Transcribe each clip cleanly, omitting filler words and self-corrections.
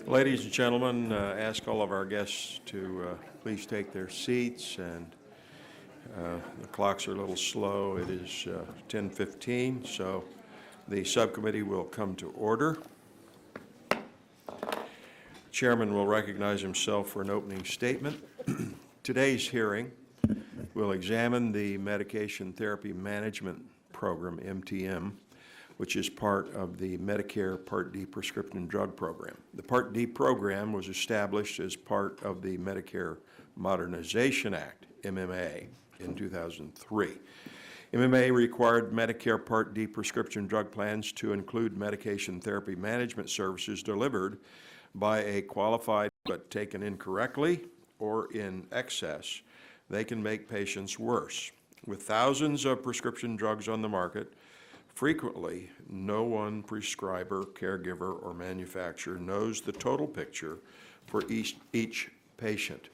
Ladies and gentlemen, ask all of our guests to please take their seats, and the clocks are a little slow. It is 10:15, so the subcommittee will come to order. Chairman will recognize himself for an opening statement. Today's hearing will examine the Medication Therapy Management Program, MTM, which is part of the Medicare Part D prescription drug program. The Part D program was established as part of the Medicare Modernization Act, MMA, in 2003. MMA required Medicare Part D prescription drug plans to include medication therapy management services delivered by a qualified but taken incorrectly or in excess. They can make patients worse. With thousands of prescription drugs on the market, frequently, no one prescriber, caregiver, or manufacturer knows the total picture for each patient.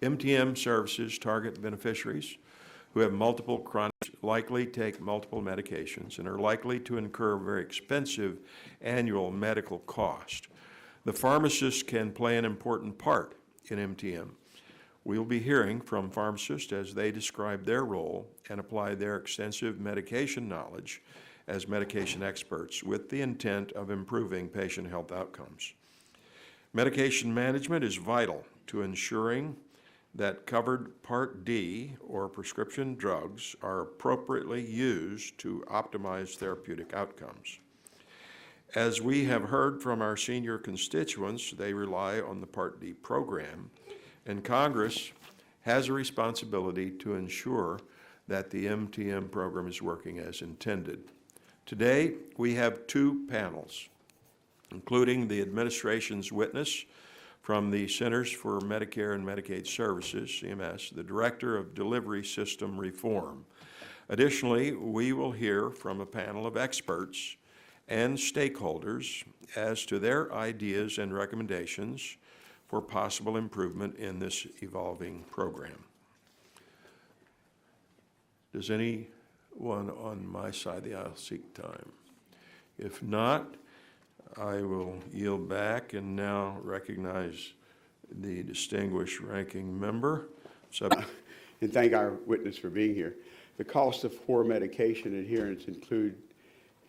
MTM services target beneficiaries who have multiple chronic, likely take multiple medications, and are likely to incur very expensive annual medical cost. The pharmacist can play an important part in MTM. We'll be hearing from pharmacists as they describe their role and apply their extensive medication knowledge as medication experts with the intent of improving patient health outcomes. Medication management is vital to ensuring that covered Part D or prescription drugs are appropriately used to optimize therapeutic outcomes. As we have heard from our senior constituents, they rely on the Part D program, and Congress has a responsibility to ensure that the MTM program is working as intended. Today, we have two panels, including the administration's witness from the Centers for Medicare and Medicaid Services, CMS, the Director of Delivery System Reform. Additionally, we will hear from a panel of experts and stakeholders as to their ideas and recommendations for possible improvement in this evolving program. Does anyone on my side of the aisle seek time? If not, I will yield back and now recognize the distinguished ranking member. And thank our witness for being here. The cost of poor medication adherence include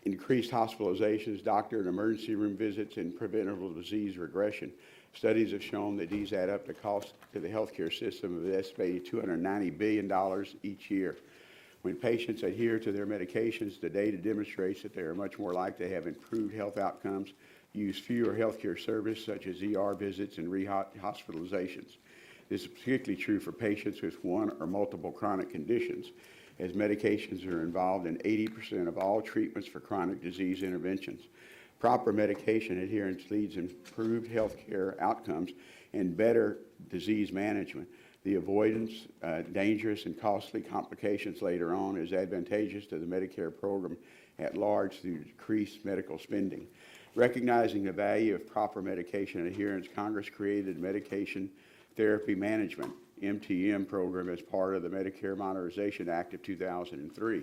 increased hospitalizations, doctor and emergency room visits, and preventable disease regression. Studies have shown that these add up to cost to the healthcare system of an estimated $290 billion each year. When patients adhere to their medications, the data demonstrates that they are much more likely to have improved health outcomes, use fewer healthcare services such as ER visits and hospitalizations. This is particularly true for patients with one or multiple chronic conditions, as medications are involved in 80% of all treatments for chronic disease interventions. Proper medication adherence leads to improved healthcare outcomes and better disease management. The avoidance, dangerous and costly complications later on is advantageous to the Medicare program at large through decreased medical spending. Recognizing the value of proper medication adherence, Congress created Medication Therapy Management, MTM program as part of the Medicare Modernization Act of 2003.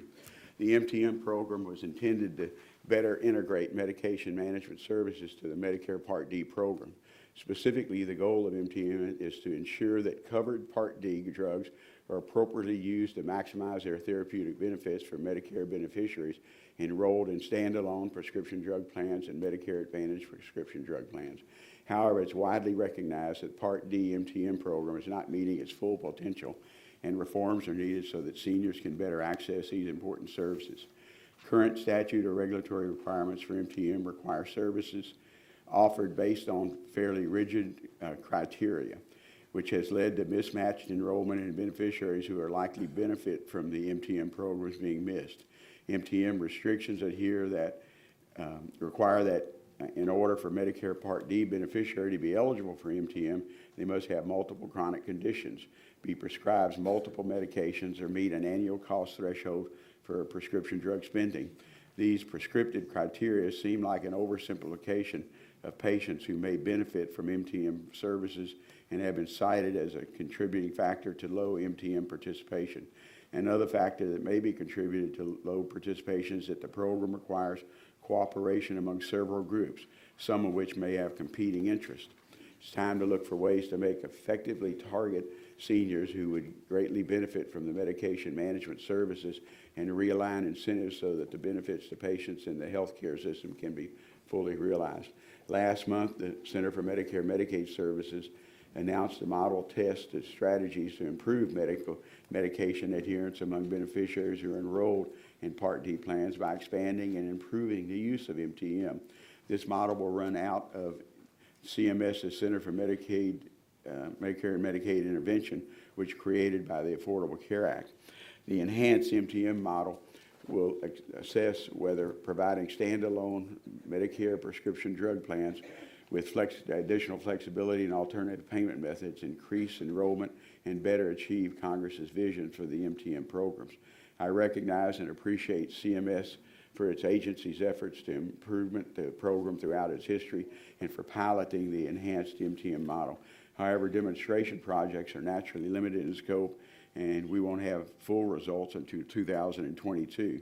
The MTM program was intended to better integrate medication management services to the Medicare Part D program. Specifically, the goal of MTM is to ensure that covered Part D drugs are appropriately used to maximize their therapeutic benefits for Medicare beneficiaries enrolled in standalone prescription drug plans and Medicare Advantage prescription drug plans. However, it's widely recognized that Part D MTM program is not meeting its full potential, and reforms are needed so that seniors can better access these important services. Current statute or regulatory requirements for MTM require services offered based on fairly rigid criteria, which has led to mismatched enrollment and beneficiaries who are likely to benefit from the MTM programs being missed. MTM restrictions require that in order for Medicare Part D beneficiary to be eligible for MTM, they must have multiple chronic conditions, be prescribed multiple medications, or meet an annual cost threshold for prescription drug spending. These prescriptive criteria seem like an oversimplification of patients who may benefit from MTM services and have been cited as a contributing factor to low MTM participation. Another factor that may be contributed to low participation is that the program requires cooperation among several groups, some of which may have competing interests. It's time to look for ways to make effectively target seniors who would greatly benefit from the medication management services and realign incentives so that the benefits to patients in the healthcare system can be fully realized. Last month, the Center for Medicare and Medicaid Services announced a model test of strategies to improve medication adherence among beneficiaries who are enrolled in Part D plans by expanding and improving the use of MTM. This model will run out of CMS's Center for Medicare and Medicaid Intervention, which created by the Affordable Care Act. The enhanced MTM model will assess whether providing standalone Medicare prescription drug plans with additional flexibility and alternative payment methods increase enrollment and better achieve Congress's vision for the MTM programs. I recognize and appreciate CMS for its agency's efforts to improvement the program throughout its history and for piloting the enhanced MTM model. However, demonstration projects are naturally limited in scope, and we won't have full results until 2022.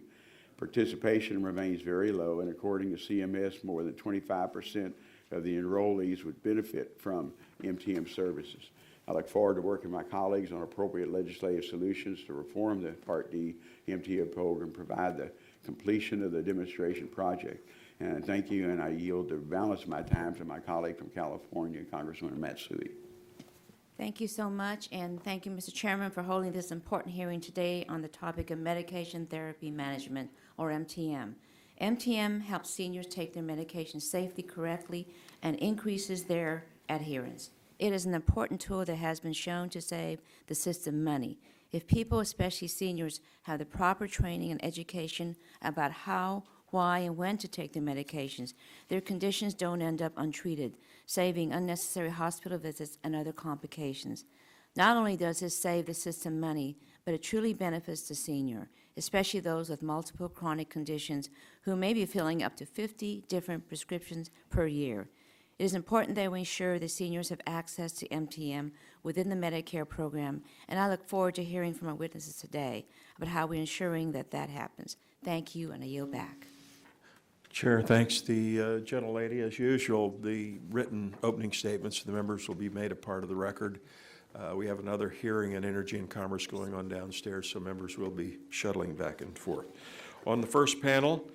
Participation remains very low, and according to CMS, more than 25% of the enrollees would benefit from MTM services. I look forward to working with my colleagues on appropriate legislative solutions to reform the Part D MTM program, provide the completion of the demonstration project. And thank you, and I yield the balance of my time to my colleague from California, Congresswoman Matsui. Thank you so much, and thank you, Mr. Chairman, for holding this important hearing today on the topic of medication therapy management, or MTM. MTM helps seniors take their medication safely, correctly, and increases their adherence. It is an important tool that has been shown to save the system money. If people, especially seniors, have the proper training and education about how, why, and when to take their medications, their conditions don't end up untreated, saving unnecessary hospital visits and other complications. Not only does this save the system money, but it truly benefits the senior, especially those with multiple chronic conditions who may be filling up to 50 different prescriptions per year. It is important that we ensure the seniors have access to MTM within the Medicare program, and I look forward to hearing from our witnesses today about how we're ensuring that that happens. Thank you, and I yield back. Chair, thanks the gentlelady. As usual, the written opening statements of the members will be made a part of the record. We have another hearing on Energy and Commerce going on downstairs, so members will be shuttling back and forth. On the first panel,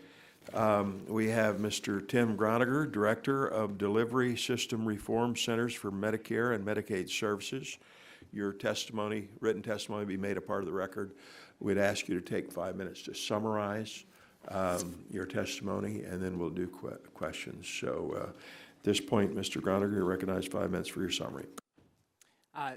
we have Mr. Tim Groniger, Director of Delivery System Reform Centers for Medicare and Medicaid Services. Your testimony, written testimony, will be made a part of the record. We'd ask you to take 5 minutes to summarize your testimony, and then we'll do questions. So at this point, Mr. Groniger, you're recognized 5 minutes for your summary.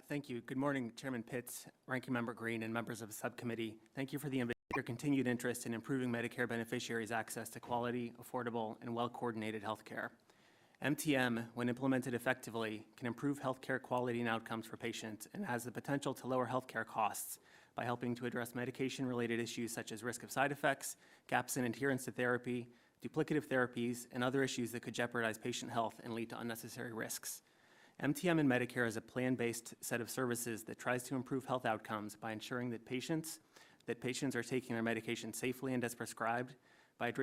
Thank you. Good morning, Chairman Pitts, Ranking Member Green, and members of the subcommittee. Thank you for your continued interest in improving Medicare beneficiaries' access to quality, affordable, and well-coordinated health care. MTM, when implemented effectively, can improve health care quality and outcomes for patients and has the potential to lower health care costs by helping to address medication-related issues such as risk of side effects, gaps in adherence to therapy, duplicative therapies, and other issues that could jeopardize patient health and lead to unnecessary risks. MTM in Medicare is a plan-based set of services that tries to improve health outcomes by ensuring that patients are taking their medication safely and as prescribed, by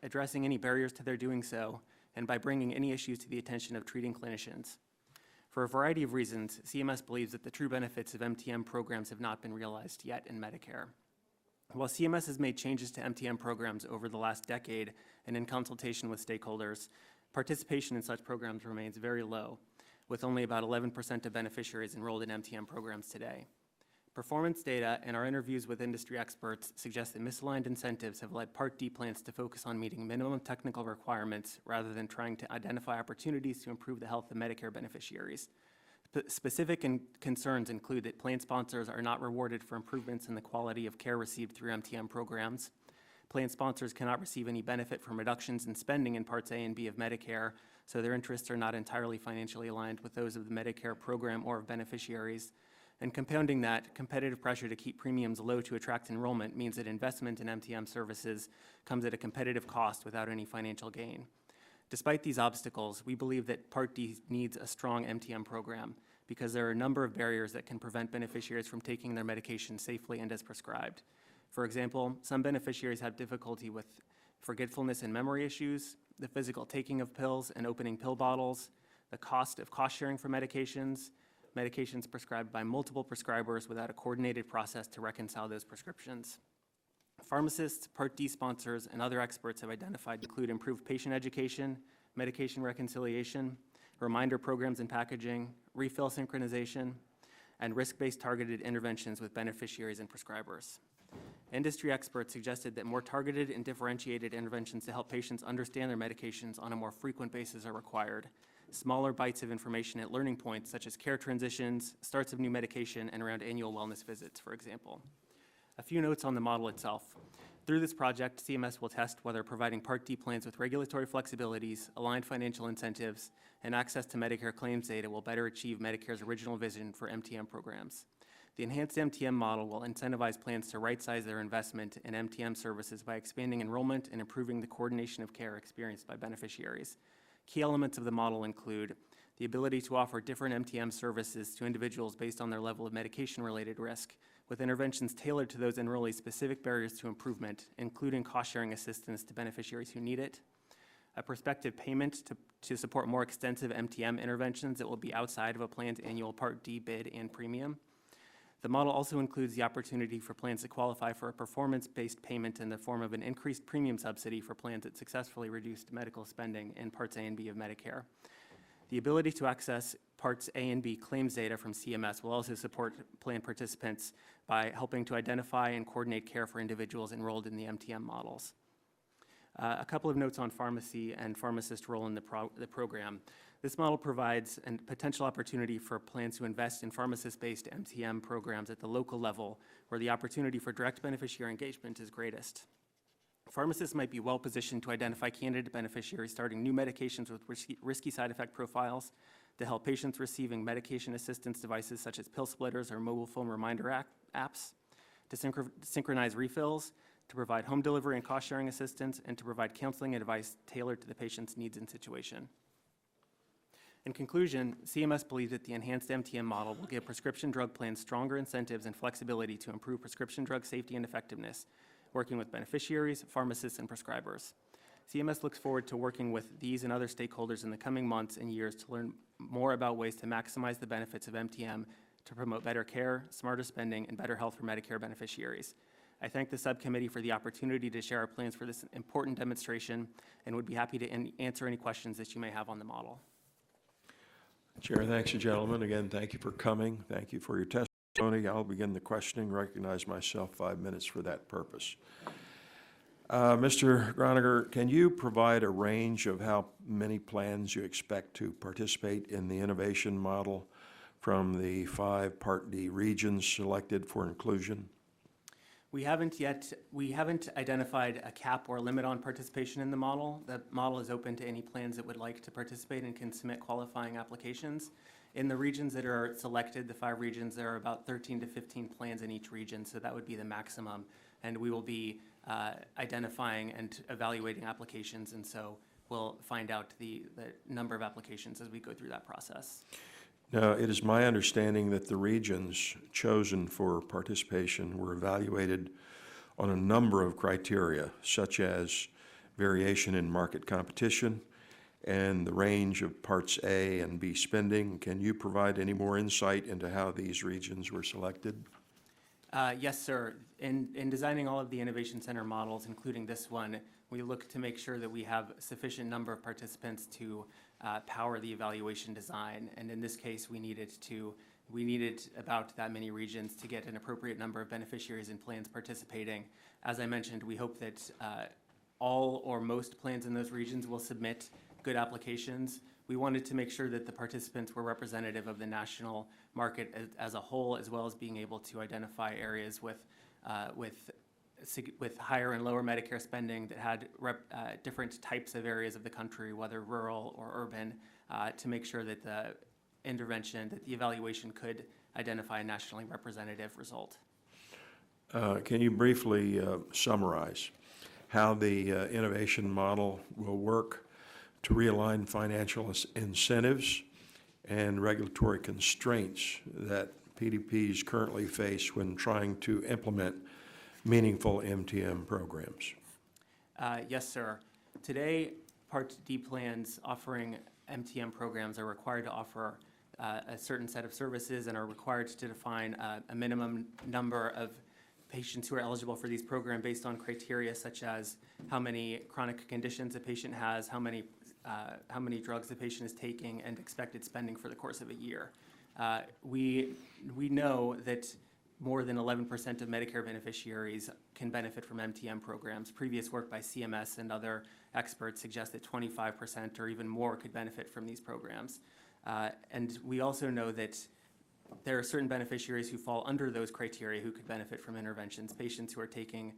addressing any barriers to their doing so, and by bringing any issues to the attention of treating clinicians. For a variety of reasons, CMS believes that the true benefits of MTM programs have not been realized yet in Medicare. While CMS has made changes to MTM programs over the last decade and in consultation with stakeholders, participation in such programs remains very low, with only about 11% of beneficiaries enrolled in MTM programs today. Performance data and our interviews with industry experts suggest that misaligned incentives have led Part D plans to focus on meeting minimum technical requirements rather than trying to identify opportunities to improve the health of Medicare beneficiaries. Specific concerns include that plan sponsors are not rewarded for improvements in the quality of care received through MTM programs. Plan sponsors cannot receive any benefit from reductions in spending in Parts A and B of Medicare, so their interests are not entirely financially aligned with those of the Medicare program or of beneficiaries. And compounding that, competitive pressure to keep premiums low to attract enrollment means that investment in MTM services comes at a competitive cost without any financial gain. Despite these obstacles, we believe that Part D needs a strong MTM program because there are a number of barriers that can prevent beneficiaries from taking their medication safely and as prescribed. For example, some beneficiaries have difficulty with forgetfulness and memory issues, the physical taking of pills and opening pill bottles, the cost of cost-sharing for medications, medications prescribed by multiple prescribers without a coordinated process to reconcile those prescriptions. Pharmacists, Part D sponsors, and other experts have identified include improved patient education, medication reconciliation, reminder programs and packaging, refill synchronization, and risk-based targeted interventions with beneficiaries and prescribers. Industry experts suggested that more targeted and differentiated interventions to help patients understand their medications on a more frequent basis are required. Smaller bites of information at learning points, such as care transitions, starts of new medication, and around annual wellness visits, for example. A few notes on the model itself. Through this project, CMS will test whether providing Part D plans with regulatory flexibilities, aligned financial incentives, and access to Medicare claims data will better achieve Medicare's original vision for MTM programs. The enhanced MTM model will incentivize plans to right-size their investment in MTM services by expanding enrollment and improving the coordination of care experienced by beneficiaries. Key elements of the model include the ability to offer different MTM services to individuals based on their level of medication-related risk, with interventions tailored to those enrollees' specific barriers to improvement, including cost-sharing assistance to beneficiaries who need it, a prospective payment to support more extensive MTM interventions that will be outside of a plan's annual Part D bid and premium. The model also includes the opportunity for plans to qualify for a performance-based payment in the form of an increased premium subsidy for plans that successfully reduced medical spending in Parts A and B of Medicare. The ability to access Parts A and B claims data from CMS will also support plan participants by helping to identify and coordinate care for individuals enrolled in the MTM models. A couple of notes on pharmacy and pharmacist role in the program. This model provides a potential opportunity for plans to invest in pharmacist-based MTM programs at the local level, where the opportunity for direct beneficiary engagement is greatest. Pharmacists might be well positioned to identify candidate beneficiaries starting new medications with risky side effect profiles, to help patients receiving medication assistance devices such as pill splitters or mobile phone reminder apps, to synchronize refills, to provide home delivery and cost-sharing assistance, and to provide counseling and advice tailored to the patient's needs and situation. In conclusion, CMS believes that the enhanced MTM model will give prescription drug plans stronger incentives and flexibility to improve prescription drug safety and effectiveness, working with beneficiaries, pharmacists, and prescribers. CMS looks forward to working with these and other stakeholders in the coming months and years to learn more about ways to maximize the benefits of MTM to promote better care, smarter spending, and better health for Medicare beneficiaries. I thank the subcommittee for the opportunity to share our plans for this important demonstration and would be happy to answer any questions that you may have on the model. Chair, thanks, gentlemen. Again, thank you for coming. Thank you for your testimony. I'll begin the questioning. Recognize myself 5 minutes for that purpose. Mr. Groniger, can you provide a range of how many plans you expect to participate in the innovation model from the 5 Part D regions selected for inclusion? We haven't identified a cap or limit on participation in the model. The model is open to any plans that would like to participate and can submit qualifying applications. In the regions that are selected, the 5 regions, there are about 13 to 15 plans in each region, so that would be the maximum. And we will be identifying and evaluating applications, and so we'll find out the number of applications as we go through that process. Now, it is my understanding that the regions chosen for participation were evaluated on a number of criteria, such as variation in market competition and the range of Parts A and B spending. Can you provide any more insight into how these regions were selected? Yes, sir. In designing all of the Innovation Center models, including this one, we look to make sure that we have a sufficient number of participants to power the evaluation design. And in this case, we needed about that many regions to get an appropriate number of beneficiaries and plans participating. As I mentioned, we hope that all or most plans in those regions will submit good applications. We wanted to make sure that the participants were representative of the national market as a whole, as well as being able to identify areas with higher and lower Medicare spending that had different types of areas of the country, whether rural or urban, to make sure that the evaluation could identify a nationally representative result. Can you briefly summarize how the innovation model will work to realign financial incentives and regulatory constraints that PDPs currently face when trying to implement meaningful MTM programs? Yes, sir. Today, Part D plans offering MTM programs are required to offer a certain set of services and are required to define a minimum number of patients who are eligible for these programs based on criteria such as how many chronic conditions a patient has, how many drugs the patient is taking, and expected spending for the course of a year. We know that more than 11% of Medicare beneficiaries can benefit from MTM programs. Previous work by CMS and other experts suggest that 25% or even more could benefit from these programs. And we also know that there are certain beneficiaries who fall under those criteria who could benefit from interventions. Patients who are taking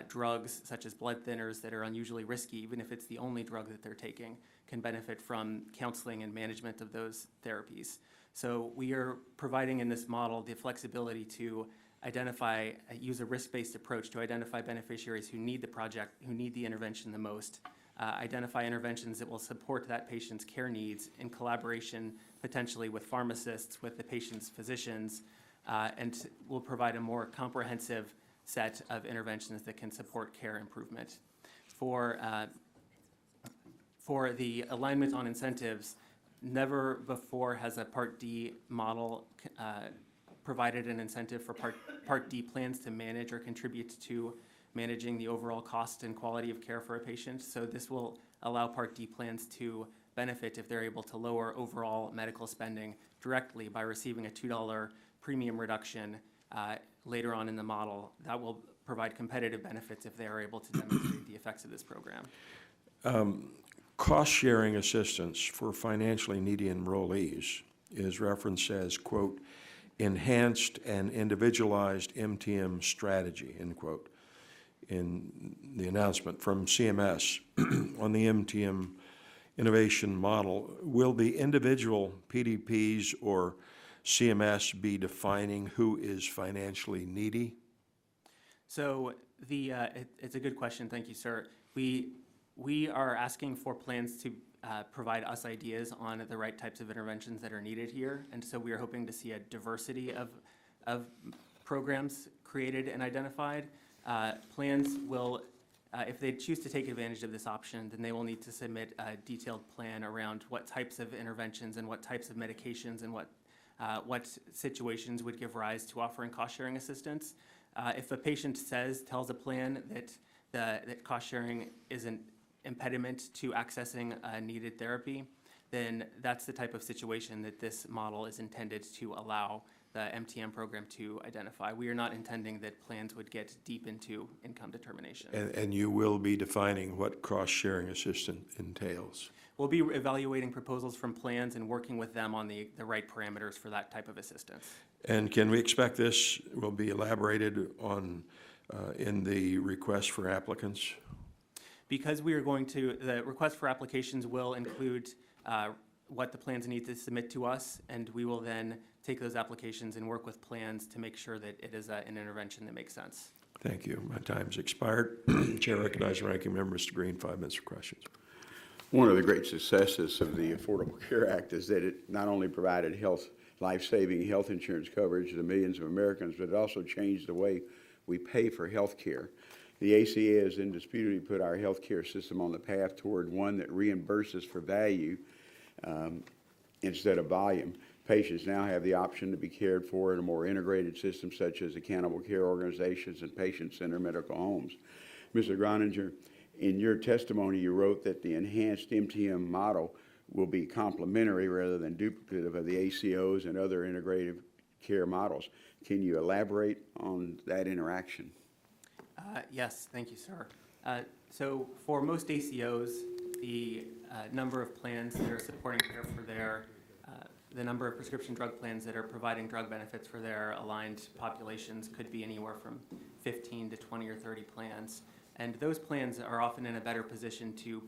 drugs such as blood thinners that are unusually risky, even if it's the only drug that they're taking, can benefit from counseling and management of those therapies. So we are providing in this model the flexibility to use a risk-based approach to identify beneficiaries who need the intervention the most, identify interventions that will support that patient's care needs in collaboration potentially with pharmacists, with the patient's physicians, and will provide a more comprehensive set of interventions that can support care improvement. For the alignment on incentives, never before has a Part D model provided an incentive for Part D plans to manage or contribute to managing the overall cost and quality of care for a patient. So this will allow Part D plans to benefit if they're able to lower overall medical spending directly by receiving a $2 premium reduction later on in the model. That will provide competitive benefits if they are able to demonstrate the effects of this program. Cost-sharing assistance for financially needy enrollees is referenced as, quote, enhanced and individualized MTM strategy, end quote, in the announcement from CMS on the MTM innovation model. Will the individual PDPs or CMS be defining who is financially needy? So it's a good question. Thank you, sir. We are asking for plans to provide us ideas on the right types of interventions that are needed here. And so we are hoping to see a diversity of programs created and identified. Plans will, if they choose to take advantage of this option, then they will need to submit a detailed plan around what types of interventions and what types of medications and what situations would give rise to offering cost-sharing assistance. If a patient tells a plan that cost-sharing is an impediment to accessing needed therapy, then that's the type of situation that this model is intended to allow the MTM program to identify. We are not intending that plans would get deep into income determination. And you will be defining what cost-sharing assistance entails. We'll be evaluating proposals from plans and working with them on the right parameters for that type of assistance. And can we expect this will be elaborated on in the request for applicants? Because we are the request for applications will include what the plans need to submit to us, and we will then take those applications and work with plans to make sure that it is an intervention that makes sense. Thank you. My time's expired. Chair recognizes Ranking Member Mr. Green, 5 minutes for questions. One of the great successes of the Affordable Care Act is that it not only provided life-saving health insurance coverage to millions of Americans, but it also changed the way we pay for health care. The ACA has indisputably put our health care system on the path toward one that reimburses for value instead of volume. Patients now have the option to be cared for in a more integrated system, such as accountable care organizations and patient-centered medical homes. Mr. Groninger, in your testimony, you wrote that the enhanced MTM model will be complementary rather than duplicative of the ACOs and other integrative care models. Can you elaborate on that interaction? Yes, thank you, sir. So for most ACOs, the number of plans that are supporting care for the number of prescription drug plans that are providing drug benefits for their aligned populations could be anywhere from 15 to 20 or 30 plans. And those plans are often in a better position to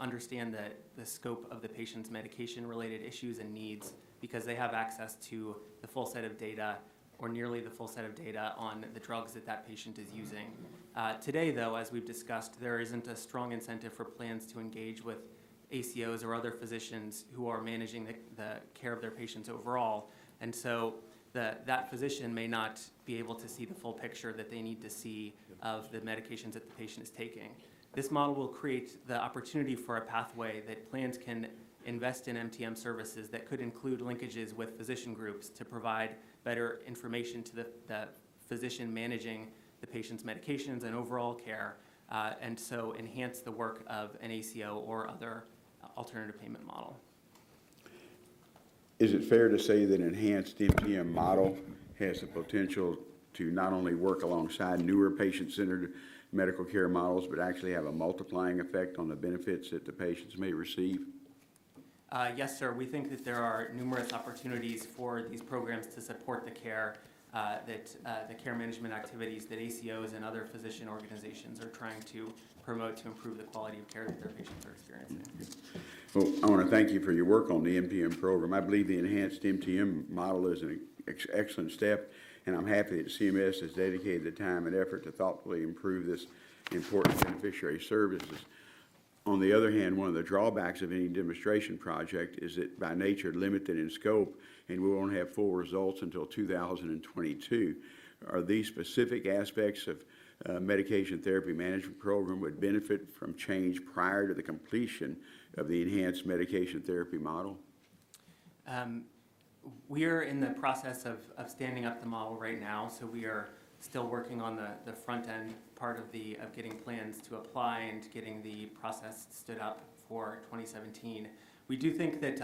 understand the scope of the patient's medication-related issues and needs because they have access to the full set of data or nearly the full set of data on the drugs that patient is using. Today, though, as we've discussed, there isn't a strong incentive for plans to engage with ACOs or other physicians who are managing the care of their patients overall. And so that physician may not be able to see the full picture that they need to see of the medications that the patient is taking. This model will create the opportunity for a pathway that plans can invest in MTM services that could include linkages with physician groups to provide better information to the physician managing the patient's medications and overall care, and so enhance the work of an ACO or other alternative payment model. Is it fair to say that enhanced MTM model has the potential to not only work alongside newer patient-centered medical care models, but actually have a multiplying effect on the benefits that the patients may receive? Yes, sir. We think that there are numerous opportunities for these programs to support the care, the care management activities that ACOs and other physician organizations are trying to promote to improve the quality of care that their patients are experiencing. Well, I want to thank you for your work on the MTM program. I believe the enhanced MTM model is an excellent step, and I'm happy that CMS has dedicated the time and effort to thoughtfully improve this important beneficiary services. On the other hand, one of the drawbacks of any demonstration project is that by nature limited in scope, and we won't have full results until 2022. Are these specific aspects of medication therapy management program would benefit from change prior to the completion of the enhanced medication therapy model? We are in the process of standing up the model right now, so we are still working on the front end part of getting plans to apply and getting the process stood up for 2017. We do think that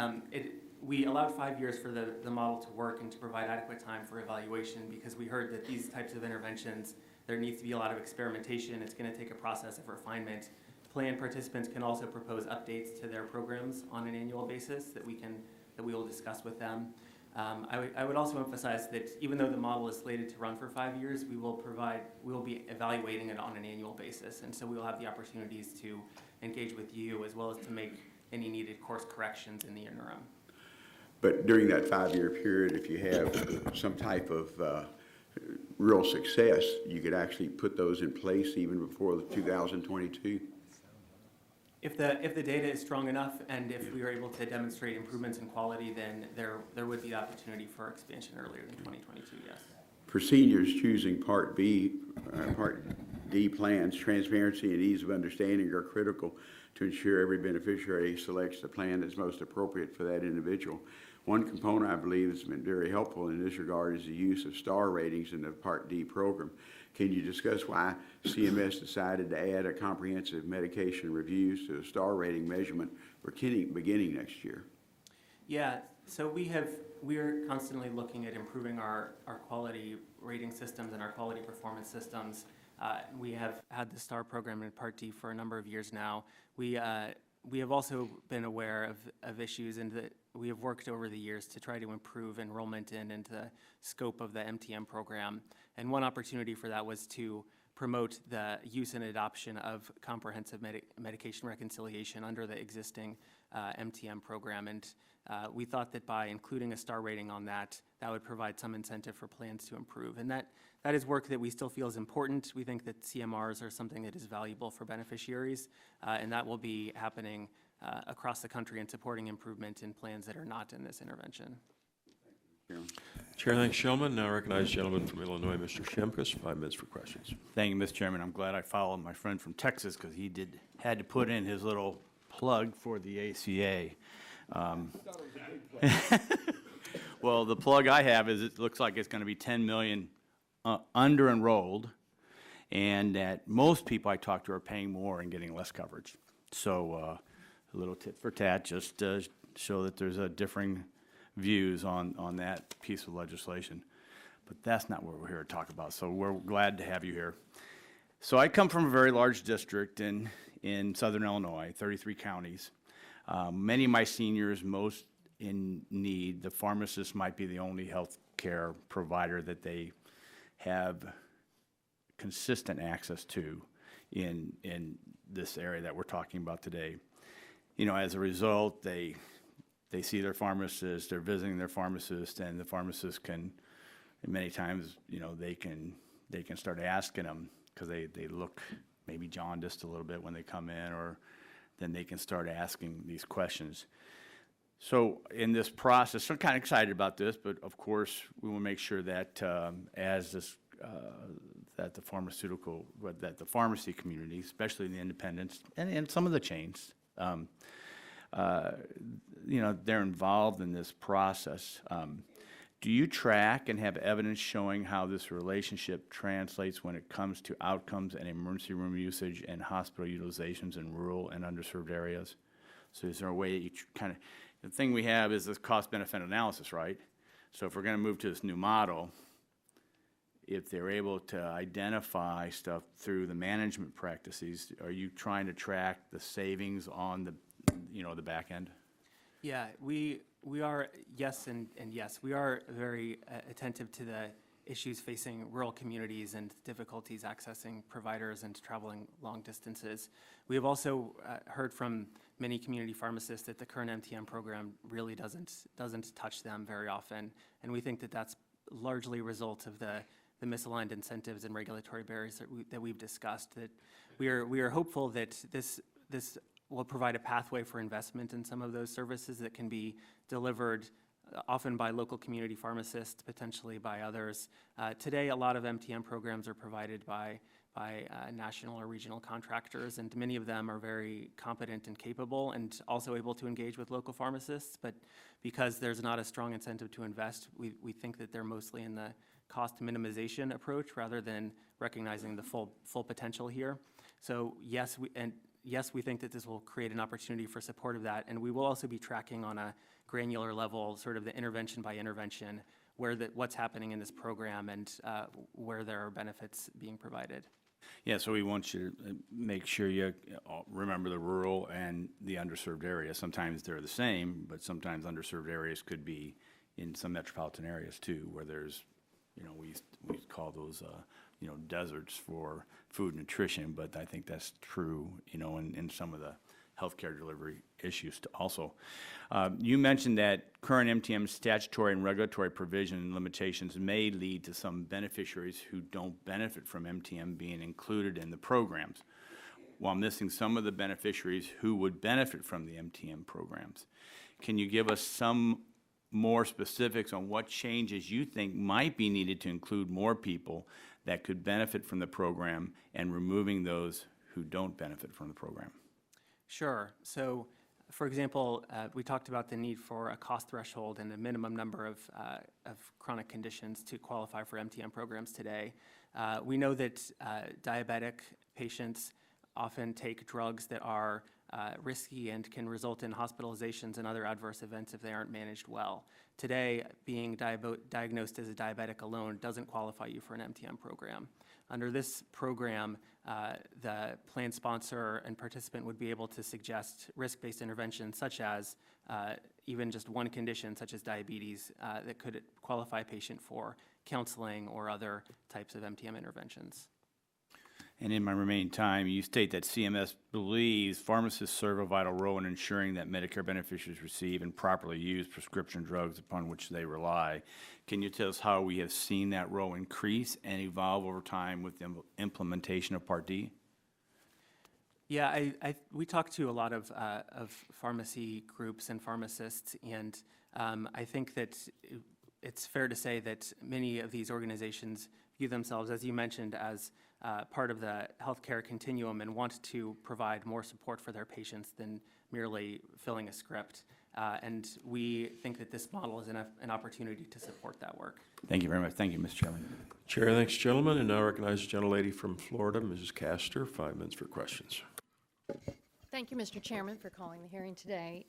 we allowed 5 years for the model to work and to provide adequate time for evaluation, because we heard that these types of interventions, there needs to be a lot of experimentation. It's going to take a process of refinement. Plan participants can also propose updates to their programs on an annual basis that we will discuss with them. I would also emphasize that even though the model is slated to run for 5 years, we will be evaluating it on an annual basis, and so we will have the opportunities to engage with you as well as to make any needed course corrections in the interim. But during that 5-year period, if you have some type of real success, you could actually put those in place even before the 2022? If the data is strong enough and if we are able to demonstrate improvements in quality, then there would be opportunity for expansion earlier than 2022, yes. For seniors choosing Part D plans, transparency and ease of understanding are critical to ensure every beneficiary selects the plan that's most appropriate for that individual. One component I believe has been very helpful in this regard is the use of star ratings in the Part D program. Can you discuss why CMS decided to add a comprehensive medication reviews to the star rating measurement beginning next year? Yeah, so we are constantly looking at improving our quality rating systems and our quality performance systems. We have had the STAR program in Part D for a number of years now. We have also been aware of issues, and that we have worked over the years to try to improve enrollment in and the scope of the MTM program. And one opportunity for that was to promote the use and adoption of comprehensive medication reconciliation under the existing MTM program. And we thought that by including a star rating on that would provide some incentive for plans to improve. And that is work that we still feel is important. We think that CMRs are something that is valuable for beneficiaries, and that will be happening across the country and supporting improvement in plans that are not in this intervention. Chair, thanks, Shulman. Now recognize the gentleman from Illinois, Mr. Shimkus, 5 minutes for questions. Thank you, Mr. Chairman. I'm glad I followed my friend from Texas because he had to put in his little plug for the ACA. Well, the plug I have is it looks like it's going to be 10 million under-enrolled, and that most people I talk to are paying more and getting less coverage. So a little tit for tat, just to show that there's a differing views on that piece of legislation. But that's not what we're here to talk about, so we're glad to have you here. So I come from a very large district in southern Illinois, 33 counties. Many of my seniors, most in need, the pharmacist might be the only health care provider that they have consistent access to in this area that we're talking about today. You know, as a result, they see their pharmacist, they're visiting their pharmacist, and the pharmacist can, many times, you know, they can start asking them, because they look maybe jaundiced a little bit when they come in, or then they can start asking these questions. So in this process, I'm kind of excited about this, but of course we will make sure that as this that the pharmacy community, especially the independents and some of the chains, they're involved in this process. Do you track and have evidence showing how this relationship translates when it comes to outcomes and emergency room usage and hospital utilizations in rural and underserved areas? So is there a way you kind of, the thing we have is this cost-benefit analysis, right? So if we're going to move to this new model, if they're able to identify stuff through the management practices, are you trying to track the savings on the, the back end? Yeah, we are, yes and yes. We are very attentive to the issues facing rural communities and difficulties accessing providers and traveling long distances. We have also heard from many community pharmacists that the current MTM program really doesn't touch them very often, and we think that that's largely a result of the misaligned incentives and regulatory barriers that we've discussed. That we are hopeful that this will provide a pathway for investment in some of those services that can be delivered often by local community pharmacists, potentially by others. Today, a lot of MTM programs are provided by national or regional contractors, and many of them are very competent and capable and also able to engage with local pharmacists. But because there's not a strong incentive to invest, we think that they're mostly in the cost minimization approach rather than recognizing the full potential here. So yes, we think that this will create an opportunity for support of that, and we will also be tracking on a granular level, sort of the intervention by intervention, what's happening in this program and where there are benefits being provided. Yeah, so we want you to make sure you remember the rural and the underserved areas. Sometimes they're the same, but sometimes underserved areas could be in some metropolitan areas too, where there's, we call those, deserts for food and nutrition, but I think that's true, in some of the healthcare delivery issues also. You mentioned that current MTM statutory and regulatory provision and limitations may lead to some beneficiaries who don't benefit from MTM being included in the programs, while missing some of the beneficiaries who would benefit from the MTM programs. Can you give us some more specifics on what changes you think might be needed to include more people that could benefit from the program and removing those who don't benefit from the program? Sure. So, for example, we talked about the need for a cost threshold and a minimum number of chronic conditions to qualify for MTM programs today. We know that diabetic patients often take drugs that are risky and can result in hospitalizations and other adverse events if they aren't managed well. Today, being diagnosed as a diabetic alone doesn't qualify you for an MTM program. Under this program, the plan sponsor and participant would be able to suggest risk-based interventions such as even just one condition such as diabetes that could qualify a patient for counseling or other types of MTM interventions. And in my remaining time, you state that CMS believes pharmacists serve a vital role in ensuring that Medicare beneficiaries receive and properly use prescription drugs upon which they rely. Can you tell us how we have seen that role increase and evolve over time with the implementation of Part D? Yeah, we talk to a lot of pharmacy groups and pharmacists, and I think that it's fair to say that many of these organizations view themselves, as you mentioned, as part of the healthcare continuum and want to provide more support for their patients than merely filling a script. And we think that this model is an opportunity to support that work. Thank you very much. Thank you, Mr. Chairman. Chair thanks, gentlemen, and now recognize the gentlelady from Florida, Mrs. Castor, 5 minutes for questions. Thank you, Mr. Chairman, for calling the hearing today.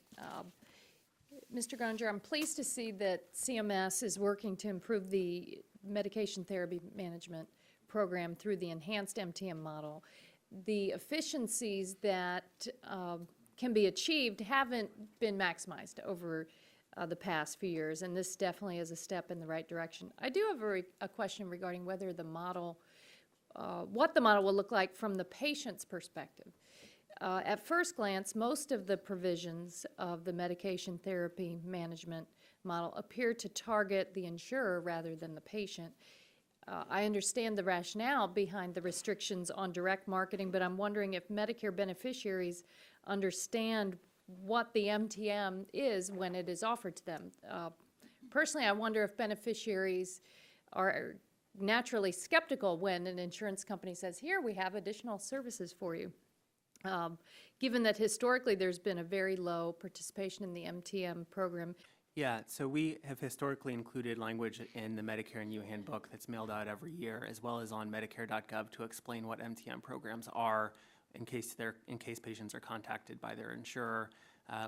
Mr. Granger, I'm pleased to see that CMS is working to improve the medication therapy management program through the enhanced MTM model. The efficiencies that can be achieved haven't been maximized over the past few years, and this definitely is a step in the right direction. I do have a question regarding whether the model, what the model will look like from the patient's perspective. At first glance, most of the provisions of the medication therapy management model appear to target the insurer rather than the patient. I understand the rationale behind the restrictions on direct marketing, but I'm wondering if Medicare beneficiaries understand what the MTM is when it is offered to them. Personally, I wonder if beneficiaries are naturally skeptical when an insurance company says, here, we have additional services for you. Given that historically there's been a very low participation in the MTM program. Yeah, so we have historically included language in the Medicare and You handbook that's mailed out every year, as well as on Medicare.gov to explain what MTM programs are in case patients are contacted by their insurer.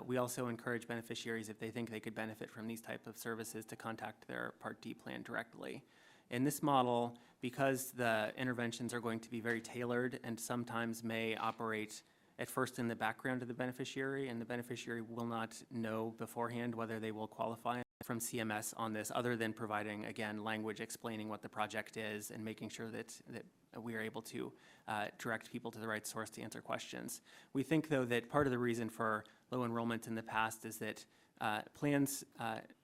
We also encourage beneficiaries, if they think they could benefit from these type of services, to contact their Part D plan directly. In this model, because the interventions are going to be very tailored and sometimes may operate at first in the background of the beneficiary, and the beneficiary will not know beforehand whether they will qualify from CMS on this, other than providing, again, language explaining what the project is and making sure that we are able to direct people to the right source to answer questions. We think, though, that part of the reason for low enrollment in the past is that plans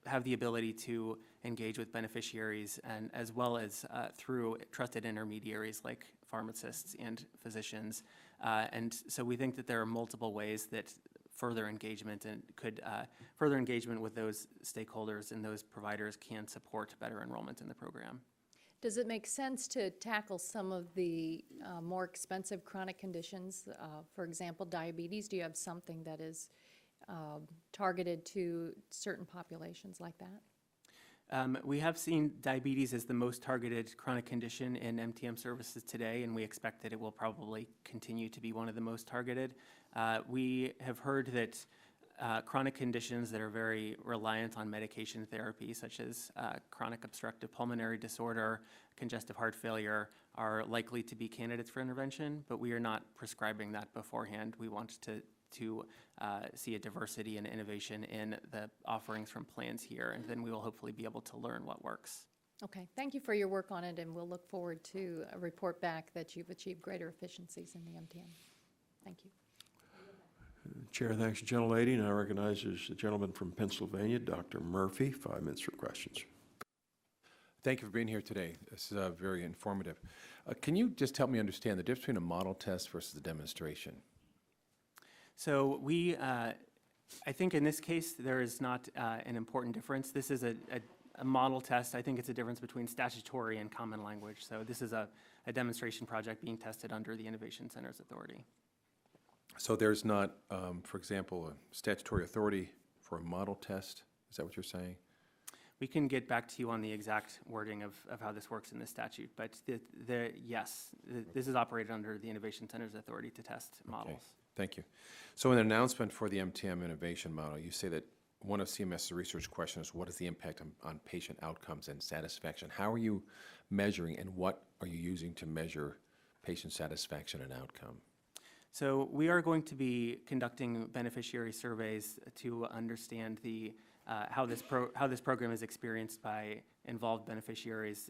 have the ability to engage with beneficiaries, and as well as through trusted intermediaries like pharmacists and physicians. And so we think that there are multiple ways that further engagement with those stakeholders and those providers can support better enrollment in the program. Does it make sense to tackle some of the more expensive chronic conditions? For example, diabetes. Do you have something that is targeted to certain populations like that? We have seen diabetes as the most targeted chronic condition in MTM services today, and we expect that it will probably continue to be one of the most targeted. We have heard that chronic conditions that are very reliant on medication therapy, such as chronic obstructive pulmonary disorder, congestive heart failure, are likely to be candidates for intervention, but we are not prescribing that beforehand. We want to see a diversity and innovation in the offerings from plans here, and then we will hopefully be able to learn what works. Okay, thank you for your work on it, and we'll look forward to a report back that you've achieved greater efficiencies in the MTM. Thank you. Chair thanks the gentlelady, and I recognize the gentleman from Pennsylvania, Dr. Murphy. 5 minutes for questions. Thank you for being here today. This is very informative. Can you just help me understand the difference between a model test versus a demonstration? So I think in this case, there is not an important difference. This is a model test. I think it's a difference between statutory and common language. So this is a demonstration project being tested under the Innovation Centers Authority. So there's not, for example, a statutory authority for a model test? Is that what you're saying? We can get back to you on the exact wording of how this works in the statute, but yes, this is operated under the Innovation Centers Authority to test models. Okay. Thank you. So in an announcement for the MTM innovation model, you say that one of CMS's research questions is what is the impact on patient outcomes and satisfaction? How are you measuring, and what are you using to measure patient satisfaction and outcome? So we are going to be conducting beneficiary surveys to understand how this program is experienced by involved beneficiaries,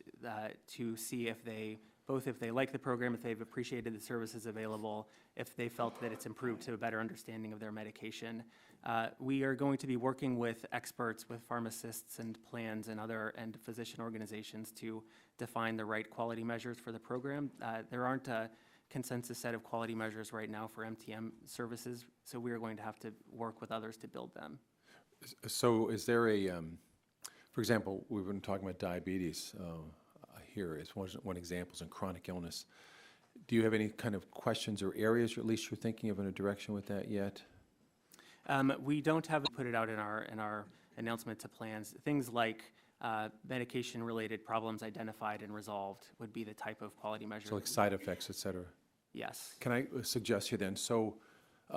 to see if they like the program, if they've appreciated the services available, if they felt that it's improved to a better understanding of their medication. We are going to be working with experts, with pharmacists and plans and physician organizations to define the right quality measures for the program. There aren't a consensus set of quality measures right now for MTM services, so we are going to have to work with others to build them. So is there for example, we've been talking about diabetes here as one example, in chronic illness. Do you have any kind of questions or areas, or at least you're thinking of in a direction with that yet? We don't have it put it out in our announcement to plans. Things like medication-related problems identified and resolved would be the type of quality measure. So like side effects, et cetera? Yes. Can I suggest here then, so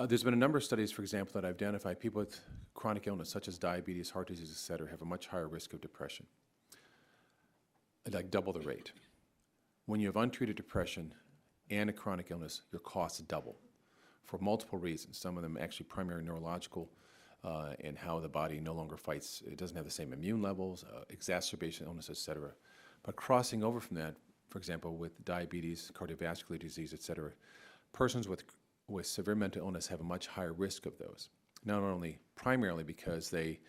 there's been a number of studies, for example, that identify people with chronic illness, such as diabetes, heart disease, et cetera, have a much higher risk of depression, like double the rate. When you have untreated depression and a chronic illness, your costs double for multiple reasons. Some of them actually primary neurological, and how the body no longer fights. It doesn't have the same immune levels, exacerbation, illness, et cetera. But crossing over from that, for example, with diabetes, cardiovascular disease, et cetera, persons with severe mental illness have a much higher risk of those. Not only primarily because they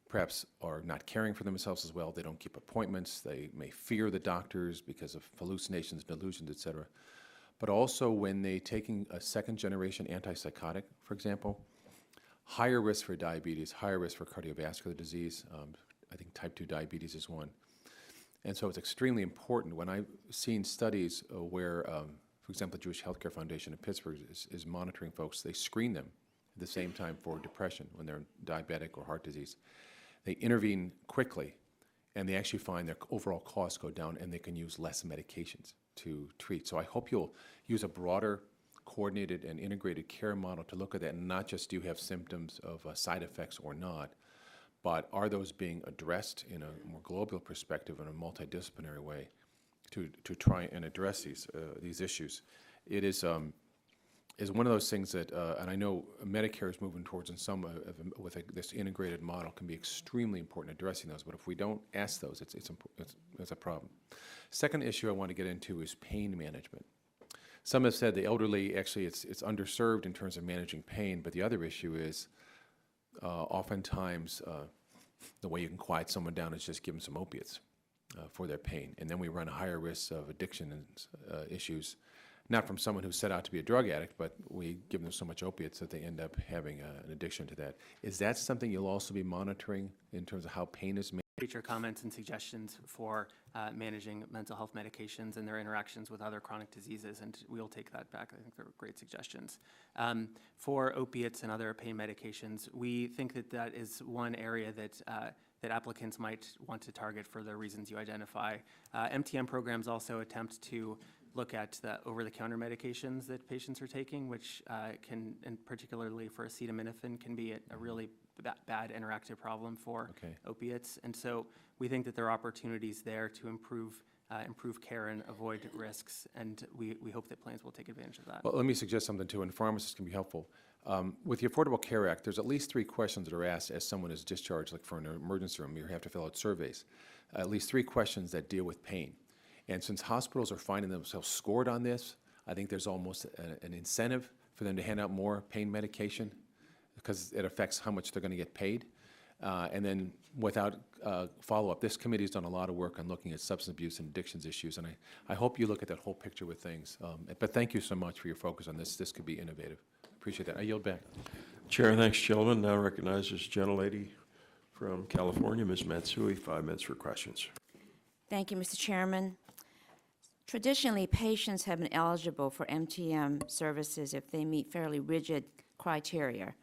perhaps are not caring for themselves as well, they don't keep appointments, they may fear the doctors because of hallucinations, delusions, et cetera, but also when they taking a second-generation antipsychotic, for example, higher risk for diabetes, higher risk for cardiovascular disease. I think type 2 diabetes is one. And so it's extremely important. When I've seen studies where, for example, the Jewish Healthcare Foundation in Pittsburgh is monitoring folks, they screen them at the same time for depression when they're diabetic or heart disease. They intervene quickly, and they actually find their overall costs go down, and they can use less medications to treat. So I hope you'll use a broader, coordinated, and integrated care model to look at that, and not just do you have symptoms of side effects or not, but are those being addressed in a more global perspective in a multidisciplinary way to try and address these issues. It is one of those things that, and I know Medicare is moving towards, in some with this integrated model, can be extremely important addressing those. But if we don't ask those, it's a problem. Second issue I want to get into is pain management. Some have said the elderly, actually, it's underserved in terms of managing pain. But the other issue is oftentimes the way you can quiet someone down is just give them some opiates for their pain, and then we run a higher risk of addiction issues. Not from someone who's set out to be a drug addict, but we give them so much opiates that they end up having an addiction to that. Is that something you'll also be monitoring in terms of how pain is managed? Your comments and suggestions for managing mental health medications and their interactions with other chronic diseases, and we will take that back. I think they're great suggestions. For opiates and other pain medications, we think that is one area that applicants might want to target for the reasons you identify. MTM programs also attempt to look at the over-the-counter medications that patients are taking, which can, and particularly for acetaminophen, can be a really bad interactive problem for opiates. And so we think that there are opportunities there to improve care and avoid risks, and we hope that plans will take advantage of that. Well, let me suggest something too, and pharmacists can be helpful. With the Affordable Care Act, there's at least 3 questions that are asked as someone is discharged, like for an emergency room, you have to fill out surveys. At least 3 questions that deal with pain. And since hospitals are finding themselves scored on this, I think there's almost an incentive for them to hand out more pain medication because it affects how much they're going to get paid. And then without follow-up, this committee has done a lot of work on looking at substance abuse and addictions issues, and I hope you look at that whole picture with things. But thank you so much for your focus on this. This could be innovative. Appreciate that. I yield back. Chair, thanks, gentlemen. Now recognizes gentlelady from California, Ms. Matsui, 5 minutes for questions. Thank you, Mr. Chairman. Traditionally, patients have been eligible for MTM services if they meet fairly rigid criteria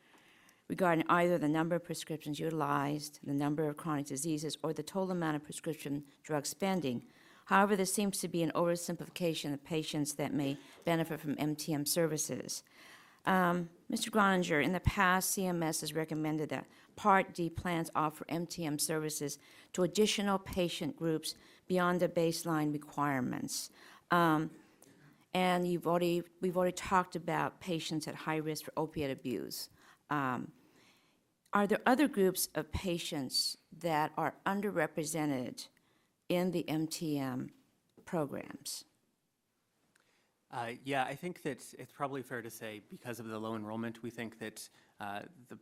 regarding either the number of prescriptions utilized, the number of chronic diseases, or the total amount of prescription drug spending. However, there seems to be an oversimplification of patients that may benefit from MTM services. Mr. Groninger, in the past, CMS has recommended that Part D plans offer MTM services to additional patient groups beyond the baseline requirements. And we've already talked about patients at high risk for opiate abuse. Are there other groups of patients that are underrepresented in the MTM programs? Yeah, I think that it's probably fair to say because of the low enrollment, we think that the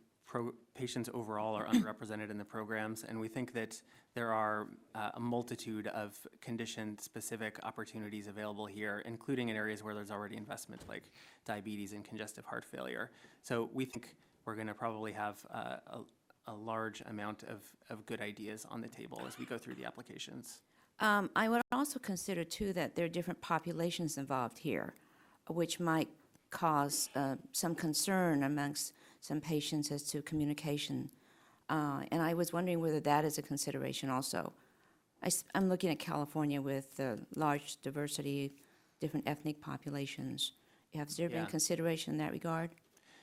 patients overall are underrepresented in the programs, and we think that there are a multitude of condition-specific opportunities available here, including in areas where there's already investment like diabetes and congestive heart failure. So we think we're going to probably have a large amount of good ideas on the table as we go through the applications. I would also consider, too, that there are different populations involved here, which might cause some concern amongst some patients as to communication. And I was wondering whether that is a consideration also. I'm looking at California with large diversity, different ethnic populations. Has there been consideration in that regard?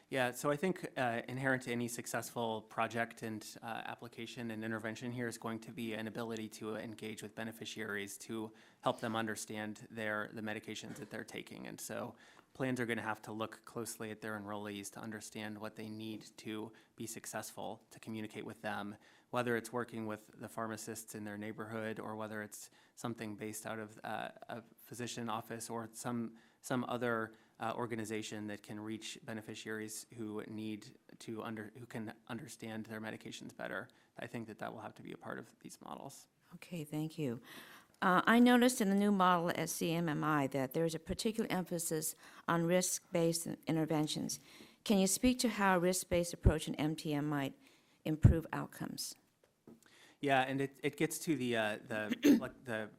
Yeah, so I think inherent to any successful project and application and intervention here is going to be an ability to engage with beneficiaries to help them understand the medications that they're taking. And so plans are going to have to look closely at their enrollees to understand what they need to be successful, to communicate with them, whether it's working with the pharmacists in their neighborhood or whether it's something based out of a physician office or some other organization that can reach beneficiaries who can understand their medications better. I think that will have to be a part of these models. Okay, thank you. I noticed in the new model at CMMI that there's a particular emphasis on risk-based interventions. Can you speak to how a risk-based approach in MTM might improve outcomes? Yeah, and it gets to the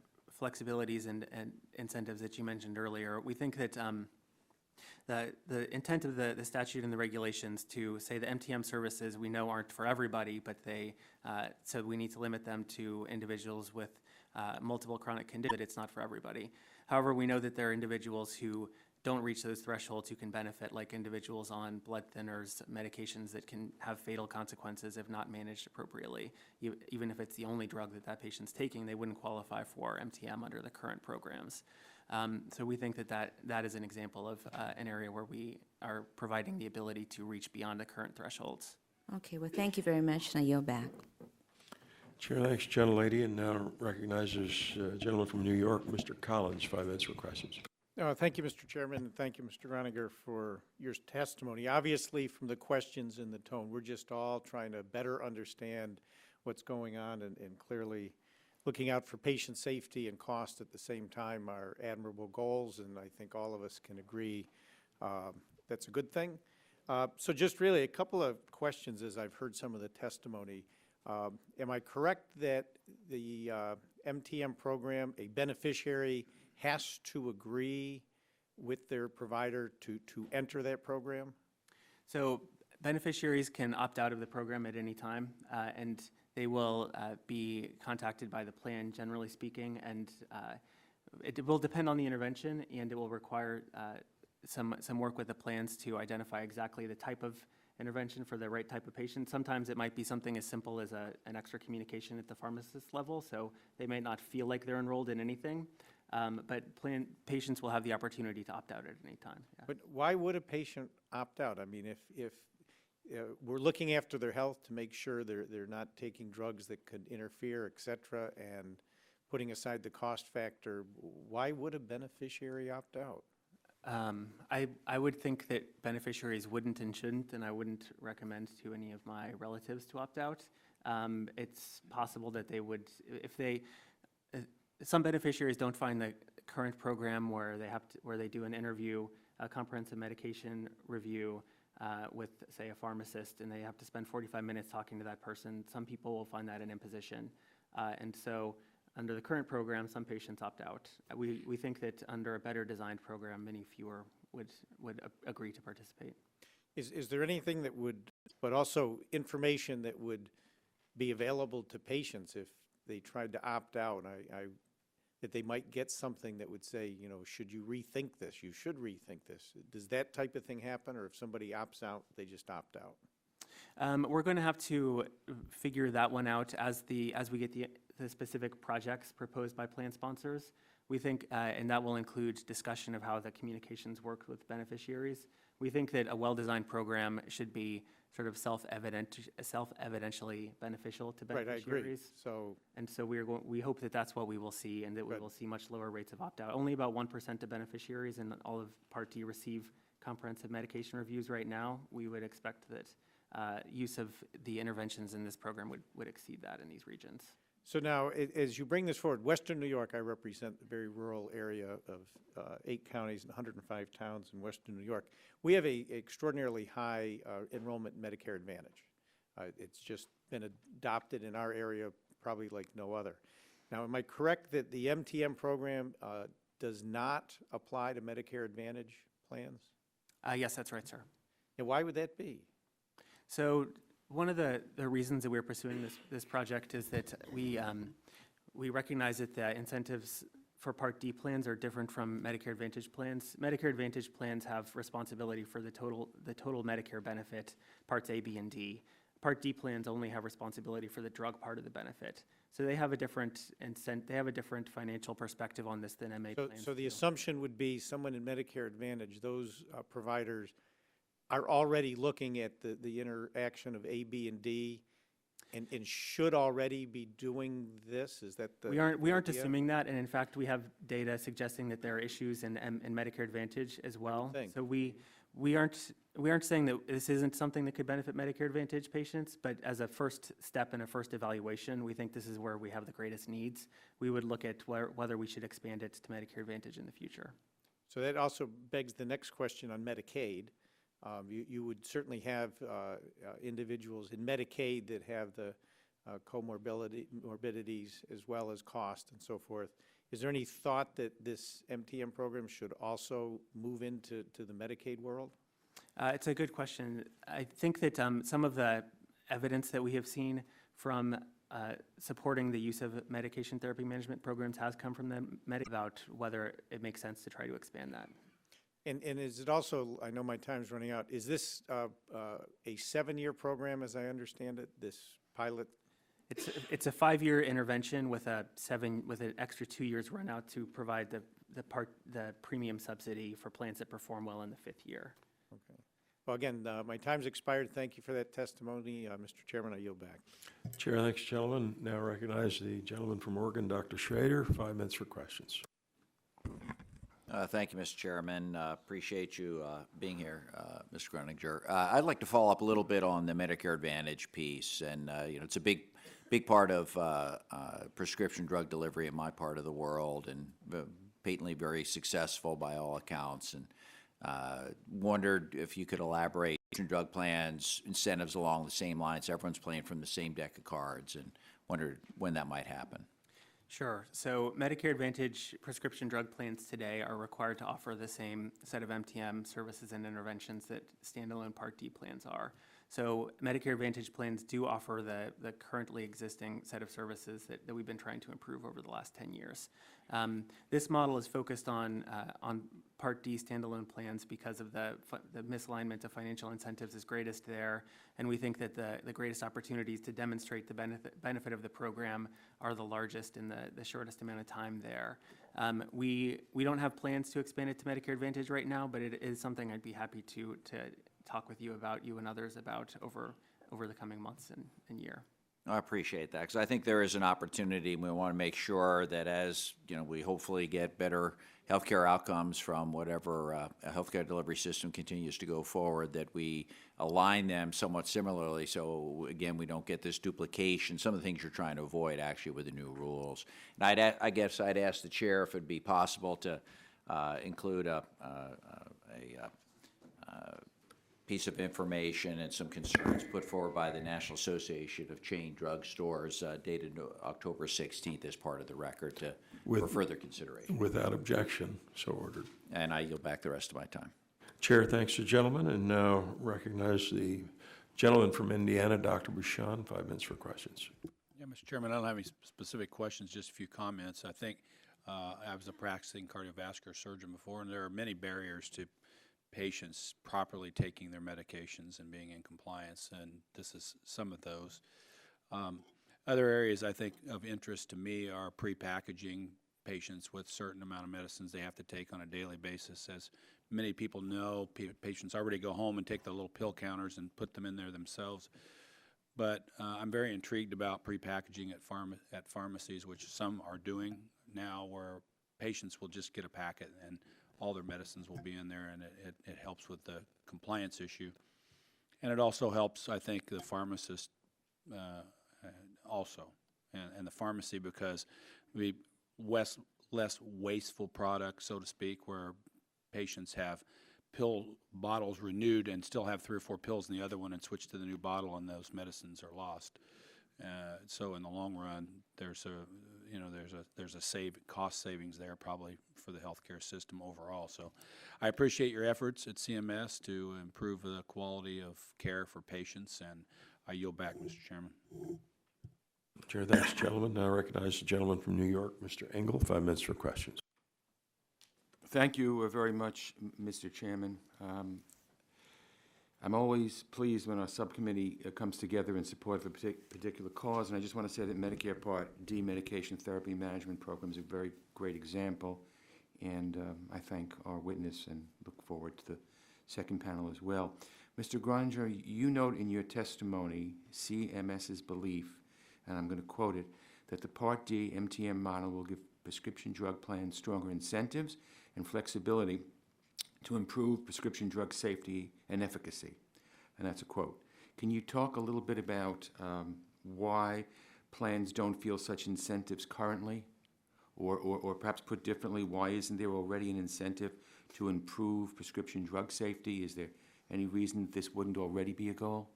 flexibilities and incentives that you mentioned earlier. We think that the intent of the statute and the regulations to say the MTM services we know aren't for everybody, but so we need to limit them to individuals with multiple chronic conditions, but it's not for everybody. However, we know that there are individuals who don't reach those thresholds who can benefit, like individuals on blood thinners, medications that can have fatal consequences if not managed appropriately. Even if it's the only drug that patient's taking, they wouldn't qualify for MTM under the current programs. So we think that is an example of an area where we are providing the ability to reach beyond the current thresholds. Okay, well, thank you very much, and I yield back. Chair thanks, gentlelady, and now recognizes gentleman from New York, Mr. Collins, 5 minutes for questions. Thank you, Mr. Chairman, and thank you, Mr. Groninger, for your testimony. Obviously, from the questions and the tone, we're just all trying to better understand what's going on, and clearly looking out for patient safety and cost at the same time are admirable goals, and I think all of us can agree that's a good thing. So just really a couple of questions as I've heard some of the testimony. Am I correct that the MTM program, a beneficiary has to agree with their provider to enter that program? So beneficiaries can opt out of the program at any time, and they will be contacted by the plan, generally speaking, and it will depend on the intervention, and it will require some work with the plans to identify exactly the type of intervention for the right type of patient. Sometimes it might be something as simple as an extra communication at the pharmacist level, so they may not feel like they're enrolled in anything. But patients will have the opportunity to opt out at any time. Yeah. But why would a patient opt out? I mean, if we're looking after their health to make sure they're not taking drugs that could interfere, et cetera, and putting aside the cost factor, why would a beneficiary opt out? I would think that beneficiaries wouldn't and shouldn't, and I wouldn't recommend to any of my relatives to opt out. It's possible that they would, if they. Some beneficiaries don't find the current program where they do an interview, a comprehensive medication review with, say, a pharmacist, and they have to spend 45 minutes talking to that person. Some people will find that an imposition. And so under the current program, some patients opt out. We think that under a better designed program, many fewer would agree to participate. Is there anything that would, but also information that would be available to patients if they tried to opt out? That they might get something that would say, you know, should you rethink this? You should rethink this. Does that type of thing happen, or if somebody opts out, they just opt out? We're going to have to figure that one out as we get the specific projects proposed by plan sponsors. We think, and that will include discussion of how the communications work with beneficiaries. We think that a well-designed program should be sort of self-evidentially beneficial to beneficiaries. Right, I agree. So we hope that that's what we will see, and that we will see much lower rates of opt-out. Only about 1% of beneficiaries in all of Part D receive comprehensive medication reviews right now. We would expect that use of the interventions in this program would exceed that in these regions. So now, as you bring this forward, Western New York, I represent the very rural area of 8 counties and 105 towns in Western New York. We have a extraordinarily high enrollment in Medicare Advantage. It's just been adopted in our area probably like no other. Now, am I correct that the MTM program does not apply to Medicare Advantage plans? Yes, that's right, sir. And why would that be? So one of the reasons that we're pursuing this project is that we recognize that the incentives for Part D plans are different from Medicare Advantage plans. Medicare Advantage plans have responsibility for the total Medicare benefit, Parts A, B, and D. Part D plans only have responsibility for the drug part of the benefit. So they have a different financial perspective on this than MA plans. So the assumption would be someone in Medicare Advantage, those providers are already looking at the interaction of A, B, and D, and should already be doing this? Is that the We aren't idea? assuming that, and in fact, we have data suggesting that there are issues in Medicare Advantage as well. Thanks. So we aren't saying that this isn't something that could benefit Medicare Advantage patients, but as a first step and a first evaluation, we think this is where we have the greatest needs. We would look at whether we should expand it to Medicare Advantage in the future. So that also begs the next question on Medicaid. You would certainly have individuals in Medicaid that have the morbidities, as well as cost and so forth. Is there any thought that this MTM program should also move into the Medicaid world? It's a good question. I think that some of the evidence that we have seen from supporting the use of medication therapy management programs has come from the about whether it makes sense to try to expand that. And is it also, I know my time's running out, is this a 7-year program, as I understand it, this pilot? It's a 5-year intervention with an extra 2 years run out to provide the premium subsidy for plans that perform well in the 5th year. Okay. Well, again, my time's expired. Thank you for that testimony. Mr. Chairman, I yield back. Chair, thanks, gentlemen. Now recognize the gentleman from Oregon, Dr. Schrader, 5 minutes for questions. Thank you, Mr. Chairman. Appreciate you being here, Mr. Gruninger. I'd like to follow up a little bit on the Medicare Advantage piece, and it's a big part of prescription drug delivery in my part of the world, and patently very successful by all accounts. And wondered if you could elaborate drug plans, incentives along the same lines. Everyone's playing from the same deck of cards, and wondered when that might happen. Sure. So Medicare Advantage prescription drug plans today are required to offer the same set of MTM services and interventions that standalone Part D plans are. So Medicare Advantage plans do offer the currently existing set of services that we've been trying to improve over the last 10 years. This model is focused on Part D standalone plans because of the misalignment of financial incentives is greatest there, and we think that the greatest opportunities to demonstrate the benefit of the program are the largest in the shortest amount of time there. We don't have plans to expand it to Medicare Advantage right now, but it is something I'd be happy to talk with you and others about over the coming months and year. I appreciate that, because I think there is an opportunity, and we want to make sure that as we hopefully get better healthcare outcomes from whatever healthcare delivery system continues to go forward, that we align them somewhat similarly. So again, we don't get this duplication. Some of the things you're trying to avoid actually with the new rules. And I guess I'd ask the chair if it'd be possible to include a piece of information and some concerns put forward by the National Association of Chain Drug Stores dated October 16th as part of the record for further consideration. Without objection, so ordered. And I yield back the rest of my time. Chair thanks the gentleman, and now recognize the gentleman from Indiana, Dr. Bouchon, 5 minutes for questions. Yeah, Mr. Chairman, I don't have any specific questions, just a few comments. I think I was a practicing cardiovascular surgeon before, and there are many barriers to patients properly taking their medications and being in compliance, and this is some of those. Other areas I think of interest to me are pre-packaging patients with certain amount of medicines they have to take on a daily basis. As many people know, patients already go home and take the little pill counters and put them in there themselves. But I'm very intrigued about pre-packaging at pharmacies, which some are doing now, where patients will just get a packet and all their medicines will be in there, and it helps with the compliance issue. And it also helps, I think, the pharmacist also, and the pharmacy, because we less wasteful product, so to speak, where patients have pill bottles renewed and still have 3 or 4 pills in the other one and switch to the new bottle, and those medicines are lost. So in the long run, there's a cost savings there probably for the healthcare system overall. So I appreciate your efforts at CMS to improve the quality of care for patients, and I yield back, Mr. Chairman. Chair thanks the gentleman. Now recognize the gentleman from New York, Mr. Engel, 5 minutes for questions. Thank you very much, Mr. Chairman. I'm always pleased when our subcommittee comes together in support of a particular cause, and I just want to say that Medicare Part D medication therapy management program is a very great example, and I thank our witness and look forward to the second panel as well. Mr. Granger, you note in your testimony CMS's belief, and I'm going to quote it, that the Part D MTM model will give prescription drug plans stronger incentives and flexibility to improve prescription drug safety and efficacy. And that's a quote. Can you talk a little bit about why plans don't feel such incentives currently? Or perhaps put differently, why isn't there already an incentive to improve prescription drug safety? Is there any reason that this wouldn't already be a goal?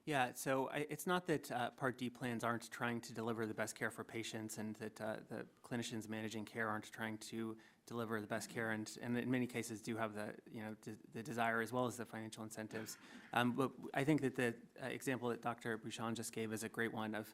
Yeah, so it's not that Part D plans aren't trying to deliver the best care for patients and that the clinicians managing care aren't trying to deliver the best care, and in many cases do have the desire as well as the financial incentives. But I think that the example that Dr. Bouchon just gave is a great one of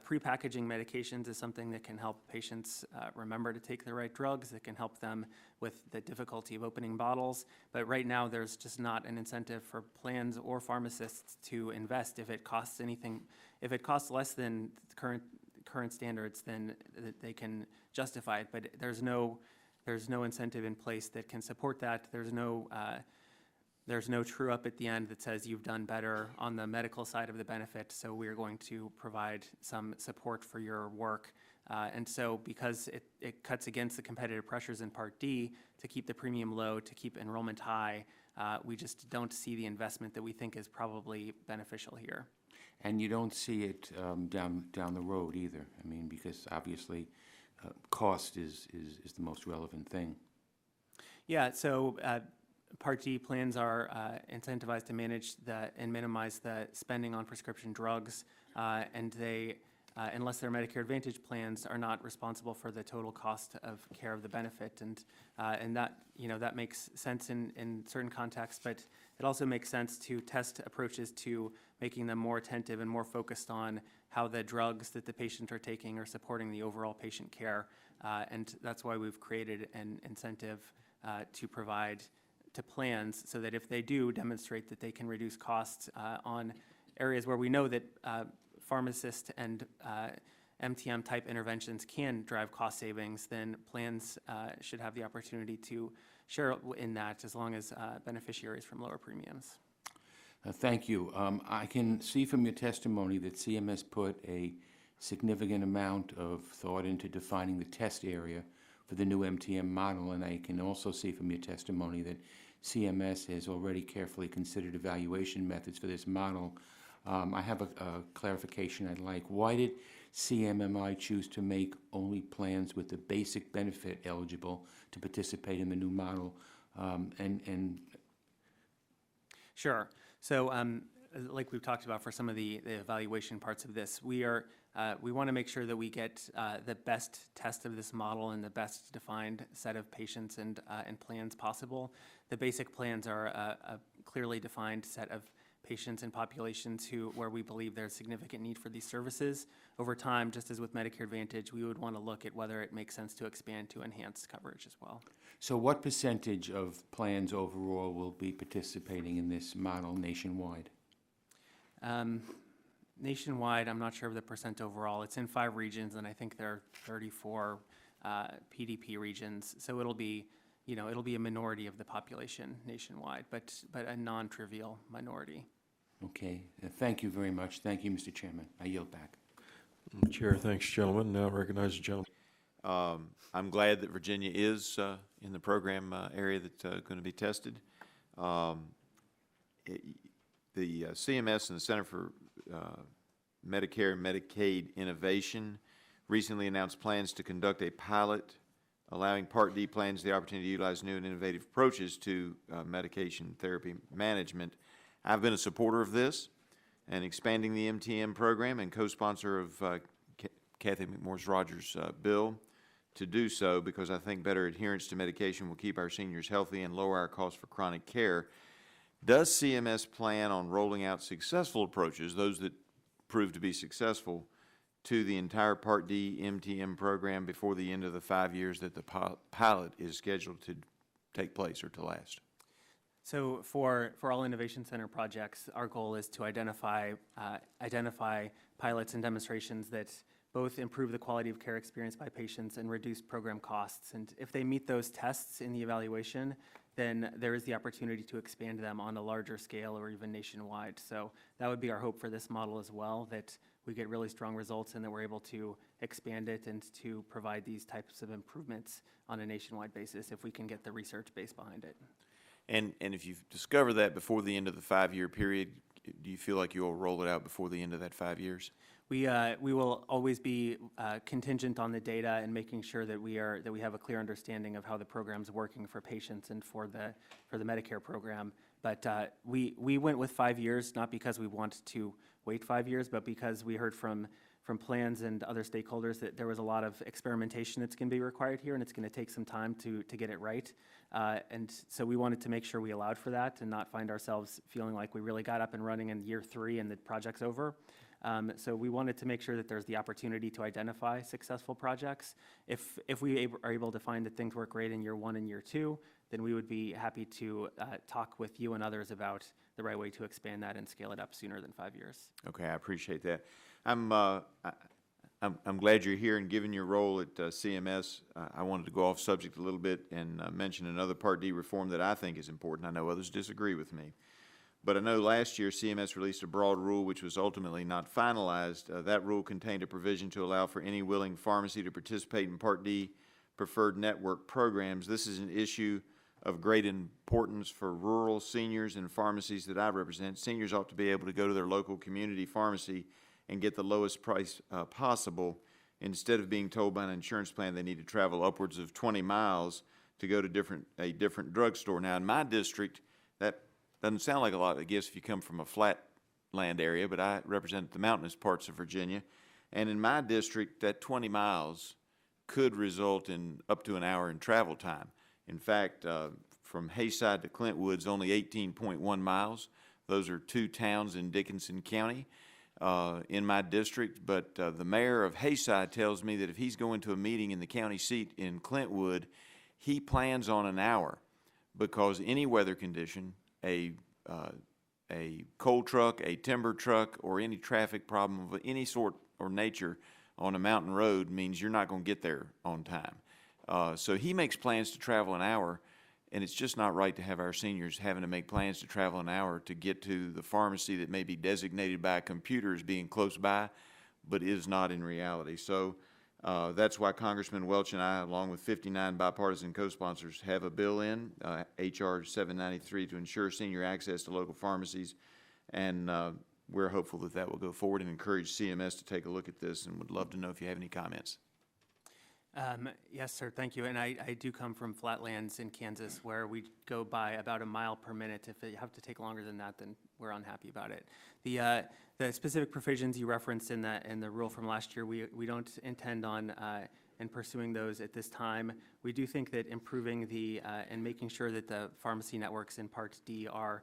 prepackaging medications is something that can help patients remember to take the right drugs, that can help them with the difficulty of opening bottles. But right now, there's just not an incentive for plans or pharmacists to invest if it costs anything. If it costs less than current standards, then they can justify it. But there's no incentive in place that can support that. There's no true up at the end that says you've done better on the medical side of the benefit, so we're going to provide some support for your work. And so because it cuts against the competitive pressures in Part D to keep the premium low, to keep enrollment high, we just don't see the investment that we think is probably beneficial here. And you don't see it down the road either. I mean, because obviously cost is the most relevant thing. Yeah, so Part D plans are incentivized to manage and minimize the spending on prescription drugs, and they, unless they're Medicare Advantage plans, are not responsible for the total cost of care of the benefit, and that makes sense in certain contexts, but it also makes sense to test approaches to making them more attentive and more focused on how the drugs that the patient are taking are supporting the overall patient care, and that's why we've created an incentive to provide to plans so that if they do demonstrate that they can reduce costs on areas where we know that pharmacist and MTM type interventions can drive cost savings, then plans should have the opportunity to share in that as long as beneficiaries from lower premiums. Thank you. I can see from your testimony that CMS put a significant amount of thought into defining the test area for the new MTM model, and I can also see from your testimony that CMS has already carefully considered evaluation methods for this model. I have a clarification I'd like. Why did CMMI choose to make only plans with the basic benefit eligible to participate in the new model? Sure. So like we've talked about for some of the evaluation parts of this, we want to make sure that we get the best test of this model and the best defined set of patients and plans possible. The basic plans are a clearly defined set of patients and populations where we believe there's significant need for these services. Over time, just as with Medicare Advantage, we would want to look at whether it makes sense to expand to enhanced coverage as well. So what percentage of plans overall will be participating in this model nationwide? Nationwide, I'm not sure of the percent overall. It's in 5 regions, and I think there are 34 PDP regions. So it'll be a minority of the population nationwide, but a non-trivial minority. Okay. Thank you very much. Thank you, Mr. Chairman. I yield back. Chair, thanks, gentlemen. Now recognize the gentleman. I'm glad that Virginia is in the program area that's going to be tested. The CMS and the Center for Medicare and Medicaid Innovation recently announced plans to conduct a pilot allowing Part D plans the opportunity to utilize new and innovative approaches to medication therapy management. I've been a supporter of this and expanding the MTM program and co-sponsor of Kathy McMorris Rogers' bill to do so because I think better adherence to medication will keep our seniors healthy and lower our costs for chronic care. Does CMS plan on rolling out successful approaches, those that prove to be successful, to the entire Part D MTM program before the end of the 5 years that the pilot is scheduled to take place or to last? So for all Innovation Center projects, our goal is to identify pilots and demonstrations that both improve the quality of care experienced by patients and reduce program costs. And if they meet those tests in the evaluation, then there is the opportunity to expand them on a larger scale or even nationwide. So that would be our hope for this model as well, that we get really strong results and that we're able to expand it and to provide these types of improvements on a nationwide basis if we can get the research base behind it. And if you discover that before the end of the 5-year period, do you feel like you'll roll it out before the end of that 5 years? We will always be contingent on the data and making sure that we have a clear understanding of how the program's working for patients and for the Medicare program. But we went with 5 years, not because we wanted to wait 5 years, but because we heard from plans and other stakeholders that there was a lot of experimentation that's going to be required here, and it's going to take some time to get it right. And so we wanted to make sure we allowed for that and not find ourselves feeling like we really got up and running in year 3 and the project's over. So we wanted to make sure that there's the opportunity to identify successful projects. If we are able to find that things work great in year 1 and year 2, then we would be happy to talk with you and others about the right way to expand that and scale it up sooner than 5 years. Okay, I appreciate that. I'm glad you're here, and given your role at CMS, I wanted to go off subject a little bit and mention another Part D reform that I think is important. I know others disagree with me. But I know last year CMS released a broad rule which was ultimately not finalized. That rule contained a provision to allow for any willing pharmacy to participate in Part D preferred network programs. This is an issue of great importance for rural seniors and pharmacies that I represent. Seniors ought to be able to go to their local community pharmacy and get the lowest price possible, instead of being told by an insurance plan they need to travel upwards of 20 miles to go to a different drugstore. Now, in my district, that doesn't sound like a lot, I guess, if you come from a flat land area, but I represent the mountainous parts of Virginia. And in my district, that 20 miles could result in up to an hour in travel time. In fact, from Hayside to Clintwood is only 18.1 miles. Those are 2 towns in Dickinson County in my district. But the mayor of Hayside tells me that if he's going to a meeting in the county seat in Clintwood, he plans on an hour, because any weather condition, a coal truck, a timber truck, or any traffic problem of any sort or nature on a mountain road means you're not going to get there on time. So he makes plans to travel an hour, and it's just not right to have our seniors having to make plans to travel an hour to get to the pharmacy that may be designated by a computer as being close by, but is not in reality. So that's why Congressman Welch and I, along with 59 bipartisan co-sponsors, have a bill in, H.R. 793, to ensure senior access to local pharmacies. And we're hopeful that that will go forward, and encourage CMS to take a look at this, and would love to know if you have any comments. Yes, sir, thank you. And I do come from flatlands in Kansas, where we go by about a mile per minute. If you have to take longer than that, then we're unhappy about it. The specific provisions you referenced in the rule from last year, we don't intend on in pursuing those at this time. We do think that improving and making sure that the pharmacy networks in Part D are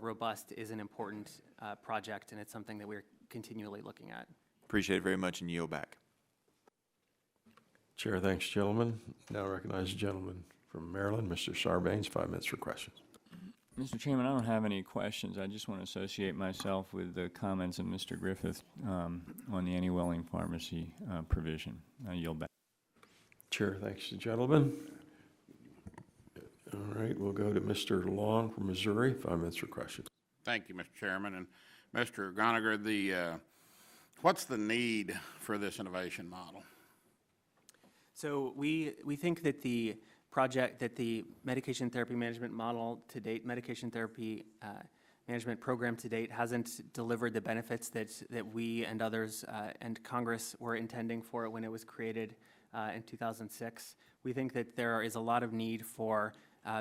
robust is an important project, and it's something that we're continually looking at. Appreciate it very much, and yield back. Chair thanks, gentlemen. Now recognize the gentleman from Maryland, Mr. Sarbanes, 5 minutes for questions. Mr. Chairman, I don't have any questions. I just want to associate myself with the comments of Mr. Griffith on the any willing pharmacy provision. I yield back. Chair thanks the gentleman. All right, we'll go to Mr. Long from Missouri, 5 minutes for questions. Thank you, Mr. Chairman. And Mr. Goniger, what's the need for this innovation model? So we think that the project, that the medication therapy management model to date, medication therapy management program to date, hasn't delivered the benefits that we and others and Congress were intending for it when it was created in 2006. We think that there is a lot of need for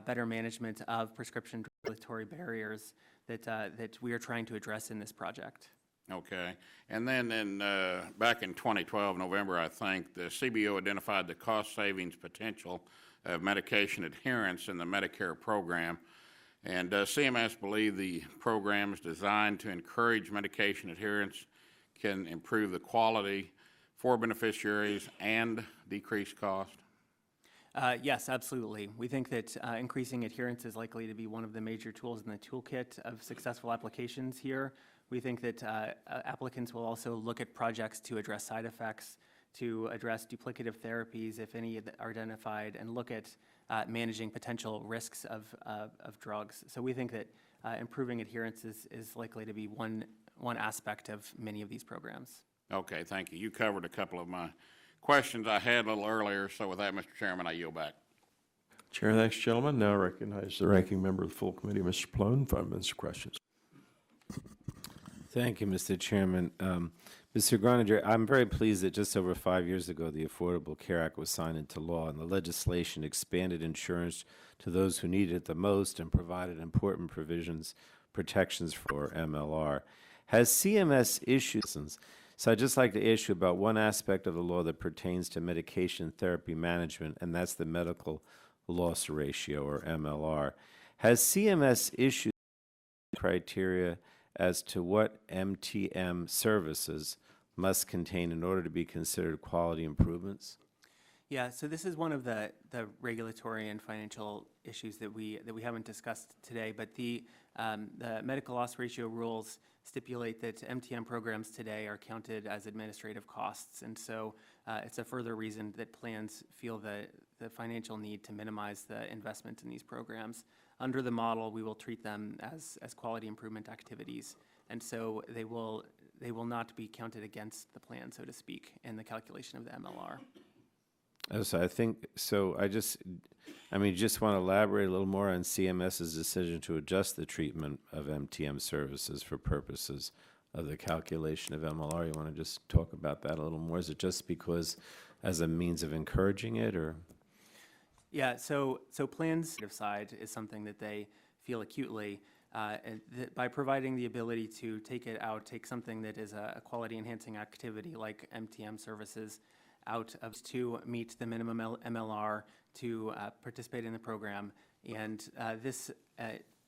better management of prescription regulatory barriers that we are trying to address in this project. Okay. And then back in 2012, November, I think, the CBO identified the cost savings potential of medication adherence in the Medicare program. And does CMS believe the program is designed to encourage medication adherence, can improve the quality for beneficiaries and decrease cost? Yes, absolutely. We think that increasing adherence is likely to be one of the major tools in the toolkit of successful applications here. We think that applicants will also look at projects to address side effects, to address duplicative therapies, if any are identified, and look at managing potential risks of drugs. So we think that improving adherence is likely to be one aspect of many of these programs. Okay, thank you. You covered a couple of my questions I had a little earlier, so with that, Mr. Chairman, I yield back. Chair thanks, gentlemen. Now recognize the ranking member of the full committee, Mr. Plone, 5 minutes for questions. Thank you, Mr. Chairman. Mr. Groninger, I'm very pleased that just over 5 years ago, the Affordable Care Act was signed into law, and the legislation expanded insurance to those who need it the most and provided important protections for MLR. Has CMS issued, so I'd just like to ask you about one aspect of the law that pertains to medication therapy management, and that's the medical loss ratio, or MLR. Has CMS issued criteria as to what MTM services must contain in order to be considered quality improvements? Yeah, so this is one of the regulatory and financial issues that we haven't discussed today, but the medical loss ratio rules stipulate that MTM programs today are counted as administrative costs, and so it's a further reason that plans feel the financial need to minimize the investment in these programs. Under the model, we will treat them as quality improvement activities, and so they will not be counted against the plan, so to speak, in the calculation of the MLR. So I think, so just want to elaborate a little more on CMS's decision to adjust the treatment of MTM services for purposes of the calculation of MLR. You want to just talk about that a little more? Is it just because as a means of encouraging it, or? Yeah, so plans side is something that they feel acutely. By providing the ability to take something that is a quality enhancing activity like MTM services out of to meet the minimum MLR to participate in the program, and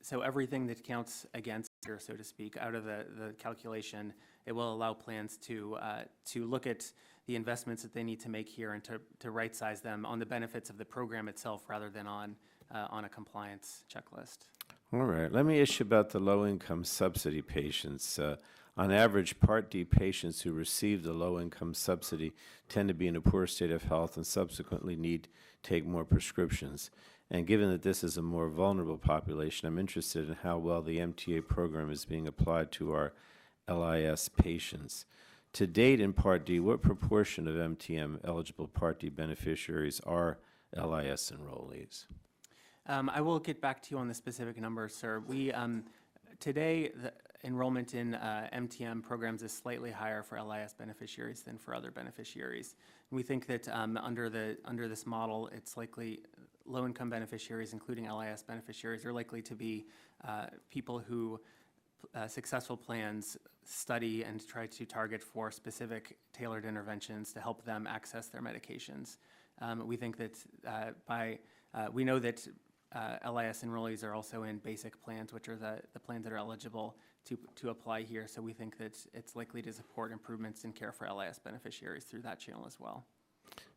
so everything that counts against, or so to speak, out of the calculation, it will allow plans to look at the investments that they need to make here and to right size them on the benefits of the program itself rather than on a compliance checklist. All right. Let me ask you about the low-income subsidy patients. On average, Part D patients who receive the low-income subsidy tend to be in a poor state of health and subsequently need to take more prescriptions. And given that this is a more vulnerable population, I'm interested in how well the MTA program is being applied to our LIS patients. To date in Part D, what proportion of MTM-eligible Part D beneficiaries are LIS enrollees? I will get back to you on the specific numbers, sir. Today, the enrollment in MTM programs is slightly higher for LIS beneficiaries than for other beneficiaries. And we think that under this model, it's likely low-income beneficiaries, including LIS beneficiaries, are likely to be people who successful plans study and try to target for specific tailored interventions to help them access their medications. We think that we know that LIS enrollees are also in basic plans, which are the plans that are eligible to apply here. So we think that it's likely to support improvements in care for LIS beneficiaries through that channel as well.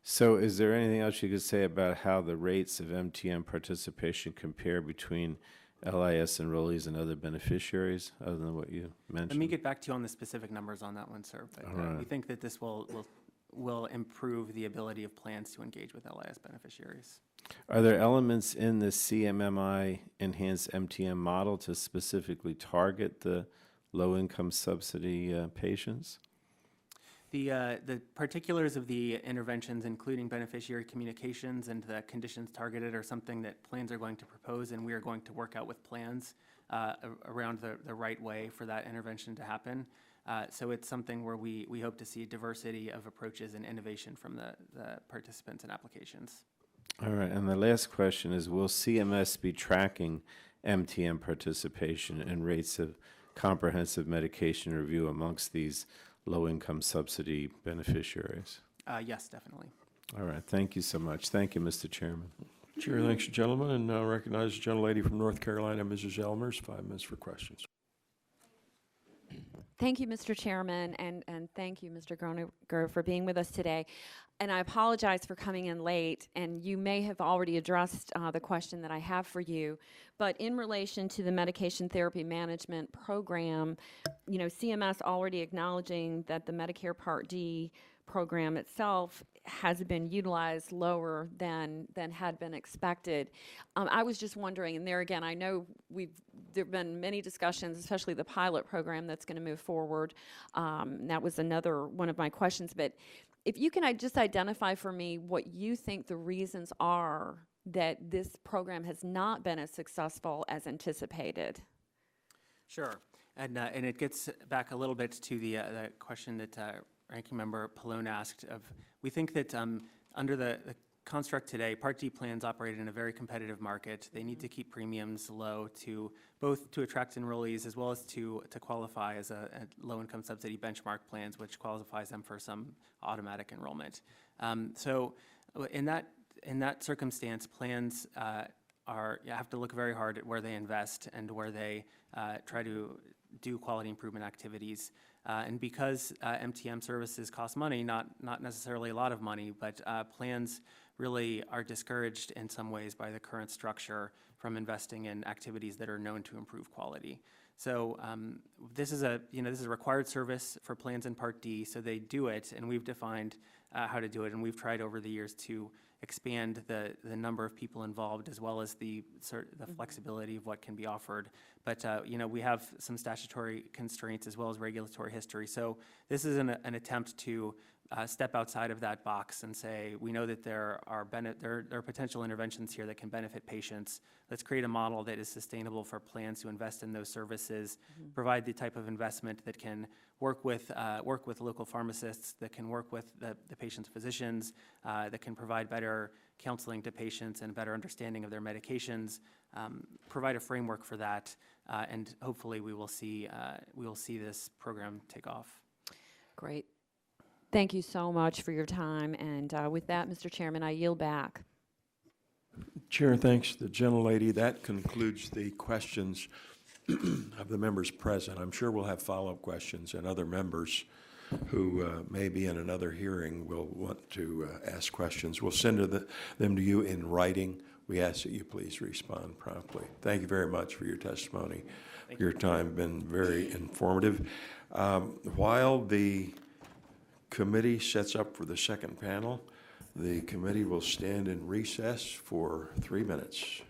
So is there anything else you could say about how the rates of MTM participation compare between LIS enrollees and other beneficiaries, other than what you mentioned? Let me get back to you on the specific numbers on that one, sir. But right. We think that this will improve the ability of plans to engage with LIS beneficiaries. Are there elements in the CMMI enhanced MTM model to specifically target the low-income subsidy patients? The particulars of the interventions, including beneficiary communications and the conditions targeted, are something that plans are going to propose, and we are going to work out with plans around the right way for that intervention to happen. So it's something where we hope to see diversity of approaches and innovation from the participants and applications. All right, and the last question is, will CMS be tracking MTM participation and rates of comprehensive medication review amongst these low-income subsidy beneficiaries? Yes, definitely. All right, thank you so much. Thank you, Mr. Chairman. Chair thanks the gentleman, and now recognize the gentlelady from North Carolina, Mrs. Elmers, 5 minutes for questions. Thank you, Mr. Chairman, and thank you, Mr. Groninger, for being with us today. And I apologize for coming in late, and you may have already addressed the question that I have for you. But in relation to the medication therapy management program, you know, CMS already acknowledging that the Medicare Part D program itself has been utilized lower than had been expected. I was just wondering, and there again, I know there have been many discussions, especially the pilot program that's going to move forward. That was another one of my questions. But if you can just identify for me what you think the reasons are that this program has not been as successful as anticipated. Sure. And it gets back a little bit to the question that Ranking Member Pallone asked. We think that under the construct today, Part D plans operate in a very competitive market. They need to keep premiums low to both to attract enrollees as well as to qualify as a low-income subsidy benchmark plans, which qualifies them for some automatic enrollment. So in that circumstance, plans you have to look very hard at where they invest and where they try to do quality improvement activities. And because MTM services cost money, not necessarily a lot of money, but plans really are discouraged in some ways by the current structure from investing in activities that are known to improve quality. So this is a required service for plans in Part D, so they do it, and we've defined how to do it, and we've tried over the years to expand the number of people involved as well as the flexibility of what can be offered. But we have some statutory constraints as well as regulatory history. So this is an attempt to step outside of that box and say, we know that there are potential interventions here that can benefit patients. Let's create a model that is sustainable for plans to invest in those services, provide the type of investment that can work with local pharmacists, that can work with the patient's physicians, that can provide better counseling to patients and better understanding of their medications, provide a framework for that, and hopefully we will see this program take off. Great. Thank you so much for your time. And with that, Mr. Chairman, I yield back. Chair, thanks the gentlelady. That concludes the questions of the members present. I'm sure we'll have follow-up questions, and other members who may be in another hearing will want to ask questions. We'll send them to you in writing. We ask that you please respond promptly. Thank you very much for your testimony. Your time been very informative. While the committee sets up for the second panel, the committee will stand in recess for 3 minutes.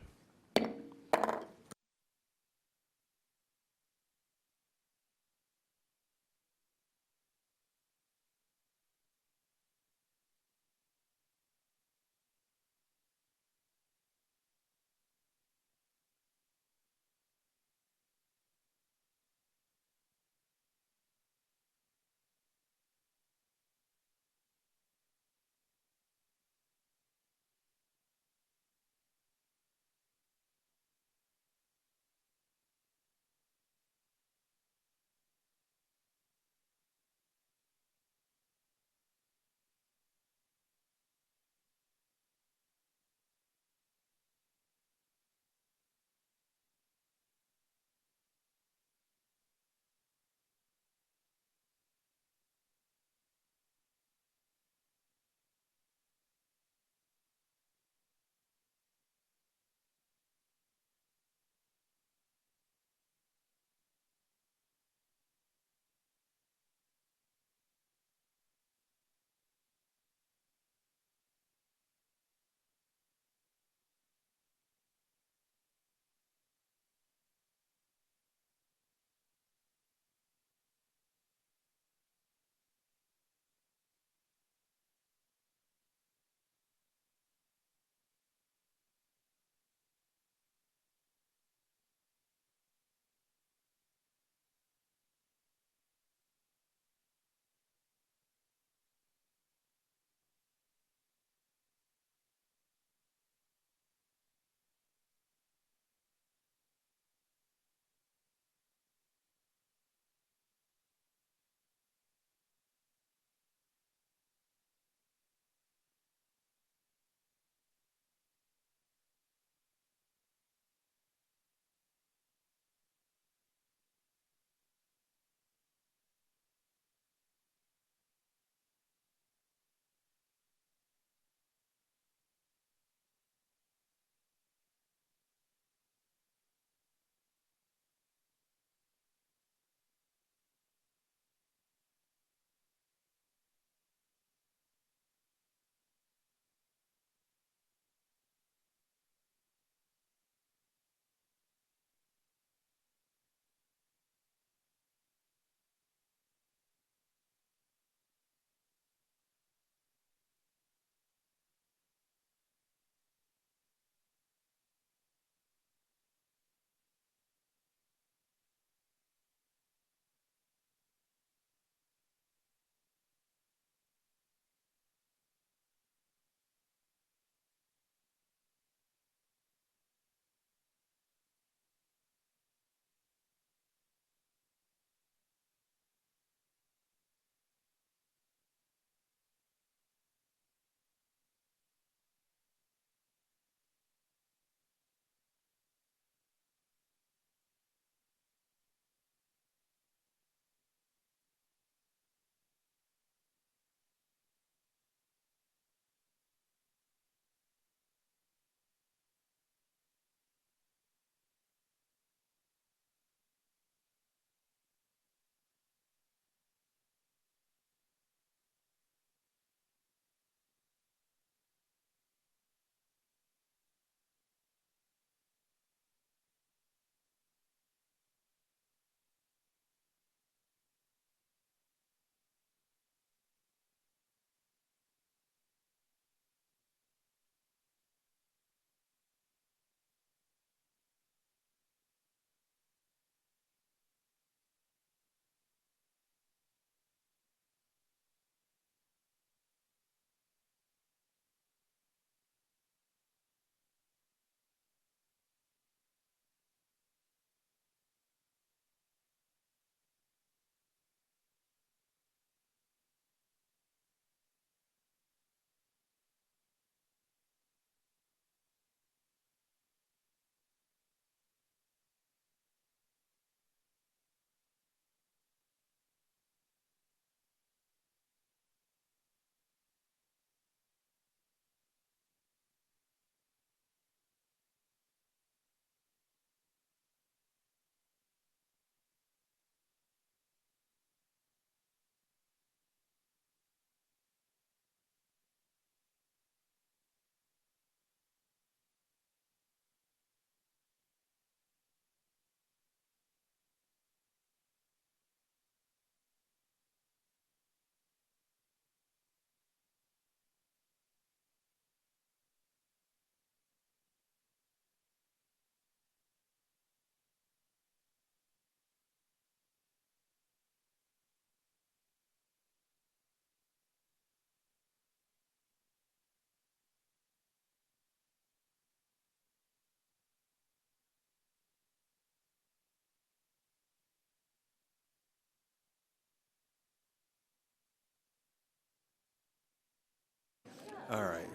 All right.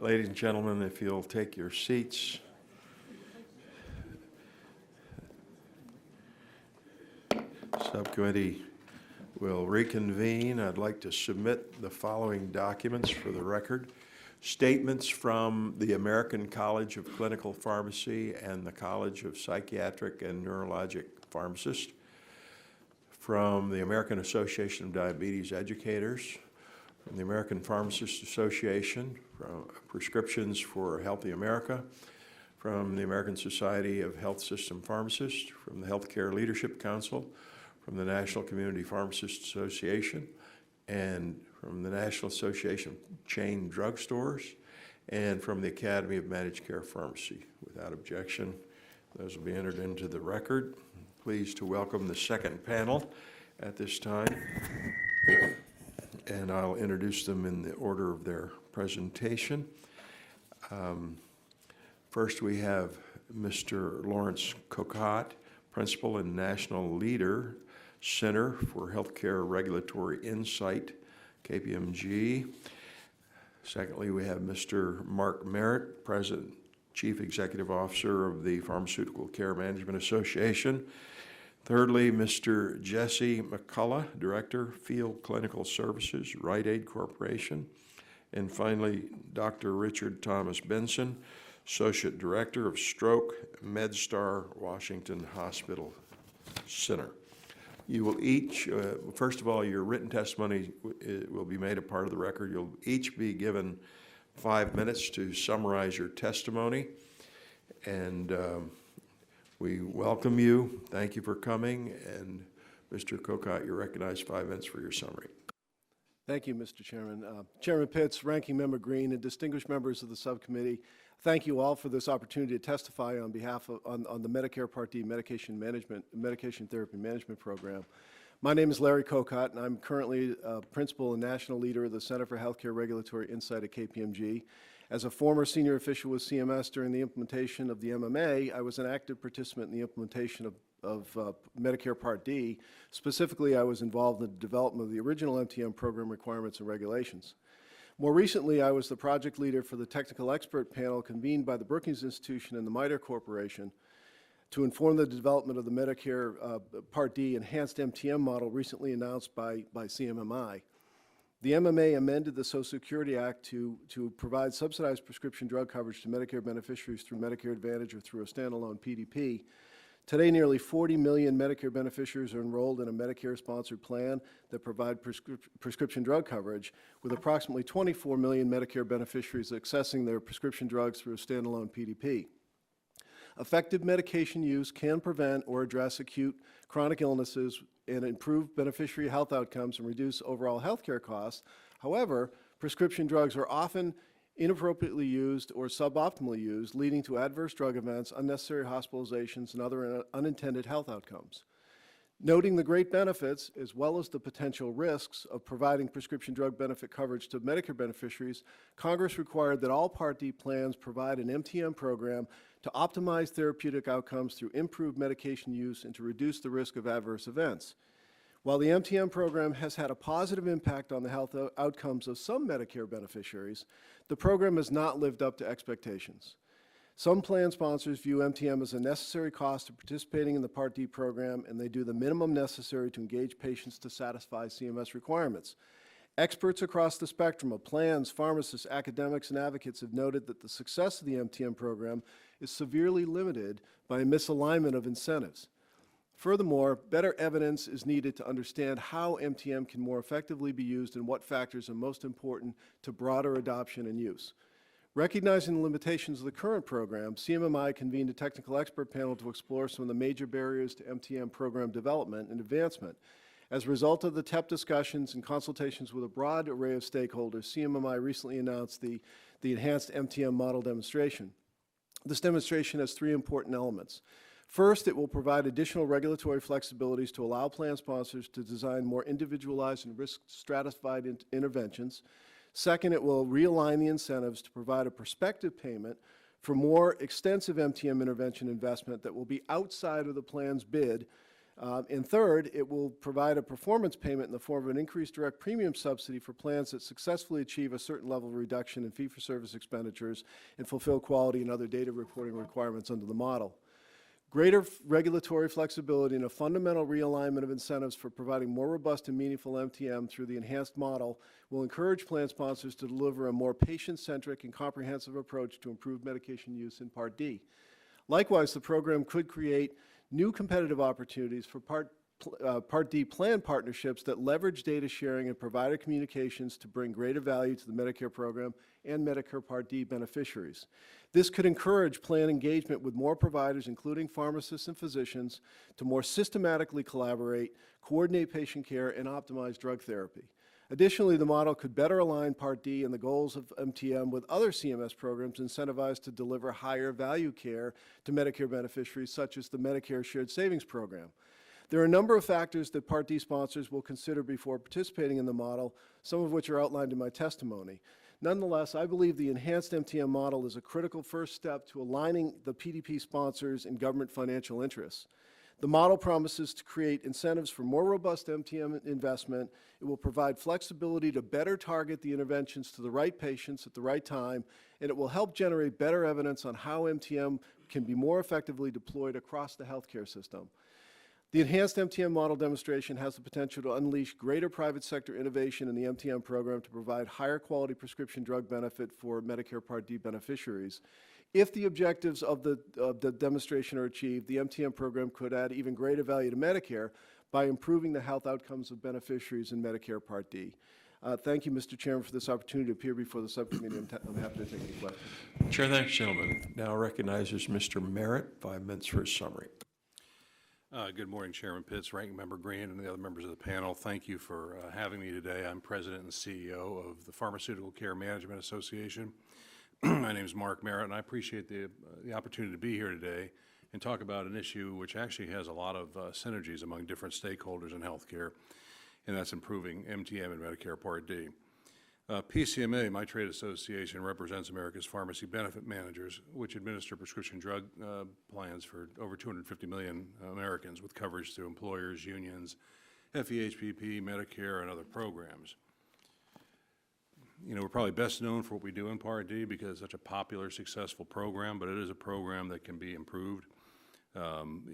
Ladies and gentlemen, if you'll take your seats. Subcommittee will reconvene. I'd like to submit the following documents for the record. Statements from the American College of Clinical Pharmacy and the College of Psychiatric and Neurologic Pharmacists, from the American Association of Diabetes Educators, from the American Pharmacists Association, from Prescriptions for a Healthy America, from the American Society of Health System Pharmacists, from the Healthcare Leadership Council, from the National Community Pharmacists Association, and from the National Association of Chain Drugstores, and from the Academy of Managed Care Pharmacy. Without objection, those will be entered into the record. Pleased to welcome the second panel at this time, and I'll introduce them in the order of their presentation. First, we have Mr. Lawrence Cocotte, Principal and National Leader, Center for Healthcare Regulatory Insight, KPMG. Secondly, we have Mr. Mark Merritt, President, Chief Executive Officer of the Pharmaceutical Care Management Association. Thirdly, Mr. Jesse McCullough, Director, Field Clinical Services, Rite Aid Corporation. And finally, Dr. Richard Thomas Benson, Associate Director of Stroke, MedStar Washington Hospital Center. You will each, first of all, your written testimony will be made a part of the record. You'll each be given 5 minutes to summarize your testimony. And we welcome you. Thank you for coming. And Mr. Cocotte, you're recognized 5 minutes for your summary. Thank you, Mr. Chairman. Chairman Pitts, Ranking Member Green, and distinguished members of the subcommittee, thank you all for this opportunity to testify on behalf of on the Medicare Part D Medication Therapy Management Program. My name is Larry Cocotte, and I'm currently Principal and National Leader of the Center for Healthcare Regulatory Insight at KPMG. As a former senior official with CMS during the implementation of the MMA, I was an active participant in the implementation of Medicare Part D. Specifically, I was involved in the development of the original MTM program requirements and regulations. More recently, I was the project leader for the technical expert panel convened by the Brookings Institution and the MITRE Corporation to inform the development of the Medicare Part D enhanced MTM model recently announced by CMMI. The MMA amended the Social Security Act to provide subsidized prescription drug coverage to Medicare beneficiaries through Medicare Advantage or through a standalone PDP. Today, nearly 40 million Medicare beneficiaries are enrolled in a Medicare-sponsored plan that provide prescription drug coverage, with approximately 24 million Medicare beneficiaries accessing their prescription drugs through a standalone PDP. Effective medication use can prevent or address acute chronic illnesses and improve beneficiary health outcomes and reduce overall health care costs. However, prescription drugs are often inappropriately used or suboptimally used, leading to adverse drug events, unnecessary hospitalizations, and other unintended health outcomes. Noting the great benefits as well as the potential risks of providing prescription drug benefit coverage to Medicare beneficiaries, Congress required that all Part D plans provide an MTM program to optimize therapeutic outcomes through improved medication use and to reduce the risk of adverse events. While the MTM program has had a positive impact on the health outcomes of some Medicare beneficiaries, the program has not lived up to expectations. Some plan sponsors view MTM as a necessary cost of participating in the Part D program, and they do the minimum necessary to engage patients to satisfy CMS requirements. Experts across the spectrum of plans, pharmacists, academics, and advocates have noted that the success of the MTM program is severely limited by a misalignment of incentives. Furthermore, better evidence is needed to understand how MTM can more effectively be used and what factors are most important to broader adoption and use. Recognizing the limitations of the current program, CMMI convened a technical expert panel to explore some of the major barriers to MTM program development and advancement. As a result of the TEP discussions and consultations with a broad array of stakeholders, CMMI recently announced the enhanced MTM model demonstration. This demonstration has three important elements. First, it will provide additional regulatory flexibilities to allow plan sponsors to design more individualized and risk-stratified interventions. Second, it will realign the incentives to provide a prospective payment for more extensive MTM intervention investment that will be outside of the plan's bid And third, it will provide a performance payment in the form of an increased direct premium subsidy for plans that successfully achieve a certain level of reduction in fee-for-service expenditures and fulfill quality and other data reporting requirements under the model. Greater regulatory flexibility and a fundamental realignment of incentives for providing more robust and meaningful MTM through the enhanced model will encourage plan sponsors to deliver a more patient-centric and comprehensive approach to improve medication use in Part D. Likewise, the program could create new competitive opportunities for Part D plan partnerships that leverage data sharing and provider communications to bring greater value to the Medicare program and Medicare Part D beneficiaries. This could encourage plan engagement with more providers, including pharmacists and physicians, to more systematically collaborate, coordinate patient care, and optimize drug therapy. Additionally, the model could better align Part D and the goals of MTM with other CMS programs incentivized to deliver higher value care to Medicare beneficiaries, such as the Medicare Shared Savings Program. There are a number of factors that Part D sponsors will consider before participating in the model, some of which are outlined in my testimony. Nonetheless, I believe the enhanced MTM model is a critical first step to aligning the PDP sponsors and government financial interests. The model promises to create incentives for more robust MTM investment. It will provide flexibility to better target the interventions to the right patients at the right time, and it will help generate better evidence on how MTM can be more effectively deployed across the healthcare system. The enhanced MTM model demonstration has the potential to unleash greater private sector innovation in the MTM program to provide higher quality prescription drug benefit for Medicare Part D beneficiaries. If the objectives of the demonstration are achieved, the MTM program could add even greater value to Medicare by improving the health outcomes of beneficiaries in Medicare Part D. Thank you, Mr. Chairman, for this opportunity to appear before the subcommittee. I'm happy to take any questions. Chair, thanks, gentlemen. Now recognizes Mr. Merritt, 5 minutes for his summary. Good morning, Chairman Pitts, Ranking Member Green, and the other members of the panel. Thank you for having me today. I'm President and CEO of the Pharmaceutical Care Management Association. My name is Mark Merritt, and I appreciate the opportunity to be here today and talk about an issue which actually has a lot of synergies among different stakeholders in healthcare, and that's improving MTM and Medicare Part D. PCMA, my trade association, represents America's pharmacy benefit managers, which administer prescription drug plans for over 250 million Americans with coverage through employers, unions, FEHPP, Medicare, and other programs. You know, we're probably best known for what we do in Part D because it's such a popular, successful program, but it is a program that can be improved.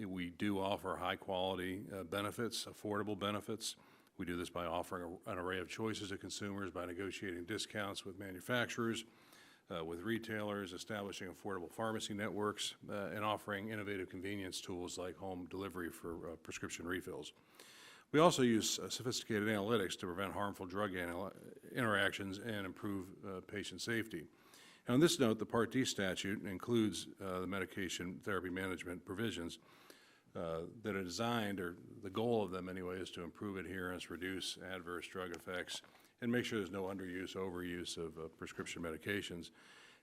We do offer high-quality benefits, affordable benefits. We do this by offering an array of choices to consumers, by negotiating discounts with manufacturers, with retailers, establishing affordable pharmacy networks, and offering innovative convenience tools like home delivery for prescription refills. We also use sophisticated analytics to prevent harmful drug interactions and improve patient safety. And on this note, the Part D statute includes the medication therapy management provisions that are designed, or the goal of them anyway, is to improve adherence, reduce adverse drug effects, and make sure there's no underuse, overuse of prescription medications.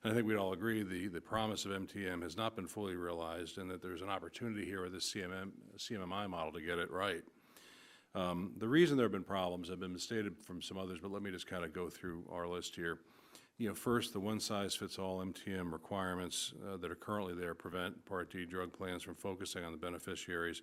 And I think we'd all agree the promise of MTM has not been fully realized, and that there's an opportunity here with this CMMI model to get it right. The reason there have been problems have been stated from some others, but let me just kind of go through our list here. You know, first, the one-size-fits-all MTM requirements that are currently there prevent Part D drug plans from focusing on the beneficiaries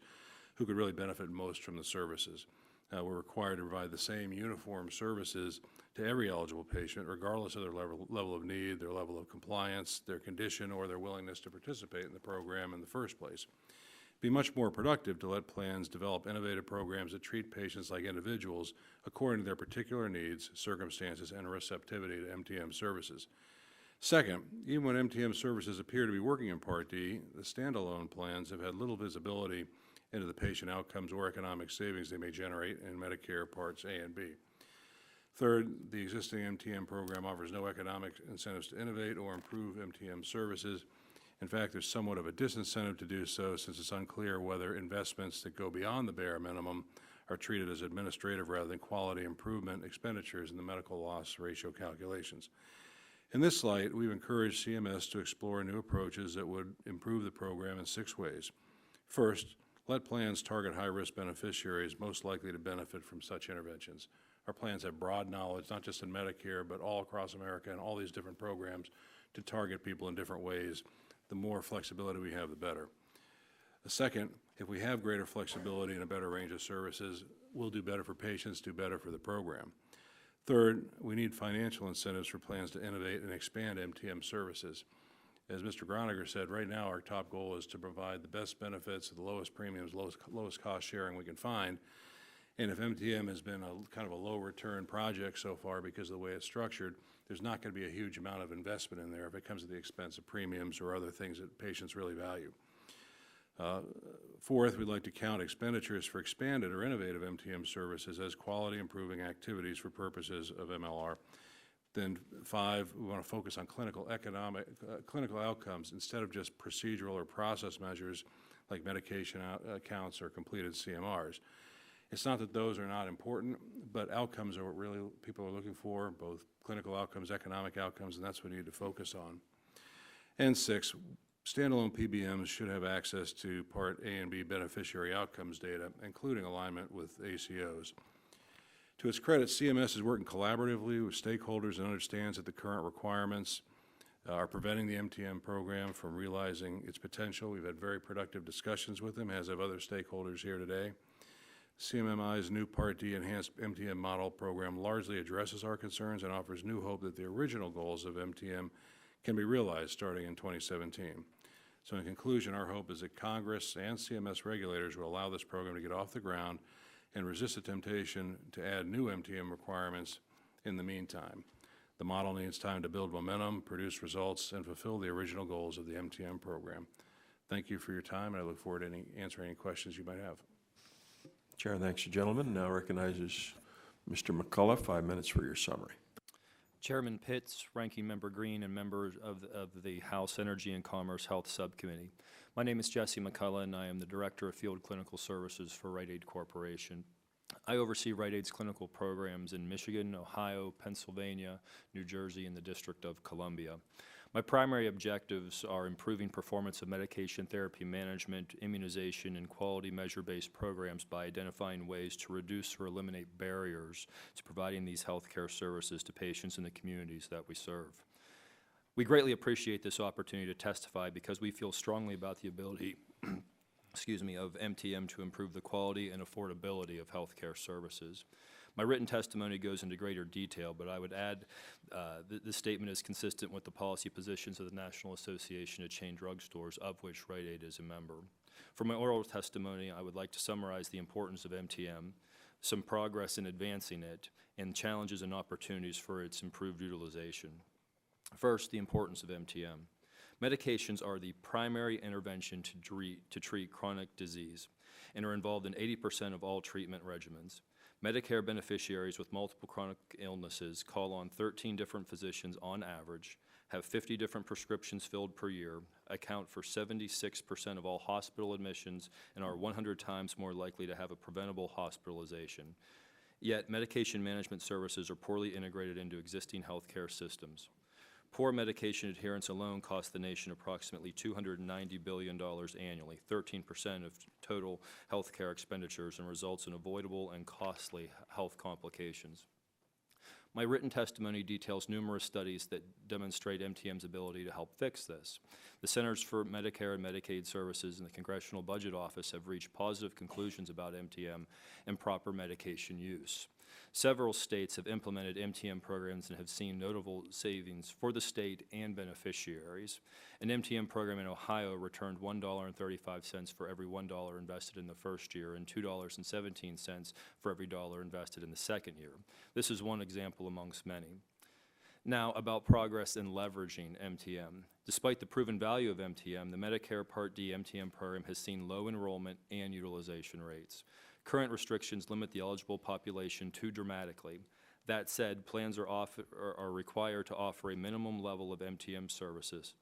who could really benefit most from the services. We're required to provide the same uniform services to every eligible patient, regardless of their level of need, their level of compliance, their condition, or their willingness to participate in the program in the first place. It'd be much more productive to let plans develop innovative programs that treat patients like individuals according to their particular needs, circumstances, and receptivity to MTM services. Second, even when MTM services appear to be working in Part D, the standalone plans have had little visibility into the patient outcomes or economic savings they may generate in Medicare Parts A and B. Third, the existing MTM program offers no economic incentives to innovate or improve MTM services. In fact, there's somewhat of a disincentive to do so, since it's unclear whether investments that go beyond the bare minimum are treated as administrative rather than quality improvement expenditures in the medical loss ratio calculations. In this light, we've encouraged CMS to explore new approaches that would improve the program in 6 ways. First, let plans target high-risk beneficiaries most likely to benefit from such interventions. Our plans have broad knowledge, not just in Medicare, but all across America and all these different programs to target people in different ways. The more flexibility we have, the better. Second, if we have greater flexibility and a better range of services, we'll do better for patients, do better for the program. Third, we need financial incentives for plans to innovate and expand MTM services. As Mr. Groniger said, right now our top goal is to provide the best benefits at the lowest premiums, lowest cost sharing we can find. And if MTM has been a kind of a low return project so far because of the way it's structured, there's not going to be a huge amount of investment in there if it comes at the expense of premiums or other things that patients really value. Fourth, we'd like to count expenditures for expanded or innovative MTM services as quality improving activities for purposes of MLR. Then five, we want to focus on clinical outcomes instead of just procedural or process measures like medication counts or completed CMRs. It's not that those are not important, but outcomes are what really people are looking for, both clinical outcomes, economic outcomes, and that's what we need to focus on. And six, standalone PBMs should have access to Part A and B beneficiary outcomes data, including alignment with ACOs. To its credit, CMS is working collaboratively with stakeholders and understands that the current requirements are preventing the MTM program from realizing its potential. We've had very productive discussions with them, as have other stakeholders here today. CMMI's new Part D enhanced MTM model program largely addresses our concerns and offers new hope that the original goals of MTM can be realized starting in 2017. So in conclusion, our hope is that Congress and CMS regulators will allow this program to get off the ground and resist the temptation to add new MTM requirements in the meantime. The model needs time to build momentum, produce results, and fulfill the original goals of the MTM program. Thank you for your time, and I look forward to answering any questions you might have. Chair thanks the gentleman. Now recognizes Mr. McCullough, 5 minutes for your summary. Chairman Pitts, Ranking Member Green, and members of the House Energy and Commerce Health Subcommittee. My name is Jesse McCullough, and I am the Director of Field Clinical Services for Rite Aid Corporation. I oversee Rite Aid's clinical programs in Michigan, Ohio, Pennsylvania, New Jersey, and the District of Columbia. My primary objectives are improving performance of medication therapy management, immunization, and quality measure-based programs by identifying ways to reduce or eliminate barriers to providing these healthcare services to patients in the communities that we serve. We greatly appreciate this opportunity to testify because we feel strongly about the ability of MTM to improve the quality and affordability of healthcare services. My written testimony goes into greater detail, but I would add this statement is consistent with the policy positions of the National Association of Chain Drugstores, of which Rite Aid is a member. For my oral testimony, I would like to summarize the importance of MTM, some progress in advancing it, and challenges and opportunities for its improved utilization. First, the importance of MTM. Medications are the primary intervention to treat chronic disease and are involved in 80% of all treatment regimens. Medicare beneficiaries with multiple chronic illnesses call on 13 different physicians on average, have 50 different prescriptions filled per year, account for 76% of all hospital admissions, and are 100 times more likely to have a preventable hospitalization. Yet, medication management services are poorly integrated into existing healthcare systems. Poor medication adherence alone costs the nation approximately $290 billion annually, 13% of total health care expenditures, and results in avoidable and costly health complications. My written testimony details numerous studies that demonstrate MTM's ability to help fix this. The Centers for Medicare and Medicaid Services and the Congressional Budget Office have reached positive conclusions about MTM and proper medication use. Several states have implemented MTM programs and have seen notable savings for the state and beneficiaries. An MTM program in Ohio returned $1.35 for every $1 invested in the first year and $2.17 for every dollar invested in the second year. This is one example amongst many. Now, about progress in leveraging MTM. Despite the proven value of MTM, the Medicare Part D MTM program has seen low enrollment and utilization rates. Current restrictions limit the eligible population too dramatically. That said, plans are required to offer a minimum level of MTM services.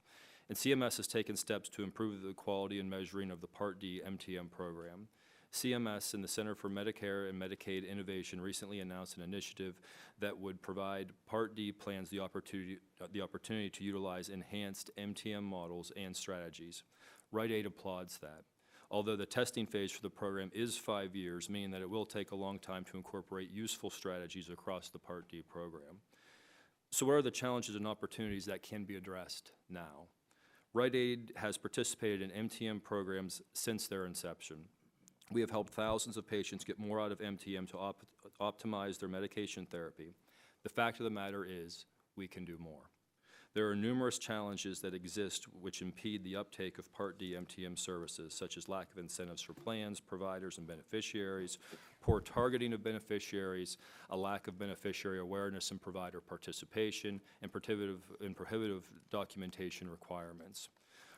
And CMS has taken steps to improve the quality and measuring of the Part D MTM program. CMS and the Center for Medicare and Medicaid Innovation recently announced an initiative that would provide Part D plans the opportunity to utilize enhanced MTM models and strategies. Rite Aid applauds that. Although the testing phase for the program is 5 years, meaning that it will take a long time to incorporate useful strategies across the Part D program. So what are the challenges and opportunities that can be addressed now? Rite Aid has participated in MTM programs since their inception. We have helped thousands of patients get more out of MTM to optimize their medication therapy. The fact of the matter is, we can do more. There are numerous challenges that exist which impede the uptake of Part D MTM services, such as lack of incentives for plans, providers, and beneficiaries, poor targeting of beneficiaries, a lack of beneficiary awareness and provider participation, and prohibitive documentation requirements.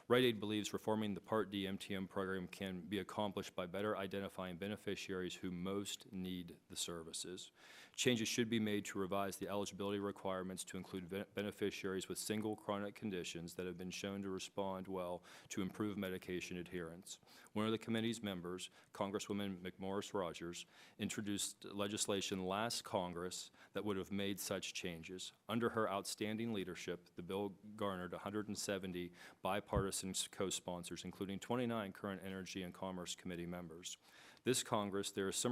Rite Aid believes reforming the Part D MTM program can be accomplished by better identifying beneficiaries who most need the services. Changes should be made to revise the eligibility requirements to include beneficiaries with single chronic conditions that have been shown to respond well to improve medication adherence. One of the committee's members, Congresswoman McMorris-Rogers, introduced legislation last Congress that would have made such changes. Under her outstanding leadership, the bill garnered 170 bipartisan co-sponsors, including 29 current Energy and Commerce Committee members. This Congress, there is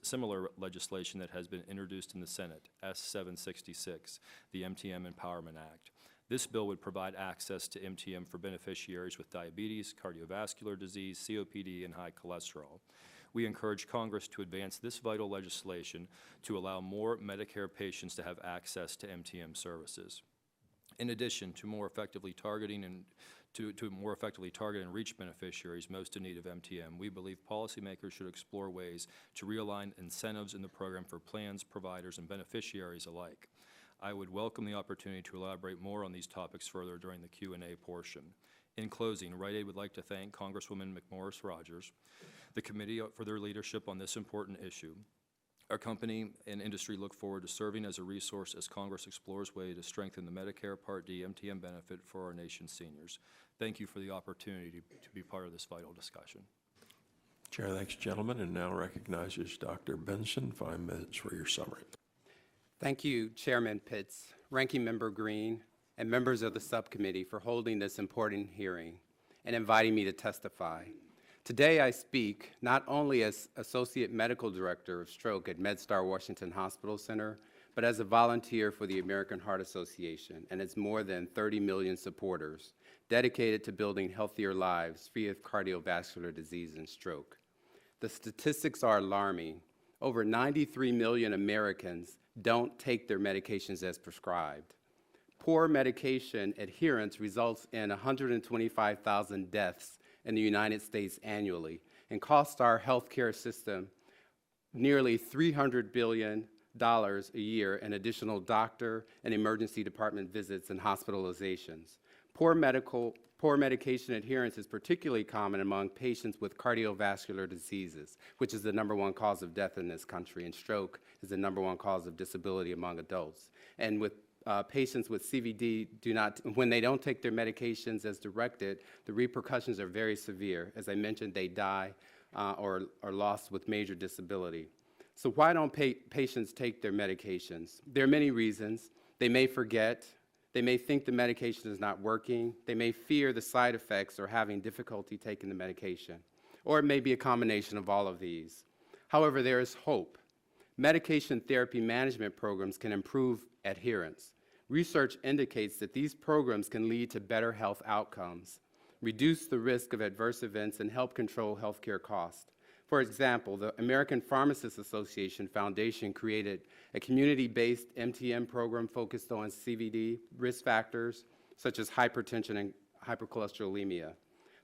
similar legislation that has been introduced in the Senate, S. 766, the MTM Empowerment Act. This bill would provide access to MTM for beneficiaries with diabetes, cardiovascular disease, COPD, and high cholesterol. We encourage Congress to advance this vital legislation to allow more Medicare patients to have access to MTM services. In addition to more effectively targeting and more effectively target and reach beneficiaries most in need of MTM, we believe policymakers should explore ways to realign incentives in the program for plans, providers, and beneficiaries alike. I would welcome the opportunity to elaborate more on these topics further during the Q&A portion. In closing, Rite Aid would like to thank Congresswoman McMorris-Rogers, the committee for their leadership on this important issue. Our company and industry look forward to serving as a resource as Congress explores ways to strengthen the Medicare Part D MTM benefit for our nation's seniors. Thank you for the opportunity to be part of this vital discussion. Chair thanks, gentlemen, and now recognizes Dr. Benson, 5 minutes for your summary. Thank you, Chairman Pitts, Ranking Member Green, and members of the subcommittee for holding this important hearing and inviting me to testify. Today I speak not only as Associate Medical Director of Stroke at MedStar Washington Hospital Center, but as a volunteer for the American Heart Association and its more than 30 million supporters dedicated to building healthier lives free of cardiovascular disease and stroke. The statistics are alarming. Over 93 million Americans don't take their medications as prescribed. Poor medication adherence results in 125,000 deaths in the United States annually and costs our healthcare system nearly $300 billion a year in additional doctor and emergency department visits and hospitalizations. Poor medication adherence is particularly common among patients with cardiovascular diseases, which is the #1 cause of death in this country, and stroke is the #1 cause of disability among adults. And with patients with CVD, when they don't take their medications as directed, the repercussions are very severe. As I mentioned, they die or are lost with major disability. So why don't patients take their medications? There are many reasons. They may forget. They may think the medication is not working. They may fear the side effects or having difficulty taking the medication. Or it may be a combination of all of these. However, there is hope. Medication therapy management programs can improve adherence. Research indicates that these programs can lead to better health outcomes, reduce the risk of adverse events, and help control healthcare costs. For example, the American Pharmacist Association Foundation created a community-based MTM program focused on CVD risk factors such as hypertension and hypercholesterolemia.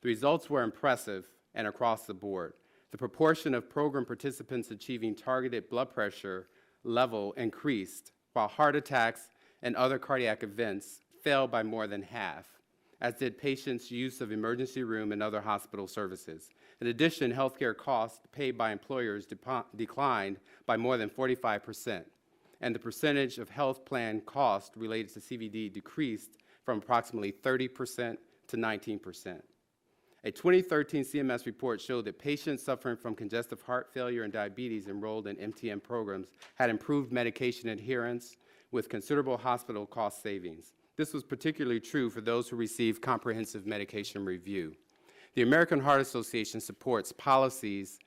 The results were impressive and across the board. The proportion of program participants achieving targeted blood pressure level increased, while heart attacks and other cardiac events fell by more than half, as did patients' use of emergency room and other hospital services. In addition, healthcare costs paid by employers declined by more than 45%, and the percentage of health plan costs related to CVD decreased from approximately 30% to 19%. A 2013 CMS report showed that patients suffering from congestive heart failure and diabetes enrolled in MTM programs had improved medication adherence with considerable hospital cost savings. This was particularly true for those who received comprehensive medication review. The American Heart Association supports policies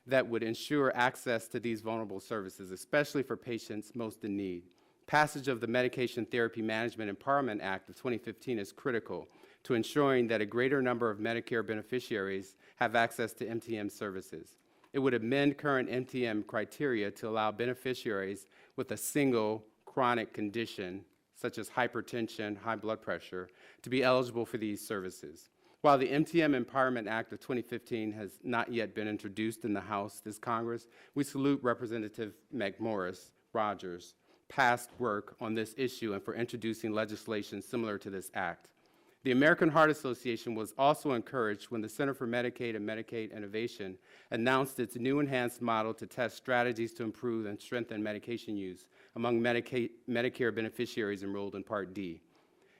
that would ensure access to these vulnerable services, especially for patients most in need. Passage of the Medication Therapy Management Empowerment Act of 2015 is critical to ensuring that a greater number of Medicare beneficiaries have access to MTM services. It would amend current MTM criteria to allow beneficiaries with a single chronic condition, such as hypertension, high blood pressure, to be eligible for these services. While the MTM Empowerment Act of 2015 has not yet been introduced in the House this Congress, we salute Representative McMorris Rogers' past work on this issue and for introducing legislation similar to this act. The American Heart Association was also encouraged when the Center for Medicaid and Medicaid Innovation announced its new enhanced model to test strategies to improve and strengthen medication use among Medicare beneficiaries enrolled in Part D.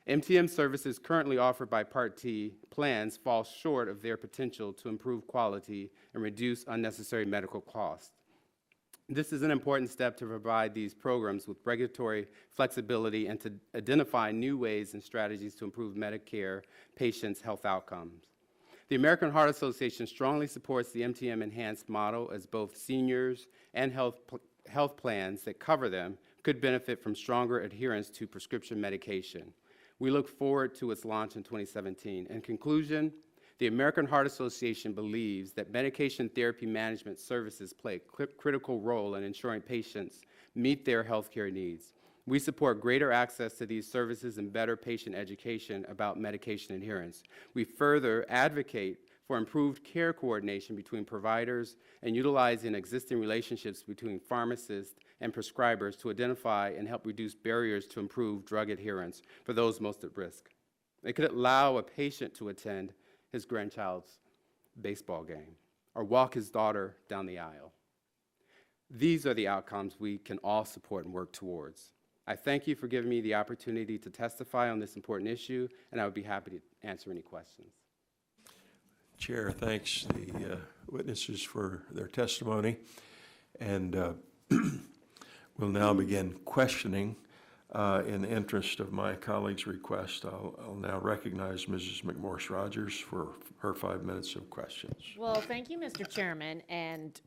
MTM services currently offered by Part D plans fall short of their potential to improve quality and reduce unnecessary medical costs. This is an important step to provide these programs with regulatory flexibility and to identify new ways and strategies to improve Medicare patients' health outcomes. The American Heart Association strongly supports the MTM enhanced model, as both seniors and health plans that cover them could benefit from stronger adherence to prescription medication. We look forward to its launch in 2017. In conclusion, the American Heart Association believes that medication therapy management services play a critical role in ensuring patients meet their health care needs. We support greater access to these services and better patient education about medication adherence. We further advocate for improved care coordination between providers and utilizing existing relationships between pharmacists and prescribers to identify and help reduce barriers to improve drug adherence for those most at risk. It could allow a patient to attend his grandchild's baseball game or walk his daughter down the aisle. These are the outcomes we can all support and work towards. I thank you for giving me the opportunity to testify on this important issue, and I would be happy to answer any questions. Chair thanks the witnesses for their testimony, and we'll now begin questioning. In the interest of my colleague's request, I'll now recognize Mrs. McMorris Rogers for her 5 minutes of questions. Well, thank you, Mr. Chairman, and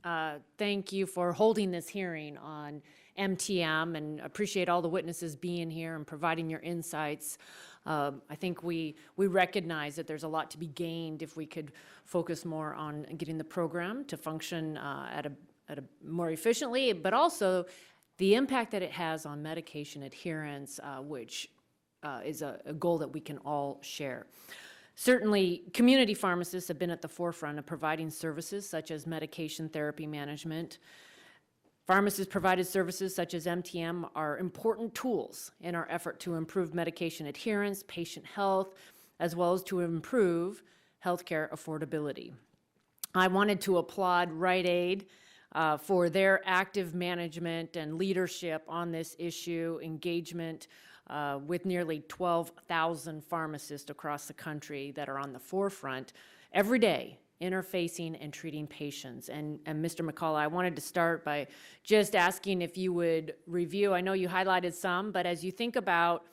thank you for holding this hearing on MTM, and appreciate all the witnesses being here and providing your insights. I think we recognize that there's a lot to be gained if we could focus more on getting the program to function at a more efficiently, but also the impact that it has on medication adherence, which is a goal that we can all share. Certainly, community pharmacists have been at the forefront of providing services such as medication therapy management. Pharmacists provided services such as MTM are important tools in our effort to improve medication adherence, patient health, as well as to improve healthcare affordability. I wanted to applaud Rite Aid for their active management and leadership on this issue, engagement with nearly 12,000 pharmacists across the country that are on the forefront every day, interfacing and treating patients. And Mr. McCullough, I wanted to start by just asking if you would review, I know you highlighted some, but as you think about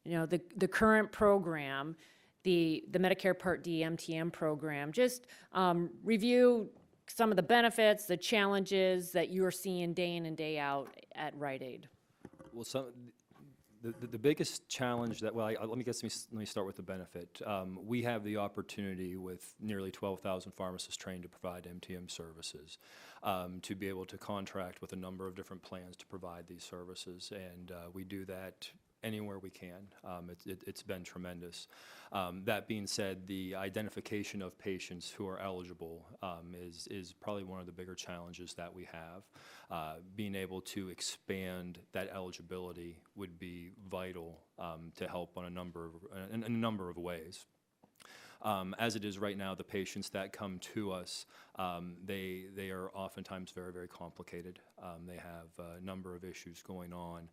the current program, the Medicare Part D MTM program, just review some of the benefits, the challenges that you're seeing day in and day out at Rite Aid. Well, the biggest challenge that, let me start with the benefit. We have the opportunity with nearly 12,000 pharmacists trained to provide MTM services, to be able to contract with a number of different plans to provide these services, and we do that anywhere we can. It's been tremendous. That being said, the identification of patients who are eligible is probably one of the bigger challenges that we have. Being able to expand that eligibility would be vital to help on in a number of ways. As it is right now, the patients that come to us, they are oftentimes very, very complicated. They have a number of issues going on,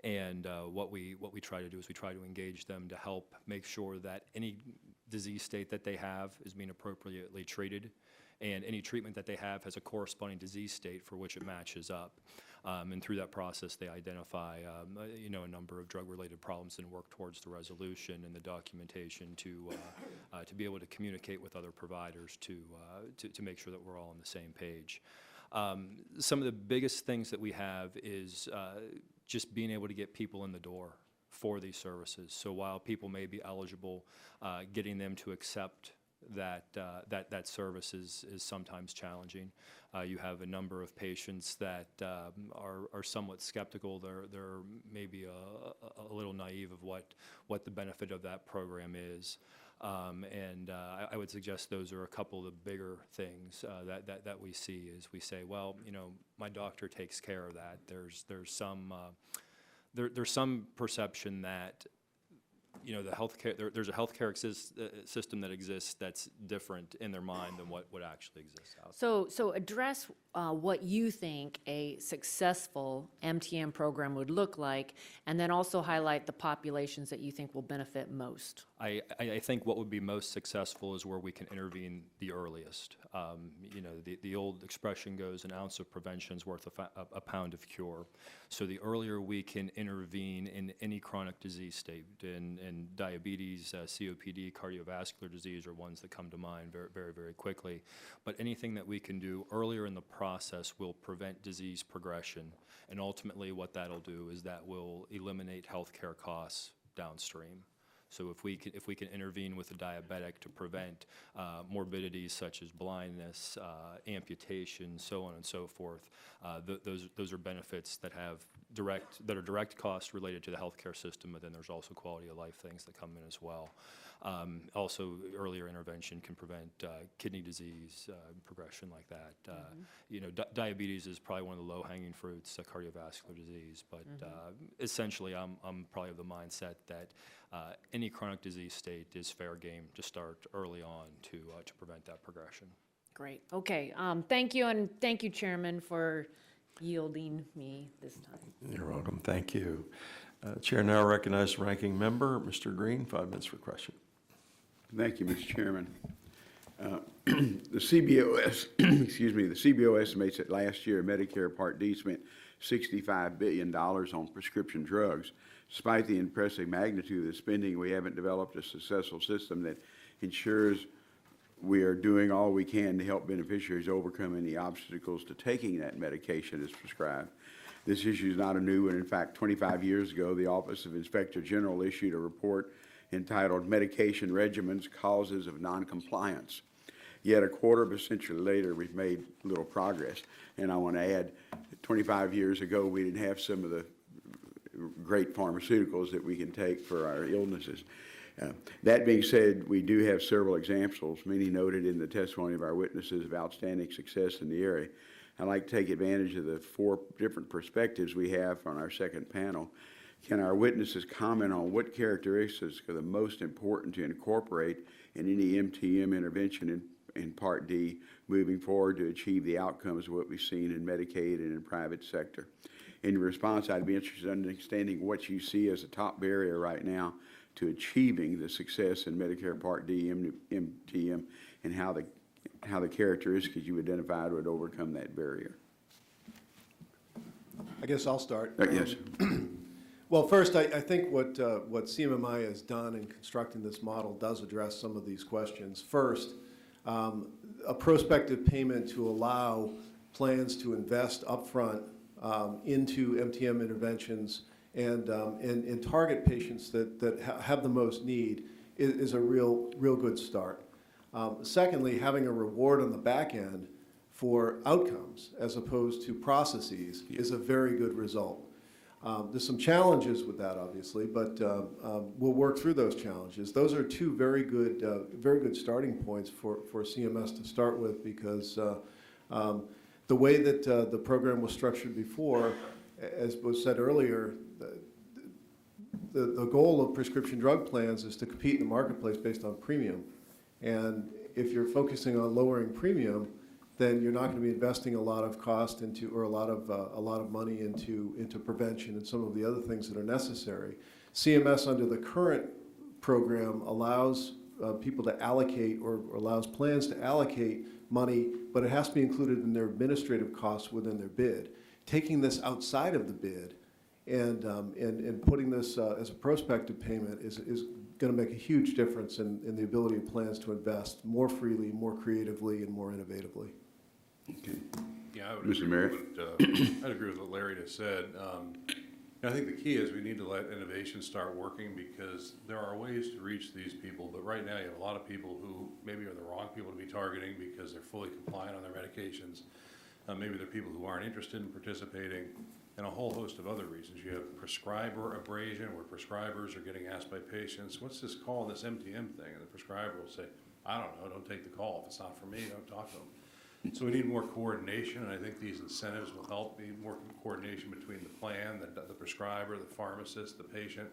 and what we try to do is we try to engage them to help make sure that any disease state that they have is being appropriately treated, and any treatment that they have has a corresponding disease state for which it matches up. And through that process, they identify, a number of drug-related problems and work towards the resolution and the documentation to be able to communicate with other providers to make sure that we're all on the same page. Some of the biggest things that we have is just being able to get people in the door. for these services. So while people may be eligible, getting them to accept that service is sometimes challenging. You have a number of patients that are somewhat skeptical. They're maybe a little naive of what the benefit of that program is. I would suggest those are a couple of the bigger things that we see is we say, well, you know, my doctor takes care of that. There's some perception that, you know, the healthcare there's a healthcare system that exists that's different in their mind than what actually exists out there. So address what you think a successful MTM program would look like, and then also highlight the populations that you think will benefit most. I think what would be most successful is where we can intervene the earliest. You know, the old expression goes, an ounce of prevention is worth a pound of cure. So the earlier we can intervene in any chronic disease state, in diabetes, COPD, cardiovascular disease are ones that come to mind very quickly. But anything that we can do earlier in the process will prevent disease progression. And ultimately what that'll do is that will eliminate healthcare costs downstream. So if we can intervene with a diabetic to prevent morbidities such as blindness, amputation, so on and so forth, those are benefits that are direct costs related to the healthcare system, but then there's also quality of life things that come in as well. Also, earlier intervention can prevent kidney disease progression like that. You know, diabetes is probably one of the low-hanging fruits, cardiovascular disease. But essentially, I'm probably of the mindset that any chronic disease state is fair game to start early on to prevent that progression. Great. Okay. Thank you, and thank you, Chairman, for yielding me this time. You're welcome. Thank you. Chair now recognizes the ranking member, Mr. Green, 5 minutes for question. Thank you, Mr. Chairman. The CBOS, excuse me, the CBO estimates that last year Medicare Part D spent $65 billion on prescription drugs. Despite the impressive magnitude of the spending, we haven't developed a successful system that ensures we are doing all we can to help beneficiaries overcome any obstacles to taking that medication as prescribed. This issue is not a new one. In fact, 25 years ago, the Office of Inspector General issued a report entitled Medication Regimens, Causes of Noncompliance. Yet a quarter of a century later, we've made little progress. And I want to add, 25 years ago, we didn't have some of the great pharmaceuticals that we can take for our illnesses. That being said, we do have several examples, many noted in the testimony of our witnesses, of outstanding success in the area. I'd like to take advantage of the 4 different perspectives we have on our second panel. Can our witnesses comment on what characteristics are the most important to incorporate in any MTM intervention in Part D moving forward to achieve the outcomes of what we've seen in Medicaid and in private sector? In response, I'd be interested in understanding what you see as a top barrier right now to achieving the success in Medicare Part D, MTM, and how the characteristics you identified would overcome that barrier. I guess I'll start. Yes. Well, first, I think what CMMI has done in constructing this model does address some of these questions. First, a prospective payment to allow plans to invest upfront into MTM interventions and target patients that have the most need is a real good start. Secondly, having a reward on the back end for outcomes as opposed to processes is a very good result. There's some challenges with that, obviously, but we'll work through those challenges. Those are 2 very good starting points for CMS to start with, because the way that the program was structured before, as was said earlier, the goal of prescription drug plans is to compete in the marketplace based on premium. And if you're focusing on lowering premium, then you're not going to be investing a lot of cost into, or a lot of money into prevention and some of the other things that are necessary. CMS, under the current program, allows people to allocate, or allows plans to allocate money, but it has to be included in their administrative costs within their bid. Taking this outside of the bid and putting this as a prospective payment is going to make a huge difference in the ability of plans to invest more freely, more creatively, and more innovatively. Okay. Yeah, I would Mr. agree Merritt? with I'd agree with what Larry just said. And I think the key is we need to let innovation start working, because there are ways to reach these people, but right now you have a lot of people who maybe are the wrong people to be targeting because they're fully compliant on their medications. Maybe they're people who aren't interested in participating, and a whole host of other reasons. You have prescriber abrasion, where prescribers are getting asked by patients, what's this call, this MTM thing? And the prescriber will say, I don't know, don't take the call. If it's not for me, don't talk to them. So we need more coordination, and I think these incentives will help. We need more coordination between the plan, the prescriber, the pharmacist, the patient.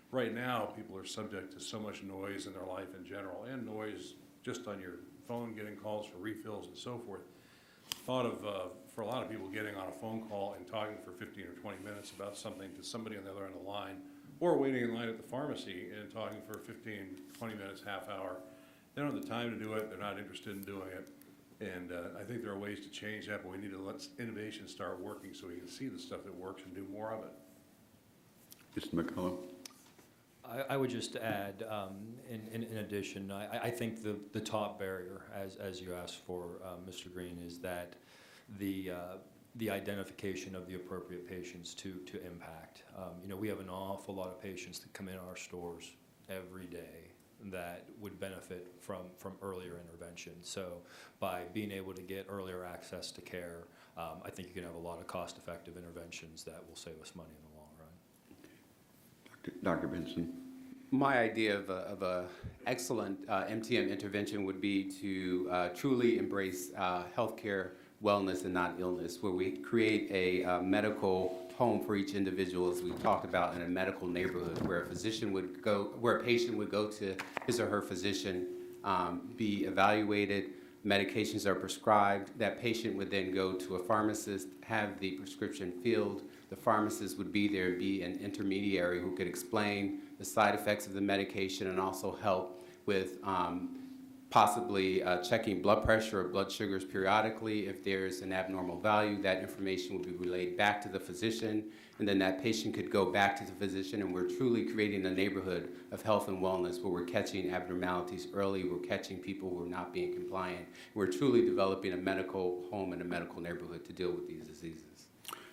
Right now, people are subject to so much noise in their life in general, and noise just on your phone, getting calls for refills and so forth. Thought of, for a lot of people, getting on a phone call and talking for 15 or 20 minutes about something to somebody on the other end of the line, or waiting in line at the pharmacy and talking for 15, 20 minutes, half hour. They don't have the time to do it. They're not interested in doing it. And I think there are ways to change that, but we need to let innovation start working so we can see the stuff that works and do more of it. Mr. McCullough. I would just add, in addition, I think the top barrier, as you asked for, Mr. Green, is that the identification of the appropriate patients to impact. You know, we have an awful lot of patients that come in our stores every day that would benefit from earlier intervention. So by being able to get earlier access to care, I think you can have a lot of cost-effective interventions that will save us money in the long run. Dr. Benson. My idea of a excellent MTM intervention would be to truly embrace healthcare wellness and not illness, where we create a medical home for each individual, as we talked about, in a medical neighborhood, where a physician would go, where a patient would go to his or her physician, be evaluated, medications are prescribed. That patient would then go to a pharmacist, have the prescription filled. The pharmacist would be there, be an intermediary who could explain the side effects of the medication and also help with possibly checking blood pressure or blood sugars periodically. If there's an abnormal value, that information will be relayed back to the physician, and then that patient could go back to the physician, and we're truly creating a neighborhood of health and wellness where we're catching abnormalities early, we're catching people who are not being compliant. We're truly developing a medical home and a medical neighborhood to deal with these diseases.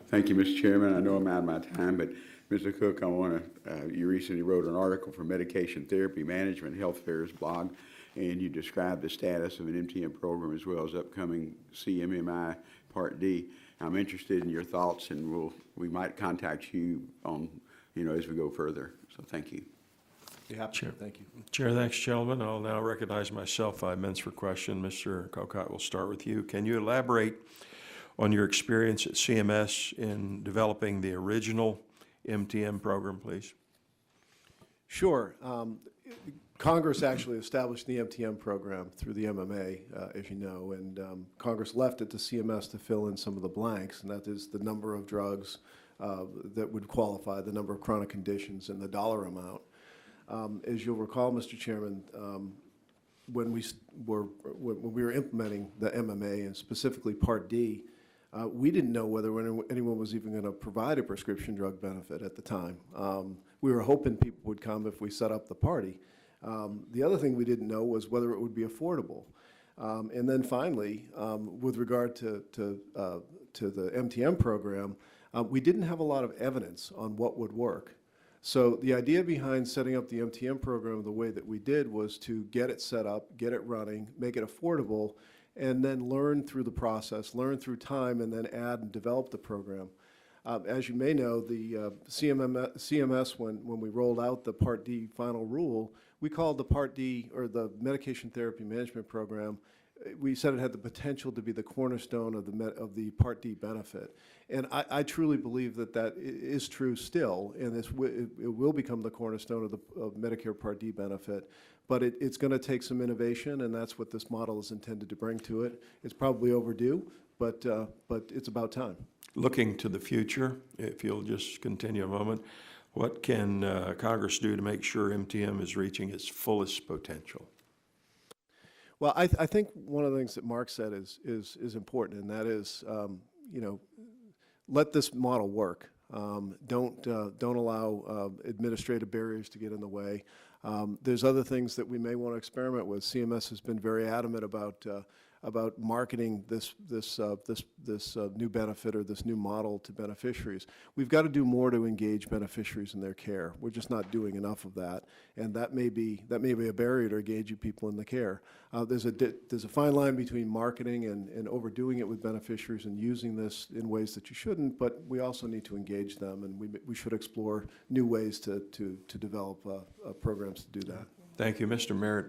Thank you, Mr. Chairman. I know I'm out of my time, but Mr. Cook, I want to, you recently wrote an article for Medication Therapy Management Health Affairs blog, and you described the status of an MTM program as well as upcoming CMMI Part D. I'm interested in your thoughts, and we might contact you on, as we go further. So thank you. Yeah, Chair. Thank you. Chair, thanks, gentlemen. I'll now recognize myself 5 minutes for question. Mr. Kokot, we'll start with you. Can you elaborate on your experience at CMS in developing the original MTM program, please? Sure. Congress actually established the MTM program through the MMA, as you know, and Congress left it to CMS to fill in some of the blanks, and that is the number of drugs that would qualify, the number of chronic conditions, and the dollar amount. As you'll recall, Mr. Chairman, when we were implementing the MMA, and specifically Part D, we didn't know whether anyone was even going to provide a prescription drug benefit at the time. We were hoping people would come if we set up the party. The other thing we didn't know was whether it would be affordable. And then finally, with regard to the MTM program, we didn't have a lot of evidence on what would work. So the idea behind setting up the MTM program the way that we did was to get it set up, get it running, make it affordable, and then learn through the process, learn through time, and then add and develop the program. As you may know, the CMS, when we rolled out the Part D final rule, we called the Part D, or the Medication Therapy Management Program, we said it had the potential to be the cornerstone of the Part D benefit. And I truly believe that that is true still, and it will become the cornerstone of Medicare Part D benefit. But it's going to take some innovation, and that's what this model is intended to bring to it. It's probably overdue, but it's about time. Looking to the future, if you'll just continue a moment, what can Congress do to make sure MTM is reaching its fullest potential? Well, I think one of the things that Mark said is important, and that is, let this model work. Don't allow administrative barriers to get in the way. There's other things that we may want to experiment with. CMS has been very adamant about about marketing this new benefit or this new model to beneficiaries. We've got to do more to engage beneficiaries in their care. We're just not doing enough of that, and that may be a barrier to engaging people in the care. There's a fine line between marketing and overdoing it with beneficiaries and using this in ways that you shouldn't, but we also need to engage them, and we should explore new ways to develop programs to do that. Thank you. Mr. Merritt,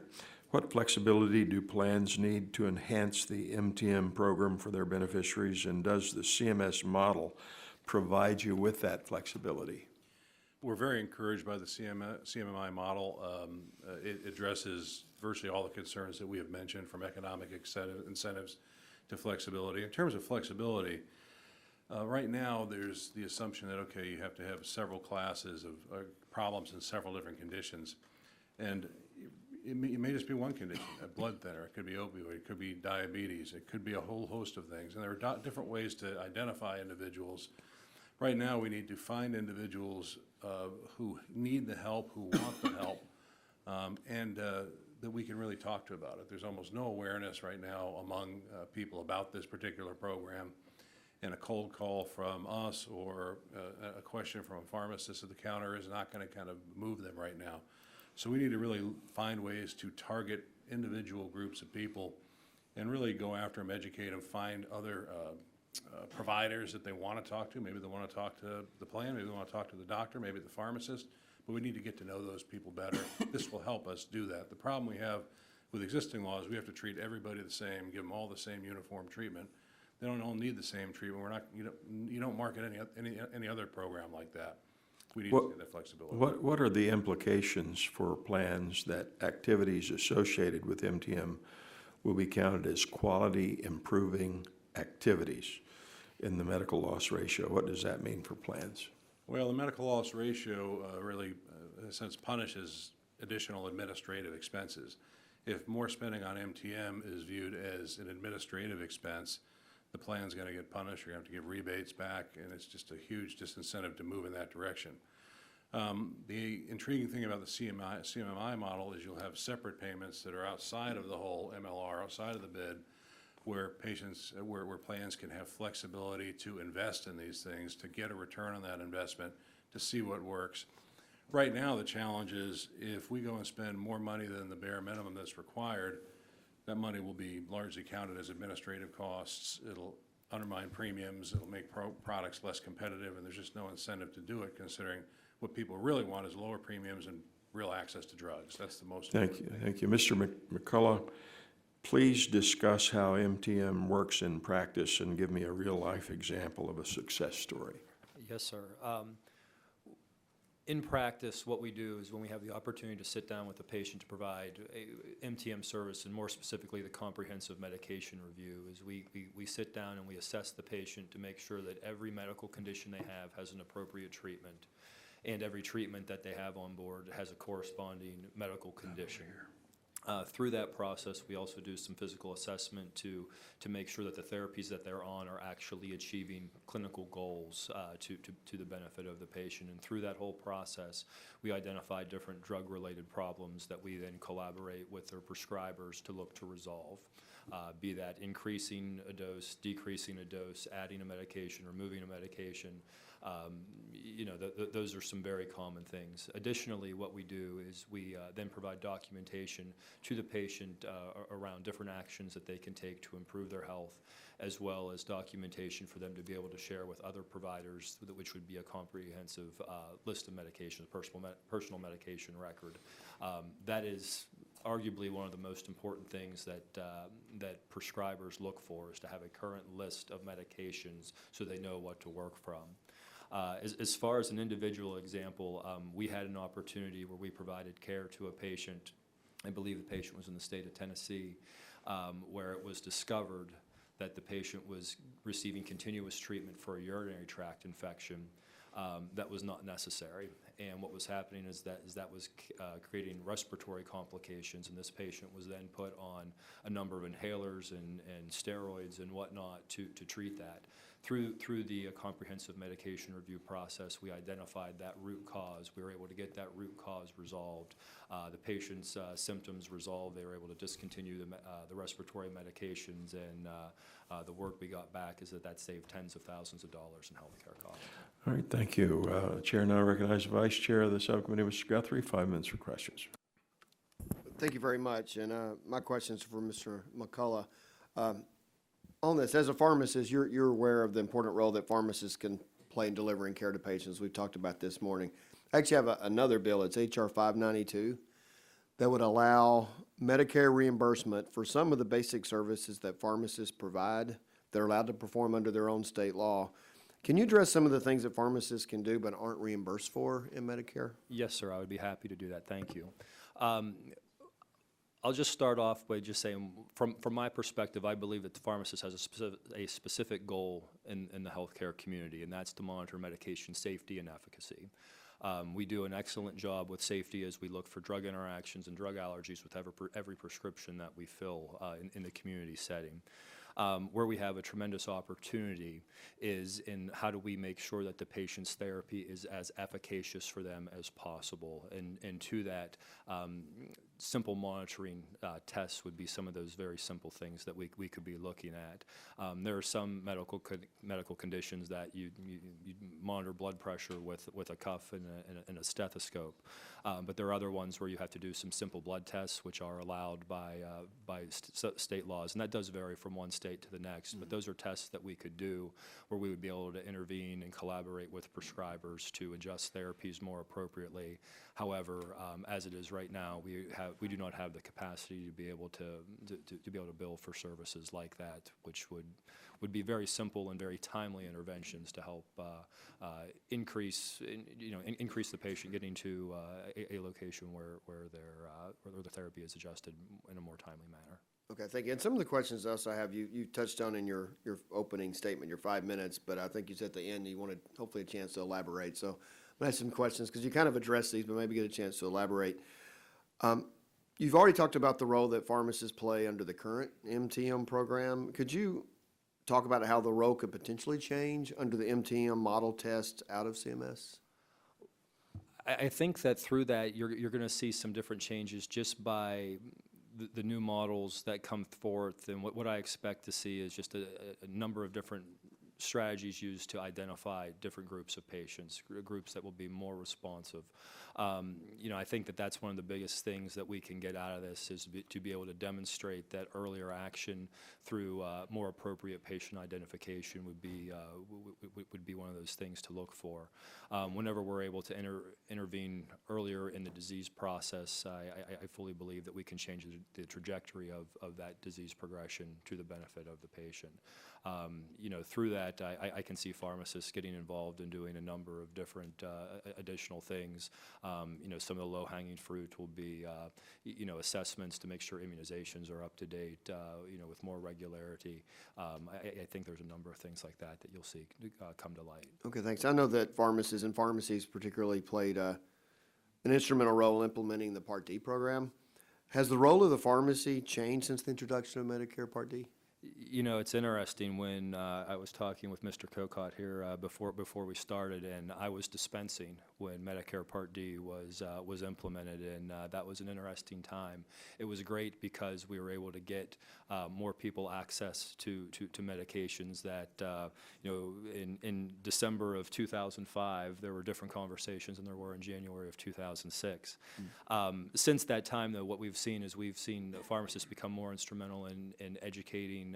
what flexibility do plans need to enhance the MTM program for their beneficiaries, and does the CMS model provide you with that flexibility? We're very encouraged by the CMMI model. It addresses virtually all the concerns that we have mentioned, from economic incentives to flexibility. In terms of flexibility, right now there's the assumption that, okay, you have to have several classes of problems in several different conditions. And it may just be one condition, a blood thinner, it could be opioid, it could be diabetes, it could be a whole host of things. And there are different ways to identify individuals. Right now, we need to find individuals who need the help, who want the help, and that we can really talk to about it. There's almost no awareness right now among people about this particular program, and a cold call from us or a question from a pharmacist at the counter is not going to kind of move them right now. So we need to really find ways to target individual groups of people and really go after them, educate them, find other providers that they want to talk to. Maybe they want to talk to the plan, maybe they want to talk to the doctor, maybe the pharmacist, but we need to get to know those people better. This will help us do that. The problem we have with existing laws, we have to treat everybody the same, give them all the same uniform treatment. They don't all need the same treatment. You don't market any other program like that. We need to get that flexibility. What are the implications for plans that activities associated with MTM will be counted as quality improving activities in the medical loss ratio? What does that mean for plans? Well, the medical loss ratio really, in a sense, punishes additional administrative expenses. If more spending on MTM is viewed as an administrative expense, the plan's going to get punished. You're going to have to give rebates back, and it's just a huge disincentive to move in that direction. The intriguing thing about the CMMI model is you'll have separate payments that are outside of the whole MLR, outside of the bid, where plans can have flexibility to invest in these things, to get a return on that investment, to see what works. Right now, the challenge is if we go and spend more money than the bare minimum that's required, that money will be largely counted as administrative costs. It'll undermine premiums, it'll make products less competitive, and there's just no incentive to do it, considering what people really want is lower premiums and real access to drugs. That's the most important thing. Thank you. Mr. McCullough, please discuss how MTM works in practice and give me a real-life example of a success story. Yes, sir. In practice, what we do is when we have the opportunity to sit down with the patient to provide a MTM service, and more specifically the comprehensive medication review, is we sit down and we assess the patient to make sure that every medical condition they have has an appropriate treatment, and every treatment that they have on board has a corresponding medical condition. Through that process, we also do some physical assessment to make sure that the therapies that they're on are actually achieving clinical goals to the benefit of the patient. And through that whole process, we identify different drug-related problems that we then collaborate with their prescribers to look to resolve. Be that increasing a dose, decreasing a dose, adding a medication, removing a medication. Those are some very common things. Additionally, what we do is we then provide documentation to the patient around different actions that they can take to improve their health, as well as documentation for them to be able to share with other providers, which would be a comprehensive list of medications, personal medication record. That is arguably one of the most important things that prescribers look for, is to have a current list of medications so they know what to work from. As far as an individual example, we had an opportunity where we provided care to a patient. I believe the patient was in the state of Tennessee, where it was discovered that the patient was receiving continuous treatment for a urinary tract infection that was not necessary. And what was happening is that was creating respiratory complications, and this patient was then put on a number of inhalers and steroids and whatnot to treat that. Through the comprehensive medication review process, we identified that root cause. We were able to get that root cause resolved. The patient's symptoms resolved. They were able to discontinue the respiratory medications, and the work we got back is that saved tens of thousands of dollars in healthcare costs. All right, thank you. Chair now recognizes the Vice Chair of the Subcommittee, Mr. Guthrie, 5 minutes for questions. Thank you very much, and my question is for Mr. McCullough. On this, as a pharmacist, you're aware of the important role that pharmacists can play in delivering care to patients. We've talked about this morning. I actually have another bill. It's H.R. 592 that would allow Medicare reimbursement for some of the basic services that pharmacists provide. They're allowed to perform under their own state law. Can you address some of the things that pharmacists can do but aren't reimbursed for in Medicare? Yes, sir. I would be happy to do that. Thank you. I'll just start off by just saying, from my perspective, I believe that the pharmacist has a specific goal in the healthcare community, and that's to monitor medication safety and efficacy. We do an excellent job with safety as we look for drug interactions and drug allergies with every prescription that we fill in the community setting. Where we have a tremendous opportunity is in how do we make sure that the patient's therapy is as efficacious for them as possible. And to that, simple monitoring tests would be some of those very simple things that we could be looking at. There are some medical conditions that you monitor blood pressure with a cuff and a stethoscope. But there are other ones where you have to do some simple blood tests, which are allowed by state laws. And that does vary from one state to the next. But those are tests that we could do where we would be able to intervene and collaborate with prescribers to adjust therapies more appropriately. However, as it is right now, we do not have the capacity to be able to bill for services like that, which would be very simple and very timely interventions to help increase the patient getting to a location where the therapy is adjusted in a more timely manner. Okay, thank you. And some of the questions also I have, you touched on in your opening statement, your 5 minutes, but I think you said at the end you wanted hopefully a chance to elaborate. So I'm going to ask some questions because you kind of addressed these, but maybe get a chance to elaborate. You've already talked about the role that pharmacists play under the current MTM program. Could you talk about how the role could potentially change under the MTM model test out of CMS? I think that through that you're going to see some different changes just by the new models that come forth, and what I expect to see is just a number of different strategies used to identify different groups of patients, groups that will be more responsive. I think that that's one of the biggest things that we can get out of this is to be able to demonstrate that earlier action through more appropriate patient identification would be one of those things to look for. Whenever we're able to intervene earlier in the disease process, I fully believe that we can change the trajectory of that disease progression to the benefit of the patient. Through that, I can see pharmacists getting involved in doing a number of different additional things. Some of the low-hanging fruit will be, assessments to make sure immunizations are up to date, with more regularity. I think there's a number of things like that you'll see come to light. Okay, thanks. I know that pharmacists and pharmacies particularly played an instrumental role implementing the Part D program. Has the role of the pharmacy changed since the introduction of Medicare Part D? It's interesting when I was talking with Mr. Kokot here before we started, and I was dispensing when Medicare Part D was implemented, and that was an interesting time. It was great because we were able to get more people access to medications that, in December of 2005, there were different conversations than there were in January of 2006. Since that time, though, what we've seen is pharmacists become more instrumental in educating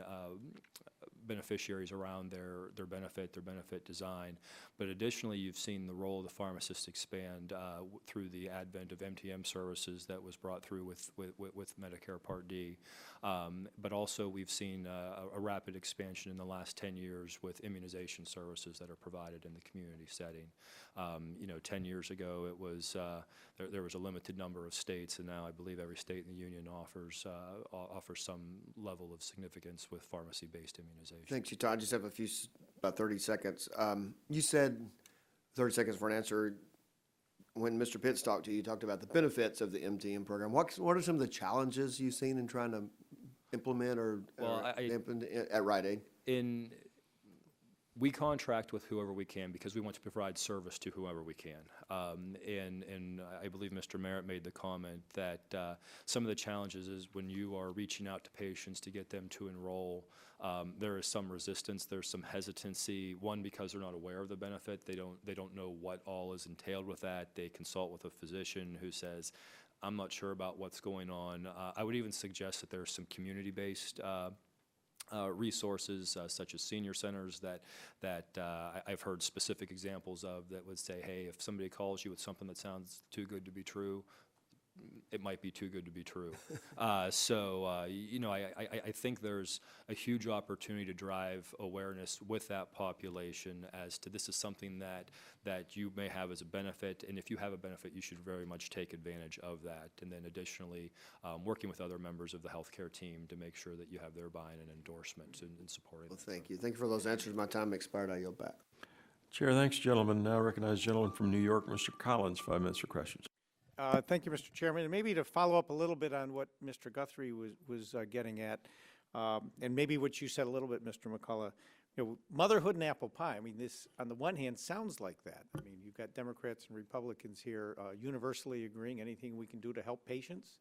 beneficiaries around their benefit design. But additionally, you've seen the role of the pharmacist expand through the advent of MTM services that was brought through with Medicare Part D. But also we've seen a rapid expansion in the last 10 years with immunization services that are provided in the community setting. 10 years ago it was there was a limited number of states, and now I believe every state in the union offers some level of significance with pharmacy-based immunization. Thanks, Utah. I just have about 30 seconds. You said 30 seconds for an answer. When Mr. Pitts talked to you, you talked about the benefits of the MTM program. What are some of the challenges you've seen in trying to implement implement at Rite Aid? we contract with whoever we can because we want to provide service to whoever we can. And I believe Mr. Merritt made the comment that some of the challenges is when you are reaching out to patients to get them to enroll, there is some resistance, there's some hesitancy. One, because they're not aware of the benefit, they don't know what all is entailed with that. They consult with a physician who says, I'm not sure about what's going on. I would even suggest that there's some community-based resources such as senior centers that I've heard specific examples of that would say, hey, if somebody calls you with something that sounds too good to be true, it might be too good to be true. You know, I think there's a huge opportunity to drive awareness with that population as to this is something that you may have as a benefit, and if you have a benefit, you should very much take advantage of that. And then additionally, working with other members of the healthcare team to make sure that you have their buy-in and endorsement in supporting. Well, thank you. Thank you for those answers. My time expired. I yield back. Chair, thanks, gentlemen. Now recognize gentleman from New York, Mr. Collins, 5 minutes for questions. Thank you, Mr. Chairman. And maybe to follow up a little bit on what Mr. Guthrie was getting at, and maybe what you said a little bit, Mr. McCullough, you know, motherhood and apple pie. I mean, this, on the one hand, sounds like that. I mean, you've got Democrats and Republicans here universally agreeing anything we can do to help patients,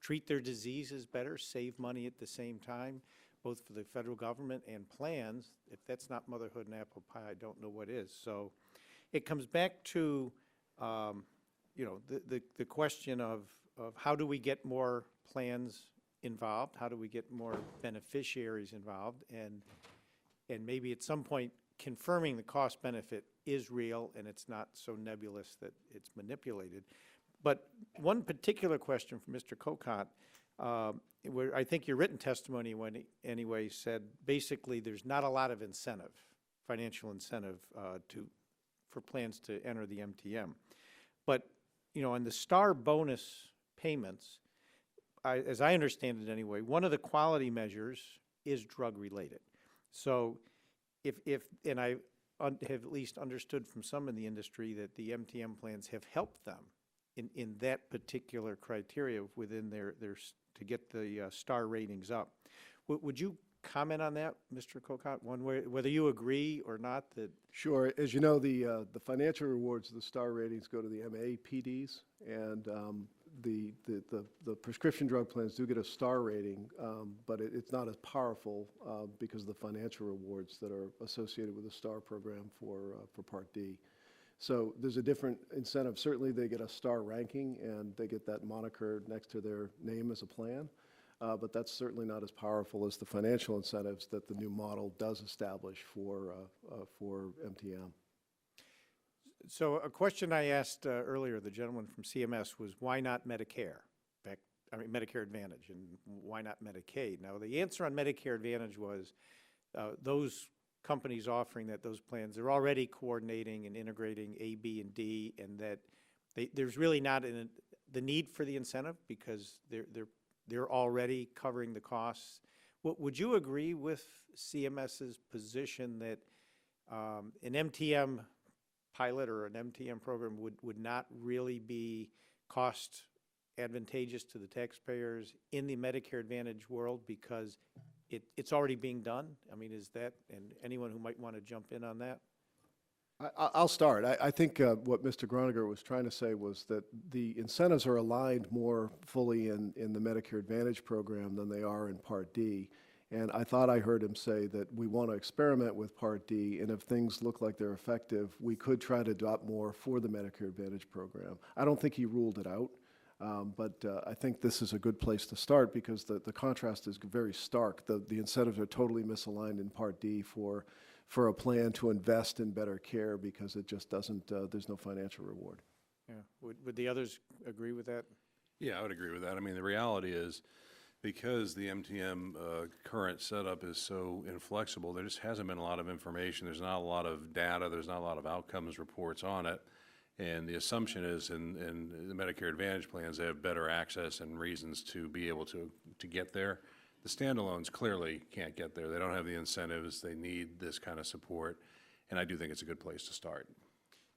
treat their diseases better, save money at the same time, both for the federal government and plans. If that's not motherhood and apple pie, I don't know what is. So it comes back to you know, the question of how do we get more plans involved? How do we get more beneficiaries involved? And maybe at some point confirming the cost benefit is real and it's not so nebulous that it's manipulated. But one particular question from Mr. Kokot, where I think your written testimony anyway said basically there's not a lot of incentive, financial incentive for plans to enter the MTM. But you know, on the star bonus payments, as I understand it anyway, one of the quality measures is drug-related. So and I have at least understood from some in the industry that the MTM plans have helped them in that particular criteria within their to get the star ratings up. Would you comment on that, Mr. Kokot, one way, whether you agree or not that? Sure. As you know, the financial rewards, the star ratings go to the MAPDs, and the prescription drug plans do get a star rating, but it's not as powerful because of the financial rewards that are associated with the star program for Part D. So there's a different incentive. Certainly they get a star ranking and they get that moniker next to their name as a plan. But that's certainly not as powerful as the financial incentives that the new model does establish for MTM. So a question I asked earlier, the gentleman from CMS, was why not Medicare? Medicare Advantage, and why not Medicaid? Now, the answer on Medicare Advantage was those companies offering those plans, they're already coordinating and integrating A, B, and D, and that there's really not the need for the incentive because they're already covering the costs. Would you agree with CMS's position that an MTM pilot or an MTM program would not really be cost advantageous to the taxpayers in the Medicare Advantage world because it's already being done? I mean, is that, and anyone who might want to jump in on that? I'll start. I think what Mr. Groninger was trying to say was that the incentives are aligned more fully in the Medicare Advantage program than they are in Part D. And I thought I heard him say that we want to experiment with Part D, and if things look like they're effective, we could try to adopt more for the Medicare Advantage program. I don't think he ruled it out, but I think this is a good place to start because the contrast is very stark. The incentives are totally misaligned in Part D for a plan to invest in better care because it just doesn't, there's no financial reward. Yeah. Would the others agree with that? Yeah, I would agree with that. I mean, the reality is because the MTM current setup is so inflexible, there just hasn't been a lot of information. There's not a lot of data. There's not a lot of outcomes reports on it. And the assumption is in the Medicare Advantage plans, they have better access and reasons to be able to get there. The standalones clearly can't get there. They don't have the incentives. They need this kind of support. And I do think it's a good place to start.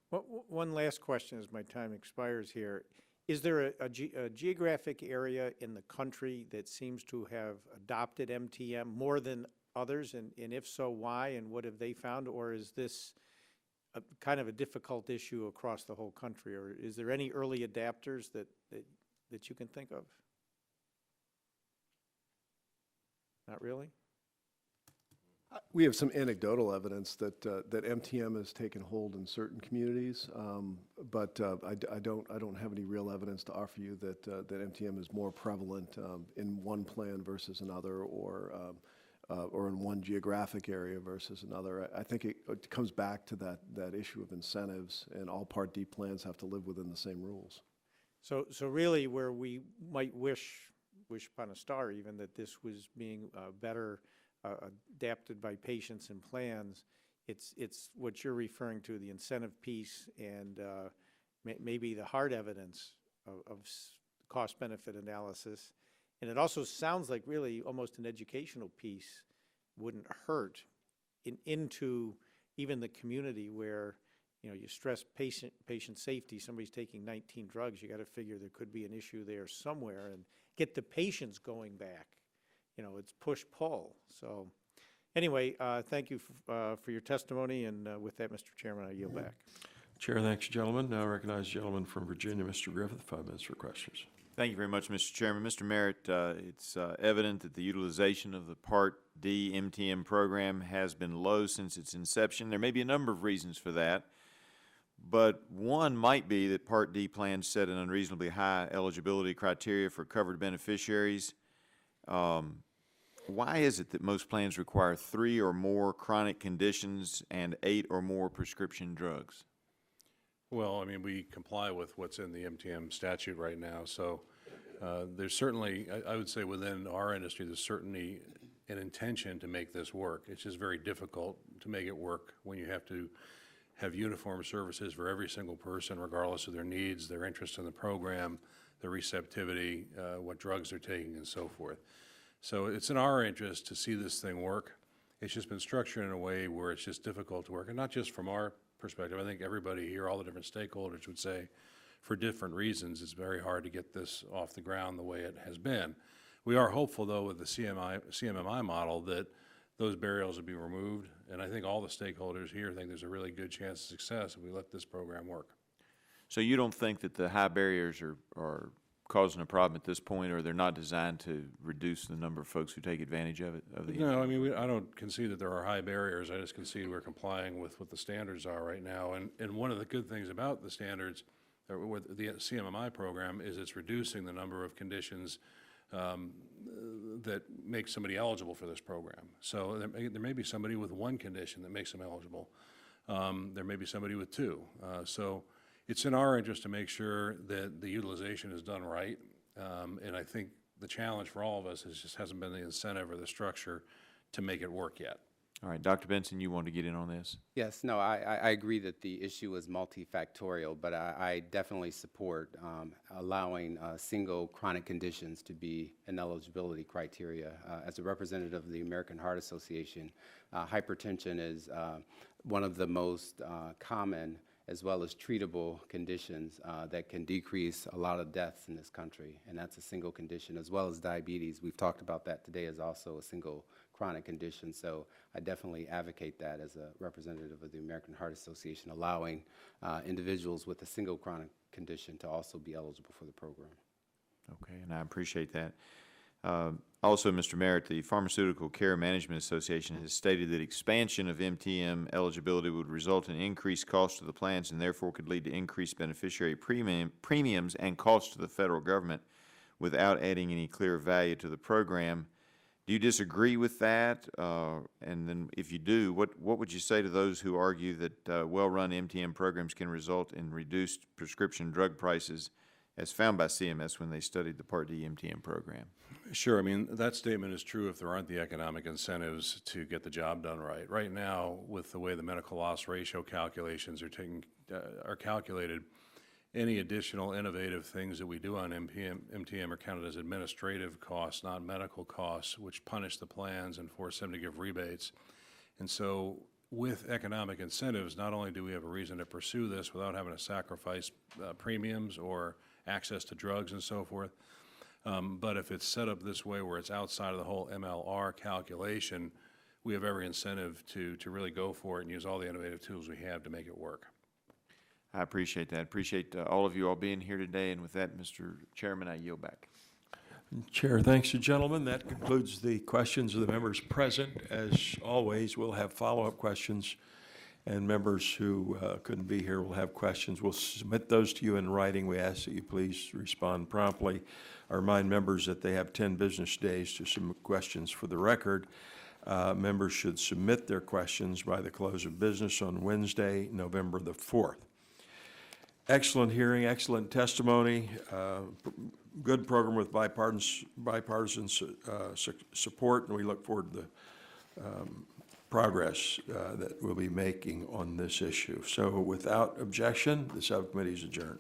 Well, one last question as my time expires here. Is there a geographic area in the country that seems to have adopted MTM more than others, and if so, why, and what have they found? Or is this kind of a difficult issue across the whole country? Or is there any early adapters that you can think of? Not really? We have some anecdotal evidence that MTM has taken hold in certain communities, but I don't have any real evidence to offer you that MTM is more prevalent in one plan versus another, or in one geographic area versus another. I think it comes back to that issue of incentives, and all Part D plans have to live within the same rules. So really, where we might wish upon a star even that this was being better adapted by patients and plans, it's what you're referring to, the incentive piece, and maybe the hard evidence of cost-benefit analysis. And it also sounds like really almost an educational piece wouldn't hurt into even the community where, you stress patient safety. Somebody's taking 19 drugs. You got to figure there could be an issue there somewhere, and get the patients going back. It's push-pull. So anyway, thank you for your testimony, and with that, Mr. Chairman, I yield back. Chair thanks you, gentlemen. Now I recognize the gentleman from Virginia, Mr. Griffith, 5 minutes for questions. Thank you very much, Mr. Chairman. Mr. Merritt, it's evident that the utilization of the Part D MTM program has been low since its inception. There may be a number of reasons for that, but one might be that Part D plans set an unreasonably high eligibility criteria for covered beneficiaries. Why is it that most plans require 3 or more chronic conditions and 8 or more prescription drugs? Well, I mean, we comply with what's in the MTM statute right now, so there's certainly, I would say within our industry, there's certainly an intention to make this work. It's just very difficult to make it work when you have to have uniform services for every single person, regardless of their needs, their interest in the program, their receptivity, what drugs they're taking, and so forth. So it's in our interest to see this thing work. It's just been structured in a way where it's just difficult to work, and not just from our perspective. I think everybody here, all the different stakeholders would say, for different reasons, it's very hard to get this off the ground the way it has been. We are hopeful, though, with the CMMI model that those barriers will be removed, and I think all the stakeholders here think there's a really good chance of success if we let this program work. So you don't think that the high barriers are causing a problem at this point, or they're not designed to reduce the number of folks who take advantage of it? No, I mean, I don't concede that there are high barriers. I just concede we're complying with what the standards are right now. And one of the good things about the standards, or with the CMMI program, is it's reducing the number of conditions that make somebody eligible for this program. So there may be somebody with one condition that makes them eligible. There may be somebody with 2. So it's in our interest to make sure that the utilization is done right, and I think the challenge for all of us is just hasn't been the incentive or the structure to make it work yet. All right, Dr. Benson, you want to get in on this? Yes, no, I agree that the issue is multifactorial, but I definitely support allowing single chronic conditions to be an eligibility criteria. As a representative of the American Heart Association, hypertension is one of the most common as well as treatable conditions that can decrease a lot of deaths in this country, and that's a single condition, as well as diabetes. We've talked about that today as also a single chronic condition, so I definitely advocate that as a representative of the American Heart Association, allowing individuals with a single chronic condition to also be eligible for the program. Okay, and I appreciate that. Also, Mr. Merritt, the Pharmaceutical Care Management Association has stated that expansion of MTM eligibility would result in increased costs to the plans and therefore could lead to increased beneficiary premiums and costs to the federal government without adding any clear value to the program. Do you disagree with that? And then if you do, what would you say to those who argue that well-run MTM programs can result in reduced prescription drug prices as found by CMS when they studied the Part D MTM program? Sure. I mean, that statement is true if there aren't the economic incentives to get the job done right. Right now, with the way the medical loss ratio calculations are calculated, any additional innovative things that we do on MTM are counted as administrative costs, not medical costs, which punish the plans and force them to give rebates. And so with economic incentives, not only do we have a reason to pursue this without having to sacrifice premiums or access to drugs and so forth, but if it's set up this way where it's outside of the whole MLR calculation, we have every incentive to really go for it and use all the innovative tools we have to make it work. I appreciate that. Appreciate all of you all being here today. And with that, Mr. Chairman, I yield back. Chair, thanks to gentlemen. That concludes the questions of the members present. As always, we'll have follow-up questions, and members who couldn't be here will have questions. We'll submit those to you in writing. We ask that you please respond promptly. I remind members that they have 10 business days to submit questions for the record. Members should submit their questions by the close of business on Wednesday, November the 4th. Excellent hearing, excellent testimony, good program with bipartisan support, and we look forward to the progress that we'll be making on this issue. So without objection, the subcommittee is adjourned.